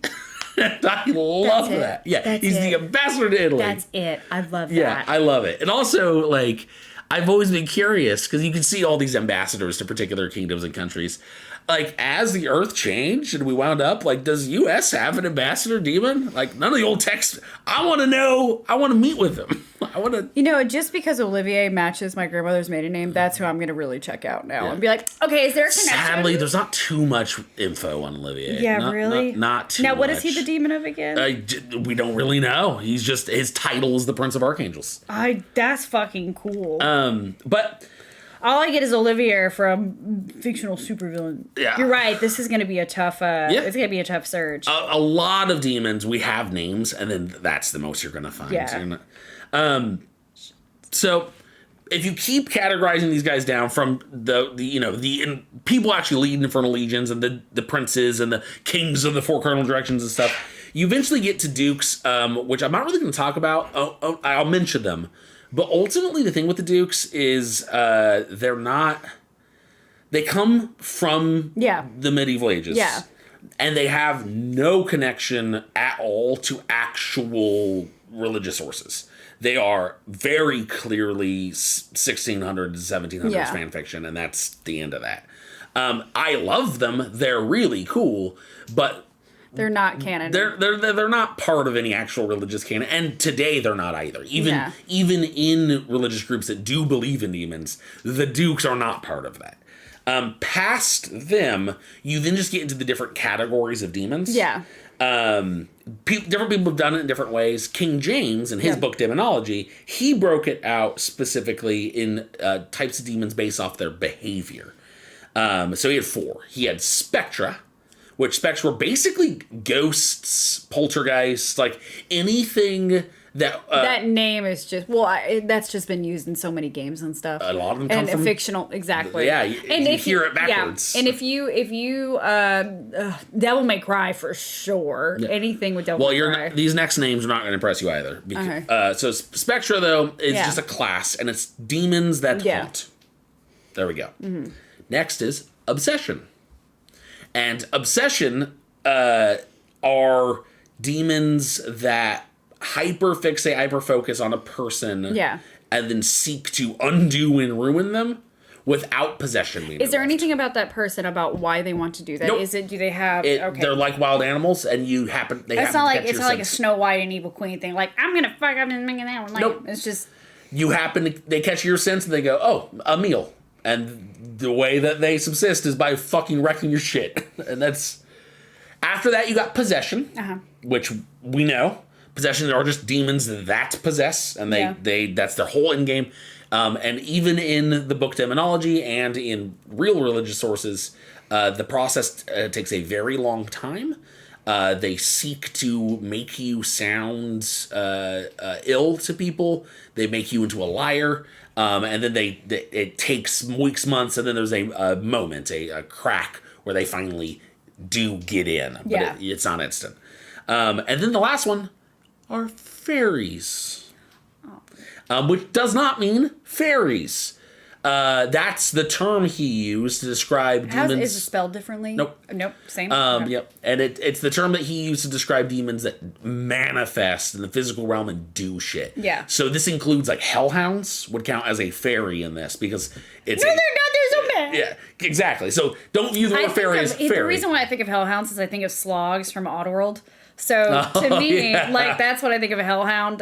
I love that. Yeah, he's the ambassador to Italy. That's it. I love that. Yeah, I love it. And also, I've always been curious, because you can see all these ambassadors to particular kingdoms and countries. As the Earth changed and we wound up, does U.S. have an ambassador demon? None of the old text. I want to know. I want to meet with him. I want to. Just because Olivier matches my grandmother's maiden name, that's who I'm going to really check out now and be like, okay, is there a connection? Sadly, there's not too much info on Olivier. Yeah, really? Not too much. Now, what is he the demon of again? We don't really know. He's just, his title is the Prince of Archangels. That's fucking cool. But... all I get is Olivier from fictional supervillain. Yeah. You're right. This is going to be a tough. It's going to be a tough search. A lot of demons, we have names, and then that's the most you're going to find. Yeah. So if you keep categorizing these guys down from people actually lead infernal legions and the princes and the kings of the four cardinal directions and stuff, you eventually get to dukes, which I'm not really going to talk about. I'll mention them. But ultimately, the thing with the Dukes is they're not... They come from the medieval ages. Yeah. And they have no connection at all to actual religious sources. They are very clearly 1600s, 1700s fan fiction, and that's the end of that. I love them. They're really cool, but... they're not canon. They're not part of any actual religious canon, and today they're not either. Even in religious groups that do believe in demons, the Dukes are not part of that. Past them, you then just get into the different categories of demons. Yeah. Different people have done it in different ways. King James, in his book Demonology, he broke it out specifically in types of demons based off their behavior. So he had 4. He had Spectra, which Spectra were basically ghosts, poltergeists, anything That name is just that's just been used in so many games and stuff. A lot of them come from fictional, exactly. Yeah, and you hear it backwards. Yeah. And if you Devil May Cry for sure. Yeah. Anything with Devil May Cry. These next names are not going to impress you either. Because, so Spectra though is just a class, and it's demons that haunt. There we go. Mm-hmm. Next is Obsession, and Obsession are demons that hyper focus on a person, and then seek to undo and ruin them without possession. Is there anything about that person about why they want to do that? Nope. Do they have? They're like wild animals, and it's not like a Snow White and Evil Queen thing. Like I'm gonna fuck up and make it out. Like, nope. It's just they catch your sense and they go, oh, a meal, and the way that they subsist is by fucking wrecking your shit, and that's. After that, you got Possession, which we know. Possessions are just demons that possess, and they that's their whole end game. And even in the book Demonology and in real religious sources, the process takes a very long time. They seek to make you sound ill to people. They make you into a liar. And then it takes weeks, months, and then there's a moment, a crack where they finally do get in. But it's not instant. And then the last one are fairies, which does not mean fairies. That's the term he used to describe demons. Is it spelled differently? Nope. Same. Yep. And it's the term that he used to describe demons that manifest in the physical realm and do shit. Yeah. So this includes like hellhounds would count as a fairy in this because it's. No, they're not. They're so bad. Yeah, exactly. So don't view the word fairy as fairy. The reason why I think of hellhounds is I think of slogs from Oddworld. So to me, like that's what I think of a hellhound.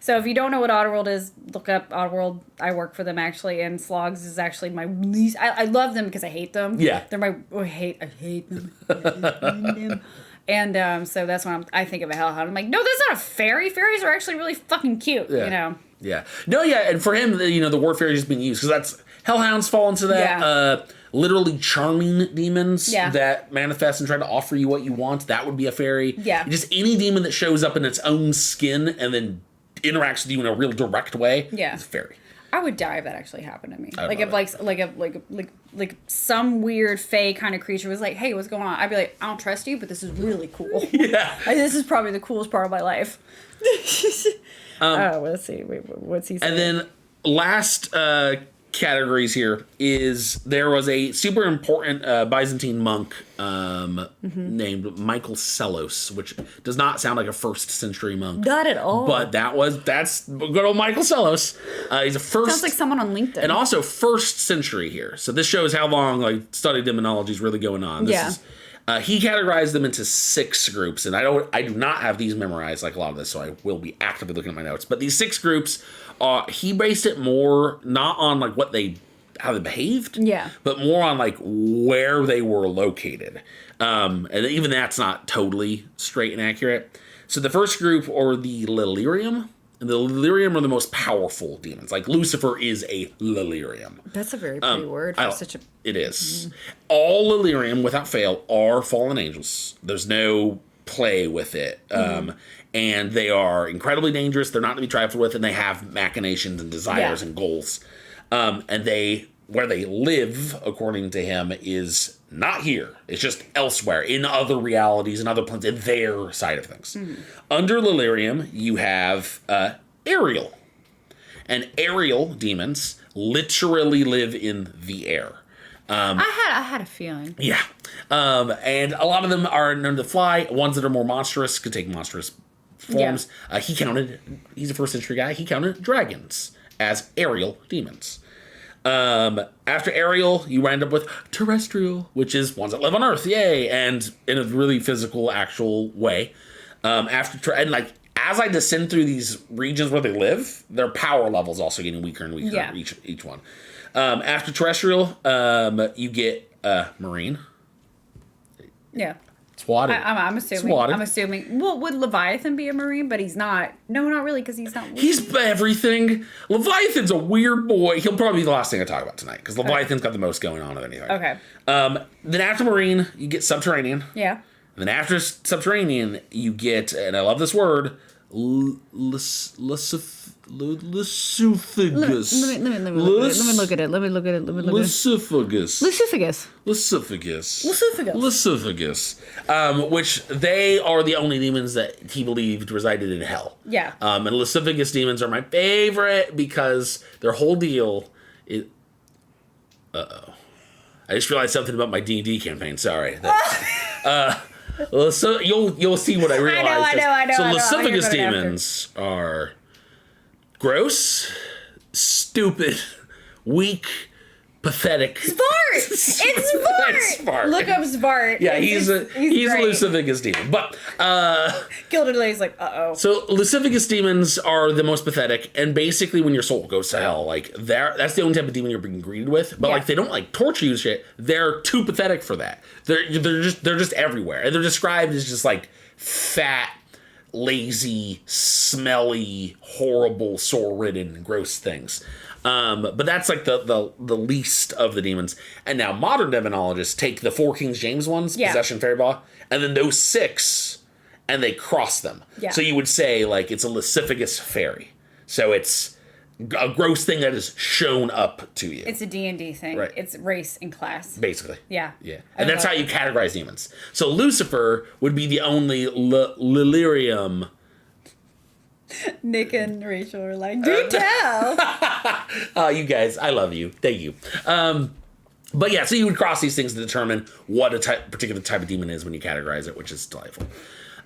So if you don't know what Oddworld is, look up Oddworld. I work for them actually, and Slogs is actually my least. I love them because I hate them. Yeah, they're my I hate them. And so that's when I think of a hellhound. I'm like, no, that's not a fairy. Fairies are actually really fucking cute. Yeah. You know. Yeah. No. Yeah. And for him, the word fairy is being used because that's hellhounds fall into that. Yeah. Literally charming demons that manifest and try to offer you what you want. That would be a fairy. Yeah. Just any demon that shows up in its own skin and then interacts with you in a real direct way. Yeah. Is a fairy. I would die if that actually happened to me. Like some weird fae kind of creature was like, "Hey, what's going on?" I'd be like, "I don't trust you, but this is really cool. Yeah. This is probably the coolest part of my life." Let's see. Wait, what's he saying? And then last categories here is there was a super important Byzantine monk named Michael Sellos, which does not sound like a 1st century monk. Not at all. But that's good old Michael Sellos. He's a first. Sounds like someone on LinkedIn. And also 1st century here. So this shows how long study demonology is really going on. He categorized them into 6 groups, and I do not have these memorized like a lot of this, so I will be actively looking at my notes. But these 6 groups, he based it more not on like how they behaved, but more on like where they were located. And even that's not totally straight and accurate. So the first group are the Lilirium. And the Lilirium are the most powerful demons. Like Lucifer is a Lilirium. That's a very pretty word for such a... It is. All Lilirium, without fail, are fallen angels. There's no play with it. And they are incredibly dangerous. They're not to be trifled with, and they have machinations and desires and goals. And where they live, according to him, is not here. It's just elsewhere, in other realities, in other planets, in their side of things. Under Lilirium, you have aerial. And aerial demons literally live in the air. I had a feeling. Yeah. And a lot of them are known to fly. Ones that are more monstrous could take monstrous forms. Yeah. He's a 1st century guy. He counted dragons as aerial demons. After aerial, you wind up with terrestrial, which is ones that live on Earth, yay, and in a really physical, actual way. As I descend through these regions where they live, their power level's also getting weaker and weaker each one. After terrestrial, you get marine. Yeah. It's water. I'm assuming. It's water. I'm assuming. Well, would Leviathan be a marine? But he's not. No, not really, because he's not. He's everything. Leviathan's a weird boy. He'll probably be the last thing I talk about tonight, because Leviathan's got the most going on of anything. Okay. Then after marine, you get subterranean. Yeah. And then after subterranean, you get, and I love this word, Lucifagous. Let me look at it. Lucifagous. Which they are the only demons that he believed resided in hell. Yeah. And Lucifagous demons are my favorite because their whole deal is... Uh-oh. I just realized something about my D&D campaign. Sorry. So you'll see what I realized. I know. So Lucifagous demons are gross, stupid, weak, pathetic. Svart! It's Svart! Look up Svart. Yeah, he's a Lucifagous demon. But Gilderlay's like, uh-oh. So Lucifagous demons are the most pathetic, and basically when your soul goes to hell, like that's the only type of demon you're being greeted with. But like they don't like torture you and shit. They're too pathetic for that. They're just everywhere. And they're described as just like fat, lazy, smelly, horrible, sore-ridden, gross things. But that's like the least of the demons. And now modern demonologists take the 4 King James ones, Possession, Fairy Blah, and then those 6, and they cross them. Yeah. So you would say like it's a lascivious fairy. So it's a gross thing that is shown up to you. It's a D&D thing. Right. It's race and class. Basically. Yeah. Yeah. And that's how you categorize demons. So Lucifer would be the only Lilirium. Nick and Rachel are like, do tell. Oh, you guys, I love you. Thank you. But yeah, so you would cross these things to determine what a particular type of demon is when you categorize it, which is delightful.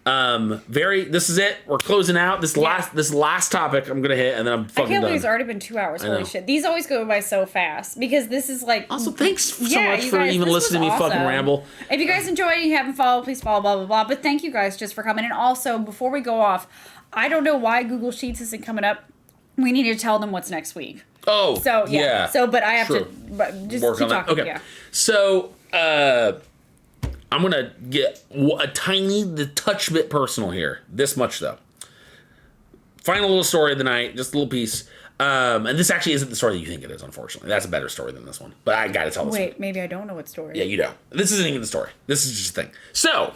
This is it. We're closing out this last topic I'm gonna hit, and then I'm fucking done. I can't believe it's already been 2 hours. Holy shit! These always go by so fast because this is like. Also, thanks so much for even listening to me fucking ramble. If you guys enjoyed and you haven't followed, please follow. Blah blah blah. But thank you guys just for coming. And also, before we go off, I don't know why Google Sheets isn't coming up. We need to tell them what's next week. Oh, so yeah. So, but I have to just work keep on that. talking. Okay. Yeah. So, I'm going to get the touch bit personal here. This much, though. Final little story of the night. Just a little piece. And this actually isn't the story that you think it is, unfortunately. That's a better story than this one. But I got to tell this one. Wait, maybe I don't know what story. Yeah, you don't. This isn't even the story. This is just a thing. So,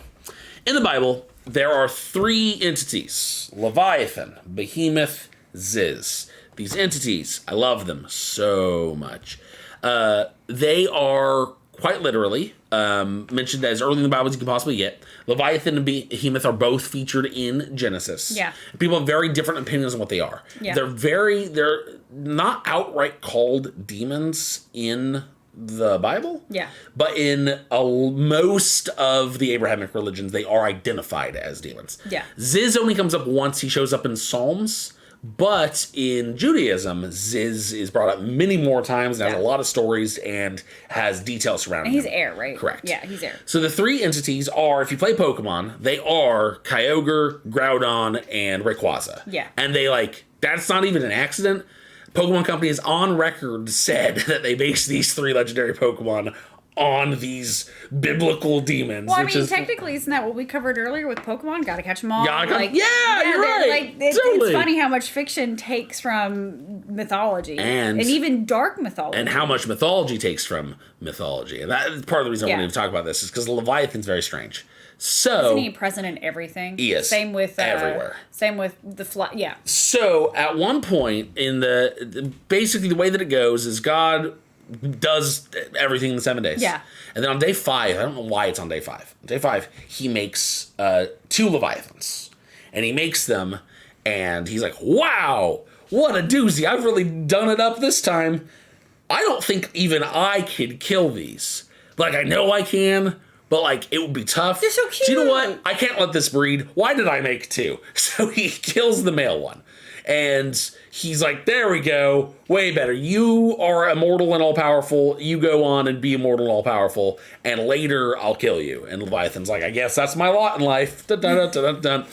in the Bible, there are 3 entities. Leviathan, Behemoth, Ziz. These entities, I love them so much. They are quite literally mentioned as early in the Bible as you can possibly get. Leviathan and Behemoth are both featured in Genesis. Yeah. People have very different opinions on what they are. Yeah. They're not outright called demons in the Bible. Yeah. But in most of the Abrahamic religions, they are identified as demons. Yeah. Ziz only comes up once. He shows up in Psalms. But in Judaism, Ziz is brought up many more times and has a lot of stories and has details surrounding him. And he's air, right? Correct. Yeah, he's air. So the 3 entities are, if you play Pokemon, they are Kyogre, Groudon, and Rayquaza. Yeah. And that's not even an accident. Pokemon Company has on record said that they base these 3 legendary Pokemon on these biblical demons. Well, I mean, technically, isn't that what we covered earlier with Pokemon? Gotta catch them all. You're right. It's funny how much fiction takes from mythology and even dark mythology, and how much mythology takes from mythology. And that is part of the reason I wanted to talk about this is because Leviathan's very strange. So isn't he present in everything? Yes. Same with everywhere. Same with the fly. Yeah. So at one point in basically the way that it goes is God does everything in the 7 days. Yeah. And then on day 5, I don't know why it's on day 5. On day 5, he makes 2 Leviathans. And he makes them, and he's like, wow, what a doozy. I've really done it up this time. I don't think even I could kill these. I know I can, but it would be tough. They're so cute. Do you know what? I can't let this breed. Why did I make 2? So he kills the male one. And he's like, there we go. Way better. You are immortal and all-powerful. You go on and be immortal and all-powerful. And later, I'll kill you. And Leviathan's like, I guess that's my lot in life. Dun, dun, dun, dun, dun.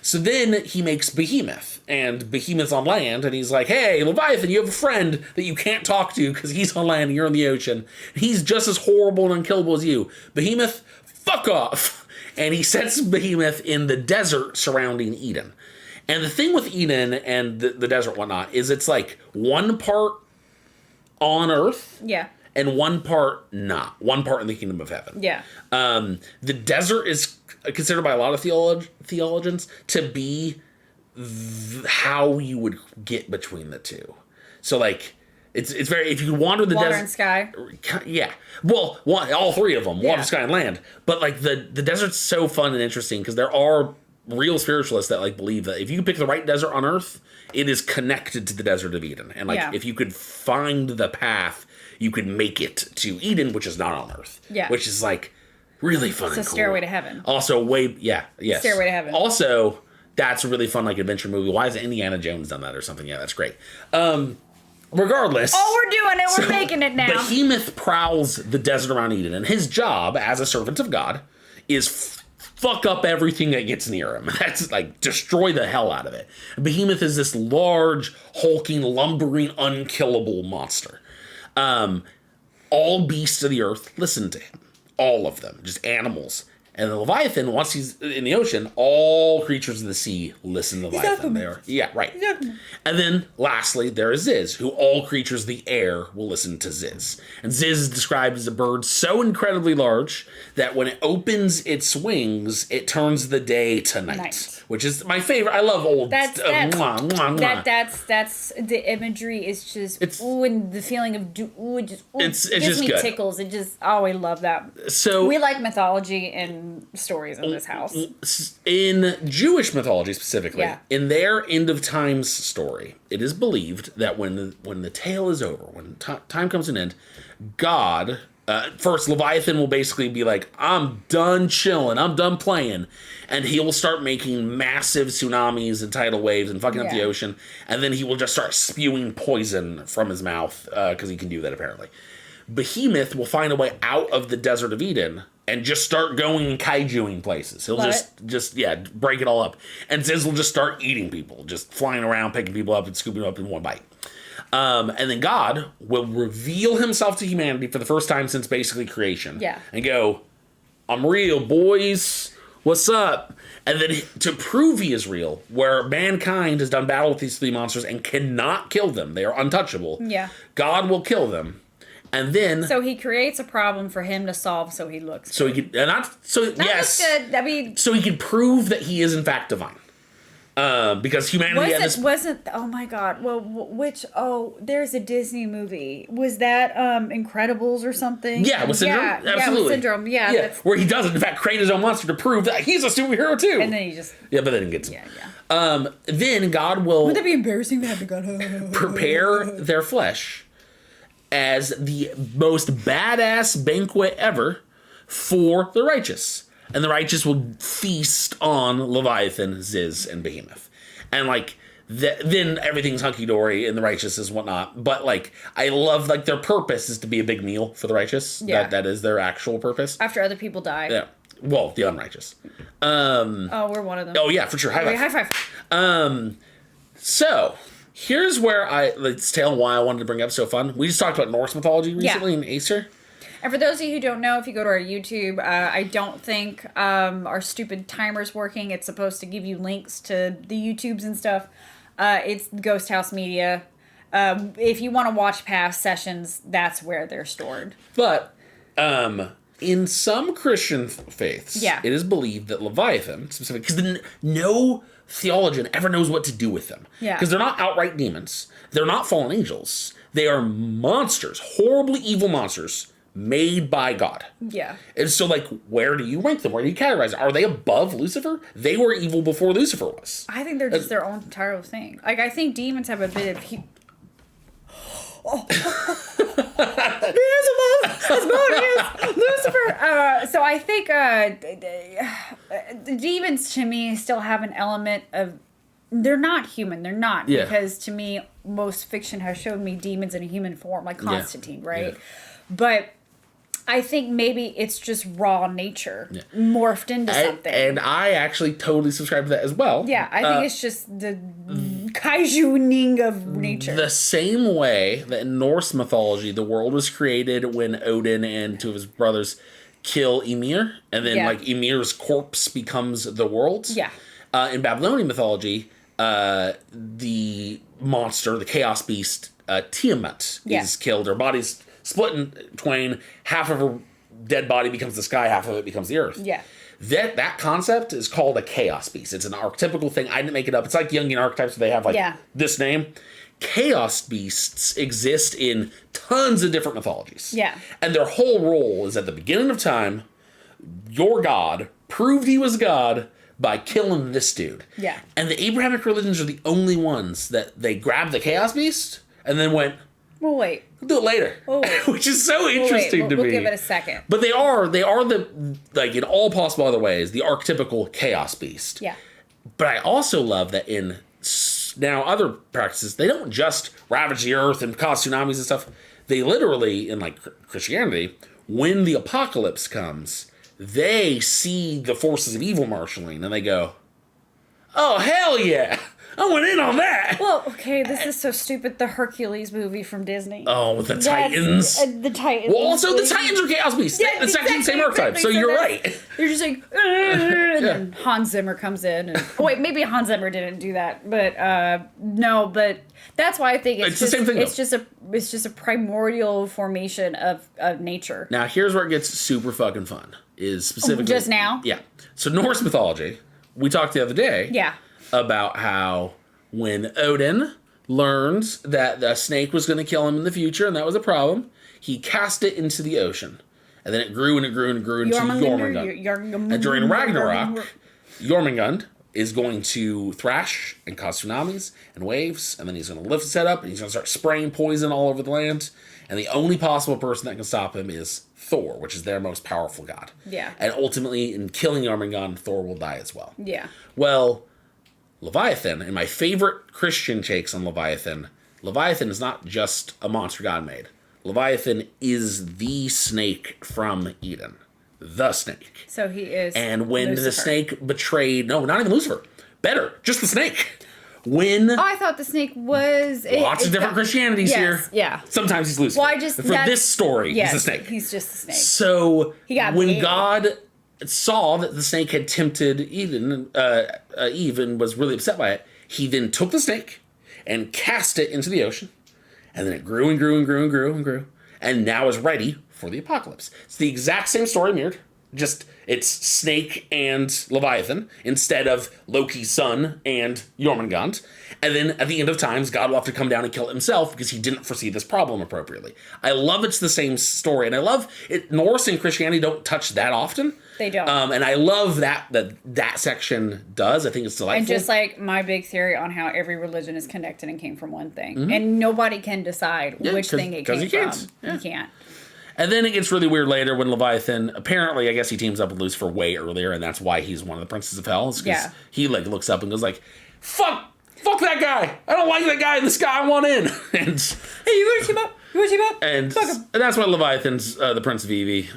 So then he makes Behemoth. And Behemoth's on land. And he's like, hey, Leviathan, you have a friend that you can't talk to because he's on land and you're in the ocean. He's just as horrible and unkillable as you. Behemoth, fuck off. And he sets Behemoth in the desert surrounding Eden. And the thing with Eden and the desert and whatnot is it's 1 part on Earth. Yeah. And 1 part not. 1 part in the kingdom of heaven. Yeah. The desert is considered by a lot of theologians to be how you would get between the two. So like it's very, if you wander the water desert, and sky. Yeah, well, all three of them, water, sky, and land. But like the desert's so fun and interesting because there are real spiritualists that like believe that if you pick the right desert on Earth, it is connected to the desert of Eden, and like if you could find the path, you could make it to Eden, which is not on Earth. Yeah, which is like really fun. It's a stairway to heaven. Also, yes, stairway to heaven. Also, that's a really fun like adventure movie. Why hasn't Indiana Jones done that or something? Yeah, that's great. Regardless, we're doing it. We're making it now. Behemoth prowls the desert around Eden, and his job as a servant of God is fuck up everything that gets near him. That's like destroy the hell out of it. Behemoth is this large, hulking, lumbering, unkillable monster. All beasts of the earth listen to him. All of them, just animals. And the Leviathan, once he's in the ocean, all creatures of the sea listen to the Leviathan. Right. And then, lastly, there is Ziz, who all creatures of the air will listen to Ziz. And Ziz is described as a bird so incredibly large that when it opens its wings, it turns the day to night. Which is my favorite. I love old. That's the imagery is just and the feeling of it just gives me tickles. It just I love that. So we like mythology and stories in this house. In Jewish mythology specifically, in their end of times story, it is believed that when the tale is over, when time comes to an end, God. First, Leviathan will basically be like, I'm done chilling, I'm done playing. And he will start making massive tsunamis and tidal waves and fucking up the ocean. And then he will just start spewing poison from his mouth, because he can do that apparently. Behemoth will find a way out of the desert of Eden and just start going kaijuing places. He'll just break it all up. And Ziz will just start eating people, just flying around, picking people up and scooping them up in one bite. And then God will reveal himself to humanity for the first time since basically creation. Yeah. And go, I'm real, boys. What's up? And then to prove he is real, where mankind has done battle with these three monsters and cannot kill them, they are untouchable. Yeah. God will kill them. And then so he creates a problem for him to solve so he looks so good. He can looks good. I mean, so he can prove that he is in fact divine. Because humanity wasn't oh my god, well there's a Disney movie, was that Incredibles or something? With Syndrome. Absolutely. With Syndrome. Where he does in fact create his own monster to prove that he's a superhero too, and then he just but then he gets then God will, would that be embarrassing to have to God prepare their flesh as the most badass banquet ever for the righteous. And the righteous will feast on Leviathan, Ziz, and Behemoth. And, like, then everything's hunky-dory and the righteous is whatnot. But, like, I love, like, their purpose is to be a big meal for the righteous. Yeah. That is their actual purpose. After other people die. Yeah. Well, the unrighteous. We're one of them. Oh, yeah, for sure. High five. So, here's where let's tell why I wanted to bring up so fun. We just talked about Norse mythology recently in Acer. And for those of you who don't know, if you go to our YouTube, I don't think our stupid timer's working. It's supposed to give you links to the YouTubes and stuff. It's Ghost House Media. If you want to watch past sessions, that's where they're stored. But in some Christian faiths, it is believed that Leviathan, specifically, because no theologian ever knows what to do with them. Because they're not outright demons. They're not fallen angels. They are monsters, horribly evil monsters, made by God. Yeah. And so, like, where do you rank them? Where do you categorize them? Are they above Lucifer? They were evil before Lucifer was. I think they're just their own entire thing. Like, I think demons have a bit of... Lucifer! So I think the demons, to me, still have an element of... They're not human. They're not. Yeah. Because, to me, most fiction has shown me demons in a human form, like Constantine, right? Yeah. But... I think maybe it's just raw nature morphed into something. And I actually totally subscribe to that as well. Yeah, I think it's just the kaijuning of nature. The same way that in Norse mythology, the world was created when Odin and two of his brothers kill Ymir. And then, like, Ymir's corpse becomes the world. Yeah. In Babylonian mythology, the monster, the chaos beast, Tiamat, is killed. Her body's split in twain. Half of her dead body becomes the sky, half of it becomes the earth. Yeah. That concept is called a chaos beast. It's an archetypical thing. I didn't make it up. It's like Jungian archetypes, so they have this name. Chaos beasts exist in tons of different mythologies. Yeah. And their whole role is at the beginning of time, your God proved he was God by killing this dude. Yeah. And the Abrahamic religions are the only ones that they grabbed the chaos beast and then went, well, wait. we'll do it later. Oh, wait. Which is so interesting to me. We'll give it a second. But they are the, like, in all possible other ways, the archetypical chaos beast. Yeah. But I also love that in now other practices, they don't just ravage the earth and cause tsunamis and stuff. They literally, in like Christianity, when the apocalypse comes, they see the forces of evil marshaling and they go, oh, hell yeah. I went in on that. Well, okay, this is so stupid. The Hercules movie from Disney. Oh, with the Titans. The Titans. Well, also the Titans are chaos beasts. Yeah, it's actually the same archetype, so you're right. You're just like, and then Hans Zimmer comes in. And, wait, maybe Hans Zimmer didn't do that, but no, but that's why I think it's the same thing. It's just a primordial formation of nature. Now, here's where it gets super fucking fun. Is specifically just now? Yeah. So Norse mythology. We talked the other day. Yeah. About how when Odin learned that the snake was going to kill him in the future, and that was a problem, he cast it into the ocean. And then it grew and it grew and it grew into Jormungand. And during Ragnarok, Jormungand is going to thrash and cause tsunamis and waves, and then he's going to lift his head up, and he's going to start spraying poison all over the land. And the only possible person that can stop him is Thor, which is their most powerful god. Yeah. And ultimately, in killing Jormungand, Thor will die as well. Yeah. Well, Leviathan, and my favorite Christian takes on Leviathan is not just a monster God made. Leviathan is the snake from Eden. The snake. So he is And when Lucifer. the snake betrayed... No, not even Lucifer. Better. Just the snake. When... Oh, I thought the snake was... Lots of different Christianities here. Yeah. Sometimes he's Lucifer. Well, For this story, yes, he's the snake. He's just the snake. So, when big. God saw that the snake had tempted Eve and was really upset by it, he then took the snake and cast it into the ocean, and then it grew and grew and grew and grew and grew, and now is ready for the apocalypse. It's the exact same story mirrored, just it's Snake and Leviathan instead of Loki's son and Jormungand. And then at the end of times, God will have to come down and kill it himself because he didn't foresee this problem appropriately. I love it's the same story, and I love it. Norse and Christianity don't touch that often. They don't. And I love that section does. I think it's delightful. And just like my big theory on how every religion is connected and came from one thing. And nobody can decide which thing it came from. Yeah. You can't. And then it gets really weird later when Leviathan, apparently, I guess he teams up with Lucifer way earlier, and that's why he's one of the princes of hell. Because he like looks up and goes like, fuck that guy. I don't like that guy in the sky. I want in. And hey, you want to team up? You want to team up? And that's why Leviathan's the prince of Evie,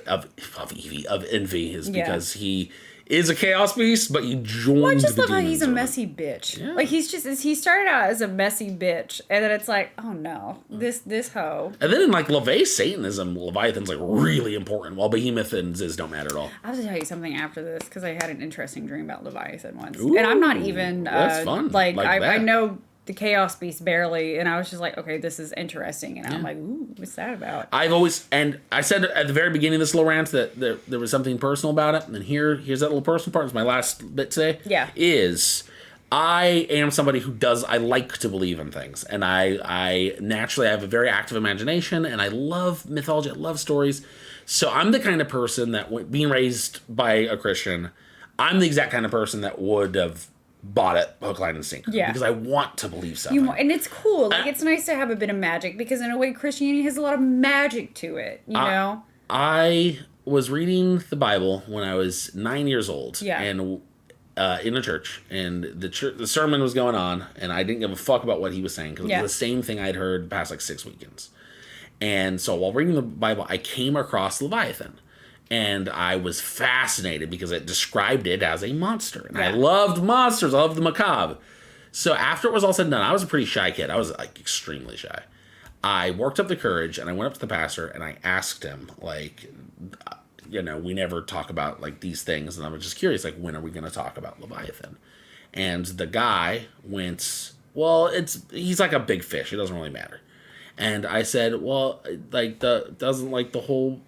of envy, is because he is a chaos beast, but he joined. Well, I just love how he's a messy bitch. Yeah. Like he started out as a messy bitch, and then it's like, oh no, this hoe. And then in like LaVey Satanism, Leviathan's like really important, while Behemoth and Ziz don't matter at all. I have to tell you something after this because I had an interesting dream about Leviathan once, and I'm not even that's fun. Like I know the Chaos Beast barely, and I was just like, okay, this is interesting, and I'm like, ooh, what's that about? I've always, and I said at the very beginning of this little rant that there was something personal about it, and here's that little personal part. It's my last bit today. Yeah, is I am somebody who I like to believe in things, and I naturally have a very active imagination, and I love mythology, I love stories. So I'm the kind of person that, being raised by a Christian, I'm the exact kind of person that would have bought it hook, line, and sinker. Yeah. Because I want to believe something. And it's cool. Like, it's nice to have a bit of magic because, in a way, Christianity has a lot of magic to it, you know? I was reading the Bible when I was 9 years old. Yeah. And in a church. And the sermon was going on, and I didn't give a fuck about what he was saying because it was the same thing I'd heard the past, like, 6 weekends. And so while reading the Bible, I came across Leviathan. And I was fascinated because it described it as a monster. And I loved monsters. I loved the macabre. So after it was all said and done, I was a pretty shy kid. I was like extremely shy. I worked up the courage and I went up to the pastor and I asked him, like, you know, we never talk about like these things. And I was just curious, like, when are we going to talk about Leviathan? And the guy went, well, he's like a big fish. It doesn't really matter. And I said, well, like, doesn't, like, the whole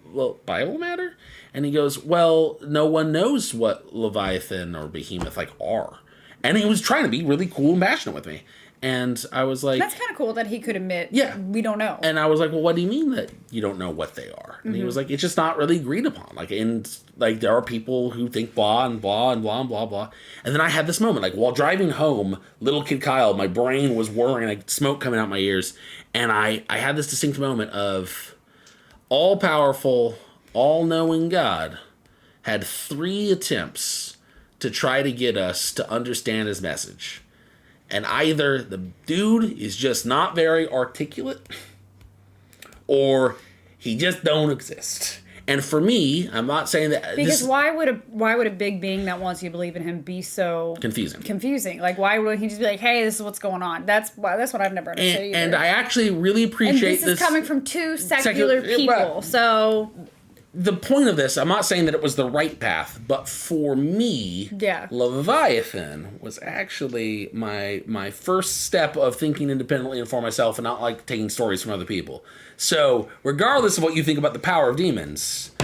Bible matter? And he goes, well, no one knows what Leviathan or Behemoth, like, are. And he was trying to be really cool and passionate with me. And I was like... That's kind of cool that he could admit, we don't know. And I was like, well, what do you mean that you don't know what they are? And he was like, it's just not really agreed upon. Like, and, like, there are people who think blah and blah and blah and blah, blah. And then I had this moment, like, while driving home, little kid Kyle, my brain was whirring, like, smoke coming out my ears. And I had this distinct moment of all-powerful, all-knowing God had 3 attempts to try to get us to understand his message. And either the dude is just not very articulate, or he just don't exist. And for me, I'm not saying that because why would a big being that wants you to believe in him be so confusing? Like, why would he just be like, "Hey, this is what's going on"? That's what I've never understood either. And I actually really appreciate this. Is coming from 2 secular people, so. The point of this, I'm not saying that it was the right path, but for me, Leviathan was actually my first step of thinking independently and for myself and not like taking stories from other people. So, regardless of what you think about the power of demons,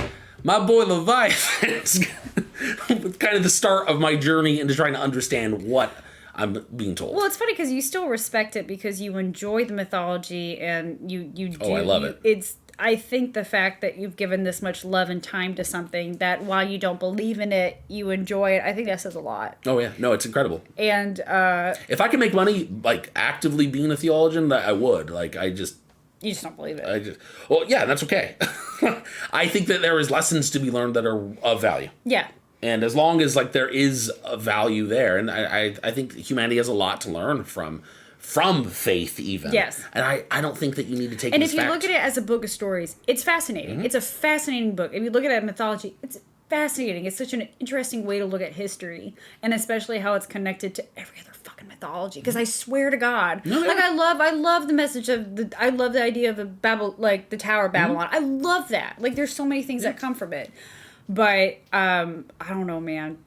my boy Leviathan is kind of the start of my journey into trying to understand what I'm being told. Well, it's funny because you still respect it because you enjoy the mythology and you do. Oh, I love it. I think the fact that you've given this much love and time to something that while you don't believe in it, you enjoy it. I think that says a lot. Oh yeah, no, it's incredible. And if I could make money like actively being a theologian, I would. Like you just don't believe it. Well, yeah, that's okay. I think that there is lessons to be learned that are of value. Yeah. And as long as like there is a value there, and I think humanity has a lot to learn from faith even. Yes. And I don't think that you need to take and it as if you fact. look at it as a book of stories, it's fascinating. Mm-hmm. It's a fascinating book. If you look at it as mythology, it's fascinating. It's such an interesting way to look at history, and especially how it's connected to every other fucking mythology. Because I swear to God, I love the message of I love the idea of the the Tower of Babylon. Mm-hmm. I love that. Like, there's so many things that come from it. But I don't know, man.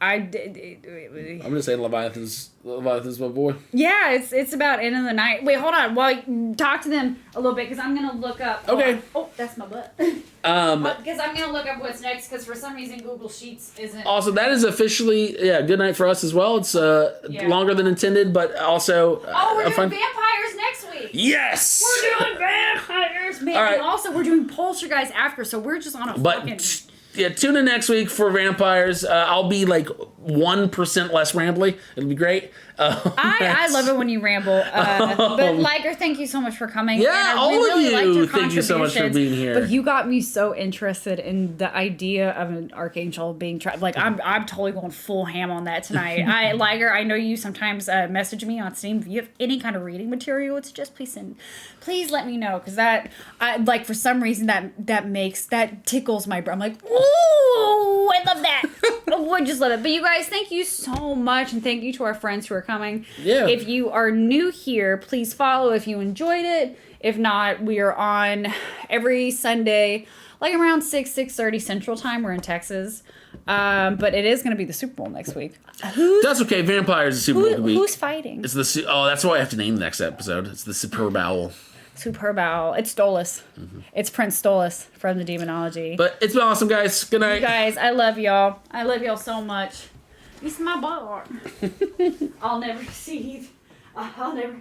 I'm gonna say Leviathan's my boy. Yeah, it's about end of the night. Wait, hold on. While you talk to them a little bit, because I'm gonna look up. Okay. Oh, that's my butt. Because I'm gonna look up what's next. Because for some reason Google Sheets isn't. Also, that is officially good night for us as well. It's longer than intended, but also. We're doing vampires next week. Yes. We're doing vampires, man. All right. And also, we're doing Poltergeist after, so we're just on a fucking. Yeah, tune in next week for vampires. I'll be like 1% less rambly. It'll be great. I love it when you ramble. But Liger, thank you so much for coming. Yeah, all of you. Thank you so much for being here. But you got me so interested in the idea of an archangel being tried. Like, I'm totally going full ham on that tonight. Liger, I know you sometimes message me on Steam. If you have any kind of reading material, it's just please let me know, because for some reason that tickles my brain. I'm like, ooh, I love that. I just love it. But you guys, thank you so much, and thank you to our friends who are coming. Yeah. If you are new here, please follow if you enjoyed it. If not, we are on every Sunday, like around 6:30 Central Time. We're in Texas. But it is going to be the Super Bowl next week. That's okay. Vampires is Super Bowl week. Who's fighting? It's that's why I have to name the next episode. It's the Superb Owl. Superb Owl. It's Stolas. Mm-hmm. It's Prince Stolas from the Demonology. But it's been awesome, guys. Good night. You guys, I love y'all. I love y'all so much. This is my bar. I'll never see. I'll never.